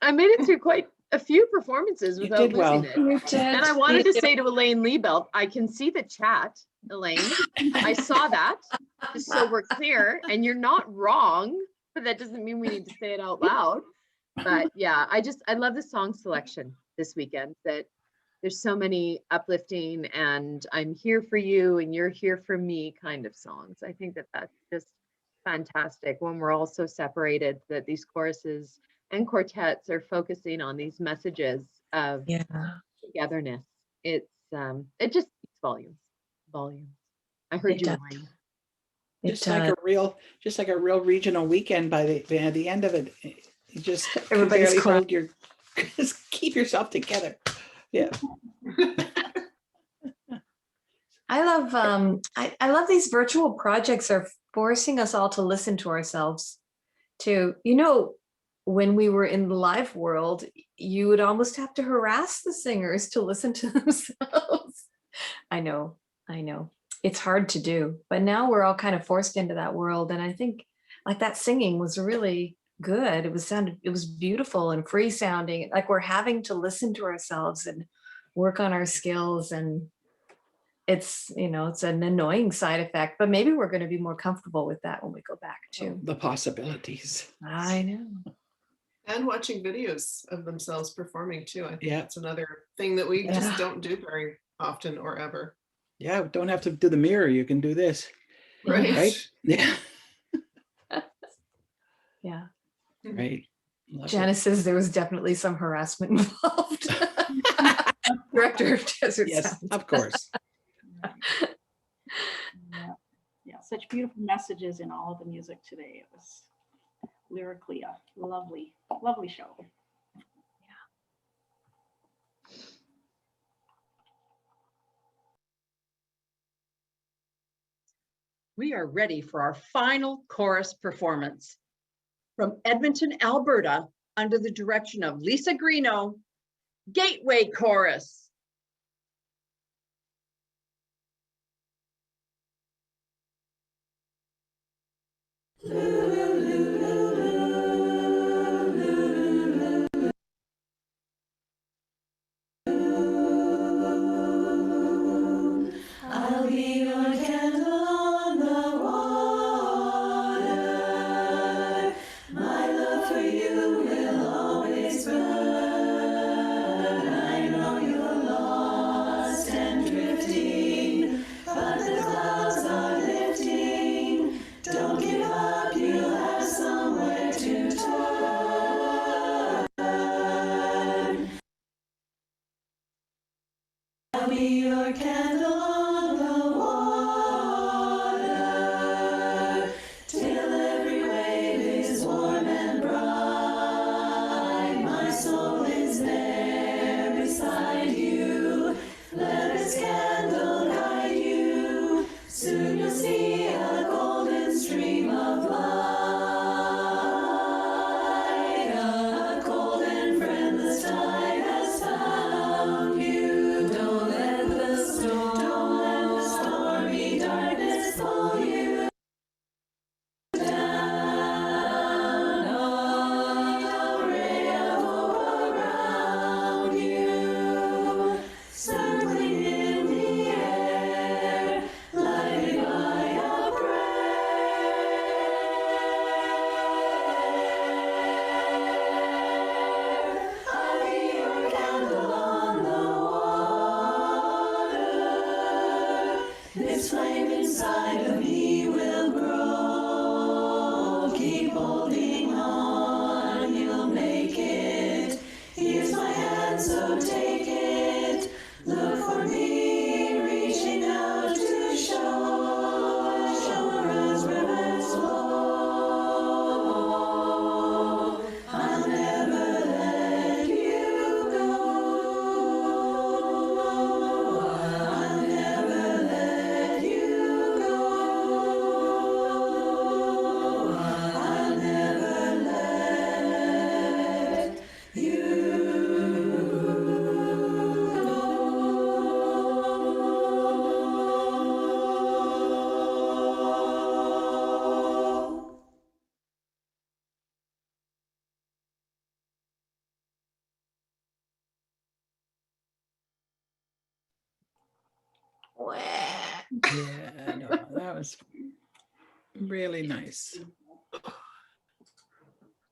I made it through quite a few performances You without did well. losing it. And I wanted to say to Elaine Liebelt, I can see the chat, Elaine. I saw that, just so we're clear. And you're not wrong, but that doesn't mean we need to say it out loud. But yeah, I love the song selection this weekend, that there's so many uplifting and I'm here for you and you're here for me kind of songs. I think that that's just fantastic when we're all so separated, that these choruses and quartets are focusing on these messages of togetherness. It just speaks volumes. I heard you, Elaine. Just like a real regional weekend. By the end of it, you just Everybody's barely crying. hold your, just keep yourself together. Yeah. I love these virtual projects are forcing us all to listen to ourselves too. When we were in the live world, you would almost have to harass the singers to listen to themselves. I know. It's hard to do, but now we're all kind of forced into that world. And I think like that singing was really good. It was beautiful and free sounding. Like we're having to listen to ourselves and work on our skills, and it's an annoying side effect, but maybe we're going to be more comfortable with that when we go back to the possibilities. I know. And watching videos of themselves performing too. I think Yeah. that's another thing that we just Yeah. don't do very often or ever. Yeah, don't have to do the mirror. You can do this. Right. Yeah. Yeah. Right. Love it. Janice says there was definitely some harassment involved. Director of Desert Yes, Sound. of course. Yeah, yeah, such beautiful messages in all of the music today. It was lyrically a lovely, lovely show. We are ready for our final chorus performance. From Edmonton, Alberta, under the direction of Lisa Greeno, Gateway Chorus. I'll be your candle on the water. My love for you will always burn. I know you're lost and drifting, but the clouds are lifting. Don't give up, you have somewhere to turn. I'll be your candle on the water, till every wave is warm and bright. My soul is there beside you. Let this candle guide you. Soon you'll see a golden stream of light. A golden friend this time has found you. Don't let the stormy darkness pull you down. A ray of hope around you, circling in the air, lighted by a prayer. I'll be your candle on the water. This flame inside of me will grow. Keep holding on, you'll make it. Here's my hand, so take it. Look for me, reaching out to shore as rivers flow. I'll never let you go. I'll never let you go. I'll never let you go. Yeah, no, that was really nice.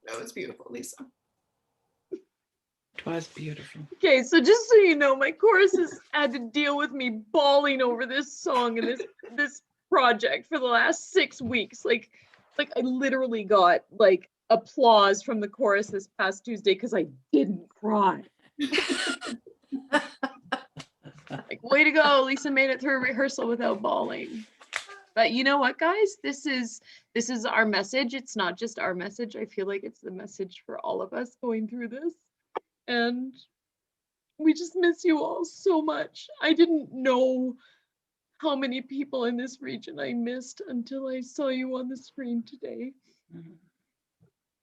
That was beautiful, Lisa. It was beautiful. Okay, so just so you know, my choruses had to deal with me bawling over this song and this project for the last 6 weeks. Like I literally got like applause from the chorus this past Tuesday because I didn't cry. Like, way to go, Lisa made it through rehearsal without bawling. But you know what, guys? This is our message. It's not just our message. I feel like it's the message for all of us going through this. And we just miss you all so much. I didn't know how many people in this region I missed until I saw you on the screen today.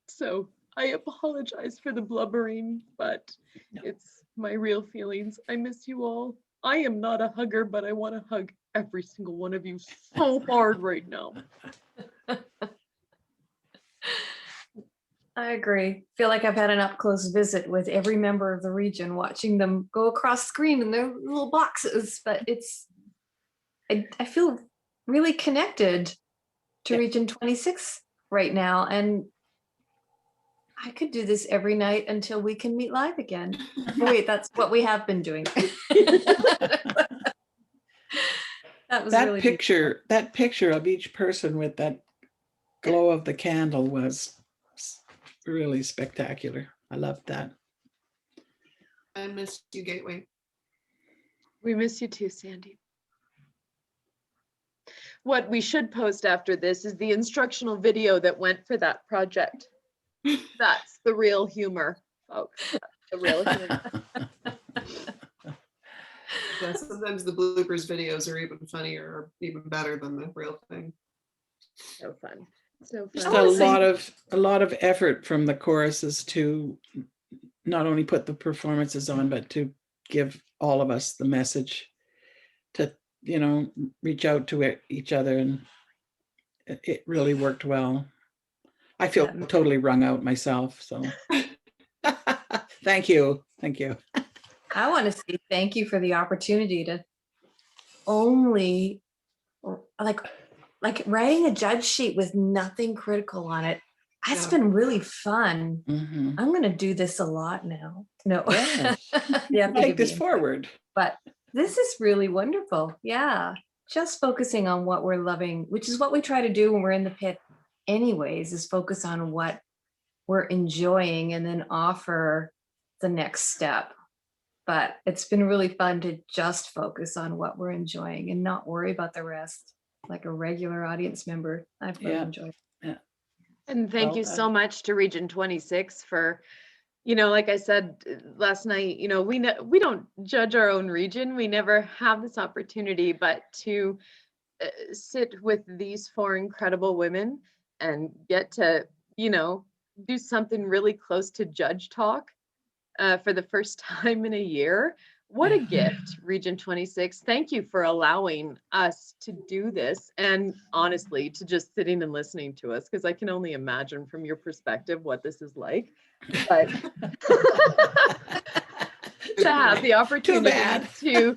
So I apologize for the blubbering, but it's my real feelings. I miss you all. I am not a hugger, but I want to hug every single one of you so hard right now. I agree. Feel like I've had an up close visit with every member of the region, watching them go across screen in their little boxes. But I feel really connected to Region 26 right now. And I could do this every night until we can meet live again. Oh, wait, that's what we have been doing. That was That really beautiful. that picture of each person with that glow of the candle was really spectacular. I loved that. I missed you, Gateway. We miss you too, Sandy. What we should post after this is the instructional video that went for that project. That's the real humor, folks. That's the real humor. Yeah, sometimes the bloopers videos are even funnier or even better than the real thing. So fun. So Just fun. a lot of effort from the choruses to not only put the performances on, but to give all of us the message to, you know, reach out to each other, and it really worked well. I feel totally wrung out myself, so thank you. Thank you. I want to say thank you for the opportunity to only like writing a judge sheet with nothing critical on it. That's been really fun. I'm going to do this a lot now. No, Yes. you have to Take give me this forward. But this is really wonderful. Yeah. Just focusing on what we're loving, which is what we try to do when we're in the pit anyways, is focus on what we're enjoying and then offer the next step. But it's been really fun to just focus on what we're enjoying and not worry about the rest like a regular audience member. I've really enjoyed it. And thank you so much to Region 26 for, you know, like I said last night, you know, we don't judge our own region. We never have this opportunity, but to sit with these four incredible women and get to, you know, do something really close to judge talk for the first time in a year. What a gift, Region 26. Thank you for allowing us to do this, and honestly, to just sitting and listening to us, because I can only imagine from your perspective what this is like. But to have the opportunity to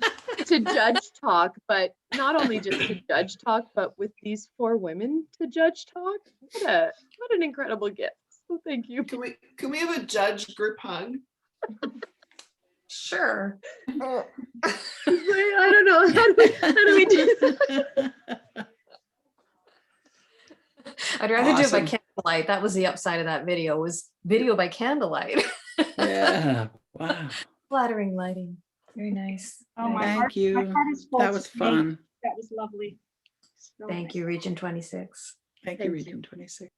judge talk, but not only just to judge talk, but with these four women to judge talk. What an incredible gift. So thank you. Can we have a judge group hug? Sure. I don't know. How do we do that? I'd rather do it by Awesome. candlelight. That was the upside of that video, was video by candlelight. Yeah. Wow. Flattering lighting. Very nice. Oh, my Thank heart, you. my heart is full. That was fun. That was lovely. So Thank nice. you, Region 26. Thank you, Region 26.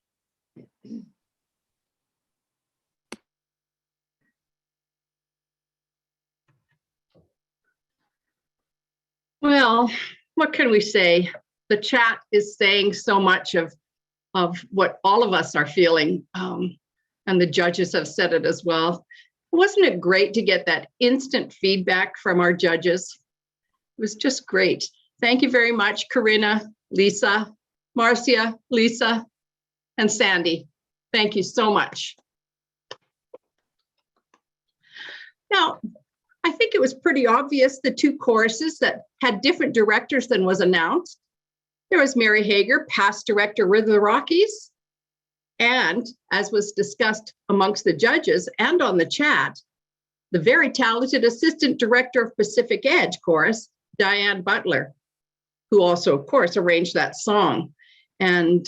Well, what can we say? The chat is saying so much of what all of us are feeling, and the judges have said it as well. Wasn't it great to get that instant feedback from our judges? It was just great. Thank you very much, Corinna, Lisa, Marcia, Lisa, and Sandy. Thank you so much. Now, I think it was pretty obvious the two choruses that had different directors than was announced. There was Mary Hager, past director with the Rockies, and as was discussed amongst the judges and on the chat, the very talented assistant director of Pacific Edge Chorus, Diane Butler, who also, of course, arranged that song. And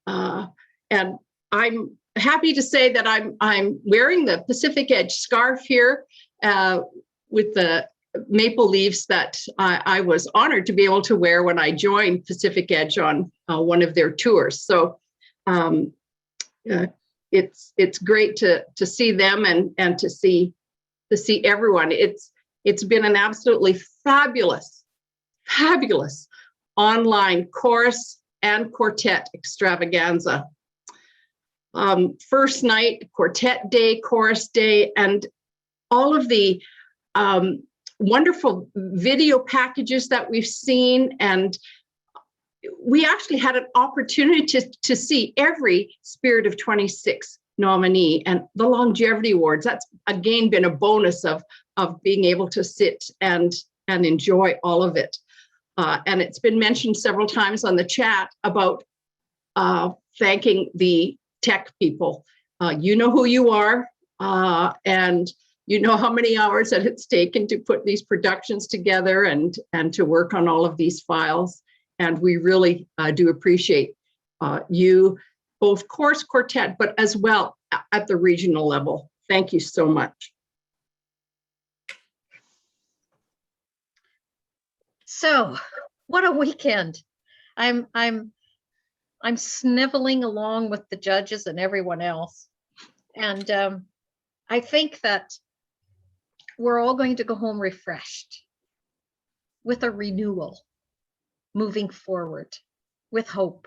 I'm happy to say that I'm wearing the Pacific Edge scarf here with the maple leaves that I was honored to be able to wear when I joined Pacific Edge on one of their tours. So it's great to see them and to see everyone. It's been an absolutely fabulous online chorus and quartet extravaganza. First night, quartet day, chorus day, and all of the wonderful video packages that we've seen. And we actually had an opportunity to see every Spirit of 26 nominee and the Longevity Awards. That's again been a bonus of being able to sit and enjoy all of it. And it's been mentioned several times on the chat about thanking the tech people. You know who you are, and You know how many hours that it's taken to put these productions together and to work on all of these files. And we really do appreciate you, both chorus, quartet, but as well at the regional level. Thank you so much. So, what a weekend. I'm sniveling along with the judges and everyone else. And I think that we're all going to go home refreshed with a renewal, moving forward with hope.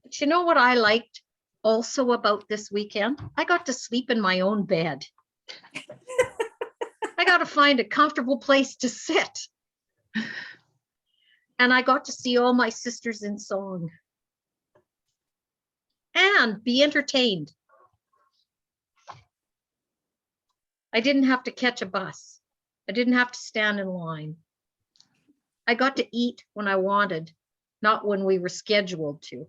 But you know what I liked also about this weekend? I got to sleep in my own bed. I got to find a comfortable place to sit. And I got to see all my sisters in song and be entertained. I didn't have to catch a bus. I didn't have to stand in line. I got to eat when I wanted, not when we were scheduled to.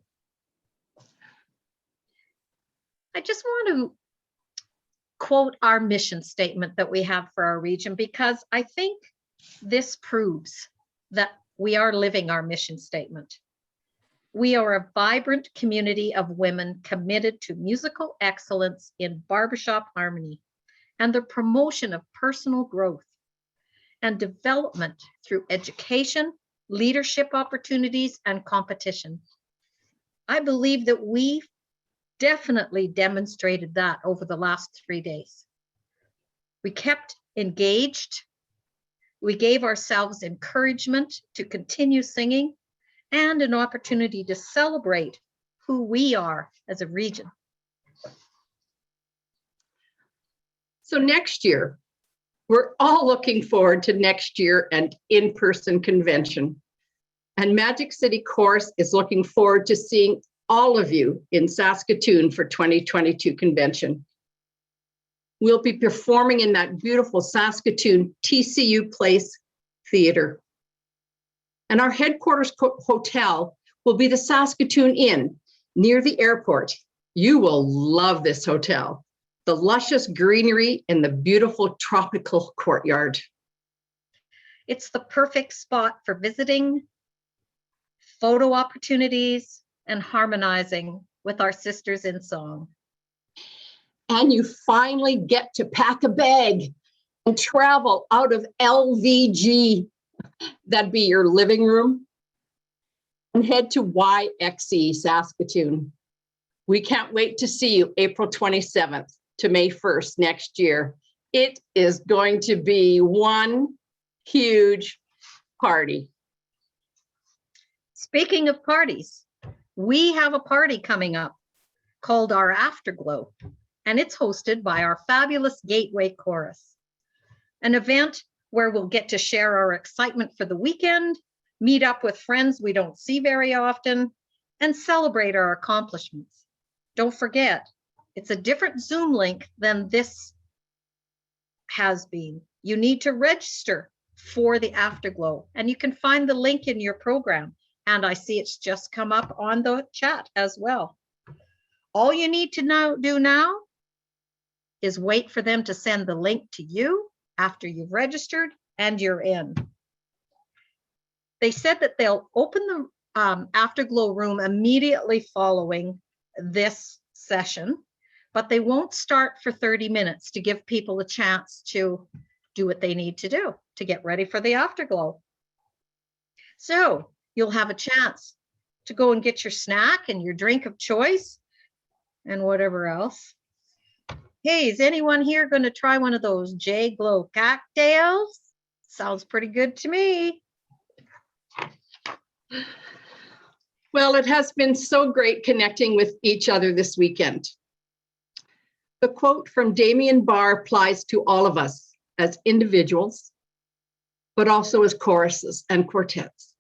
I just want to quote our mission statement that we have for our region, because I think this proves that we are living our mission statement. We are a vibrant community of women committed to musical excellence in barbershop harmony and the promotion of personal growth and development through education, leadership opportunities, and competition. I believe that we definitely demonstrated that over the last 3 days. We kept engaged. We gave ourselves encouragement to continue singing and an opportunity to celebrate who we are as a region. So next year, we're all looking forward to next year and in-person convention. And Magic City Chorus is looking forward to seeing all of you in Saskatoon for 2022 convention. We'll be performing in that beautiful Saskatoon TCU Place Theater. And our headquarters hotel will be the Saskatoon Inn near the airport. You will love this hotel. The luscious greenery and the beautiful tropical courtyard. It's the perfect spot for visiting, photo opportunities, and harmonizing with our sisters in song. And you finally get to pack a bag and travel out of LVG, that'd be your living room, and head to YXE Saskatoon. We can't wait to see you April 27th to May 1st next year. It is going to be one huge party. Speaking of parties, we have a party coming up called our Afterglow, and it's hosted by our fabulous Gateway Chorus, an event where we'll get to share our excitement for the weekend, meet up with friends we don't see very often, and celebrate our accomplishments. Don't forget, it's a different Zoom link than this has been. You need to register for the Afterglow, and you can find the link in your program. And I see it's just come up on the chat as well. All you need to do now is wait for them to send the link to you after you've registered and you're in. They said that they'll open the Afterglow room immediately following this session, but they won't start for 30 minutes to give people a chance to do what they need to do to get ready for the Afterglow. So you'll have a chance to go and get your snack and your drink of choice and whatever else. Hey, is anyone here going to try one of those J-Glow cocktails? Sounds pretty good to me. Well, it has been so great connecting with each other this weekend. The quote from Damien Barr applies to all of us as individuals, but also as choruses and quartets.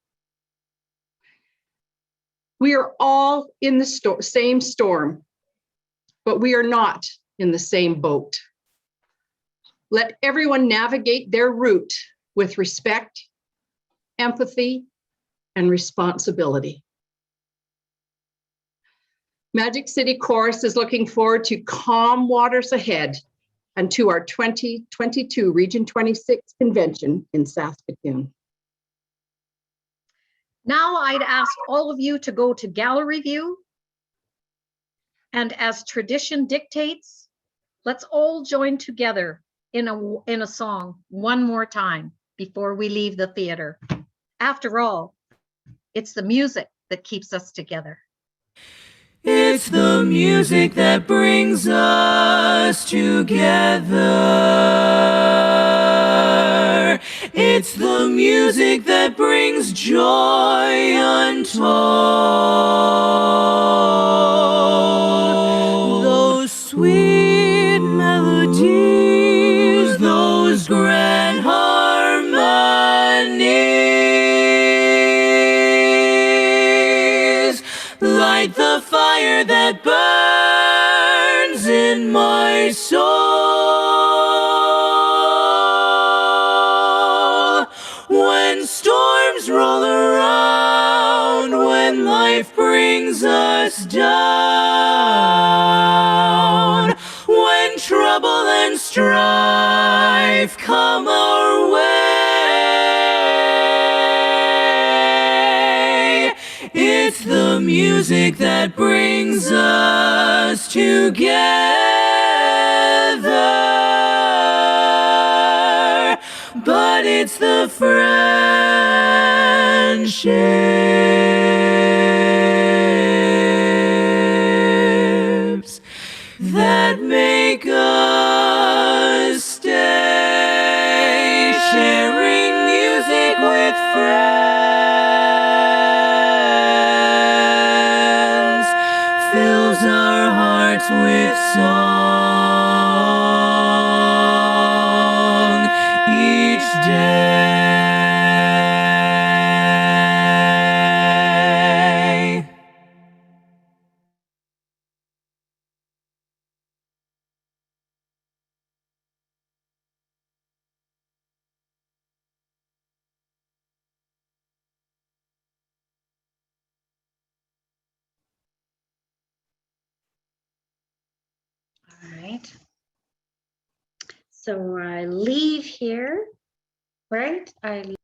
We are all in the same storm, but we are not in the same boat. Let everyone navigate their route with respect, empathy, and responsibility. Magic City Chorus is looking forward to calm waters ahead and to our 2022 Region 26 convention in Saskatoon. Now I'd ask all of you to go to gallery view. And as tradition dictates, let's all join together in a song one more time before we leave the theater. After all, it's the music that keeps us together. It's the music that brings us together. It's the music that brings joy untold. Those sweet melodies, those grand harmonies, light the fire that burns in my soul. When storms roll around, when life brings us down, when trouble and strife come our way, it's the music that brings us together, but it's the friendships that make us stay, sharing music with friends fills our hearts with song each day. All right. So I leave here, right? I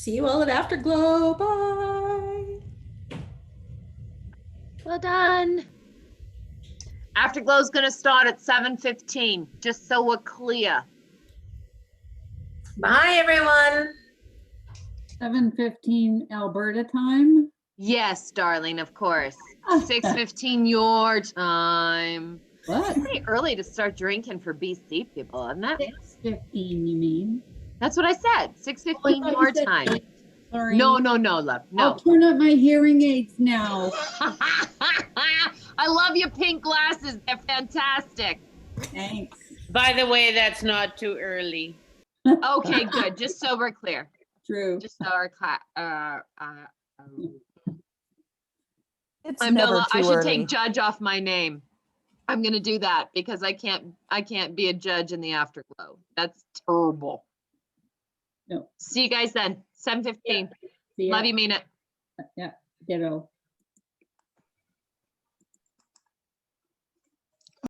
See you all at Afterglow. Bye. Well done. Afterglow's gonna start at 7:15, just so we're clear. Bye, everyone. 7:15 Alberta time. Yes, darling, of course. 6:15 your time. What? It's pretty early to start drinking for BC people, isn't it? 6:15, you mean? That's what I said. 6:15 Oh, I thought your you said time. six. Sorry. No, love. No. I'll turn up my hearing aids now. I love your pink glasses. They're fantastic. Thanks. By the way, that's not too early. Okay, good. Just so we're clear. True. Just so our It's I'm no, never lo- I too should early. take judge off my name. I'm gonna do that because I can't be a judge in the Afterglow. That's terrible. No. See you guys then. 7:15. See ya. Love you, mean it. Yeah, ditto.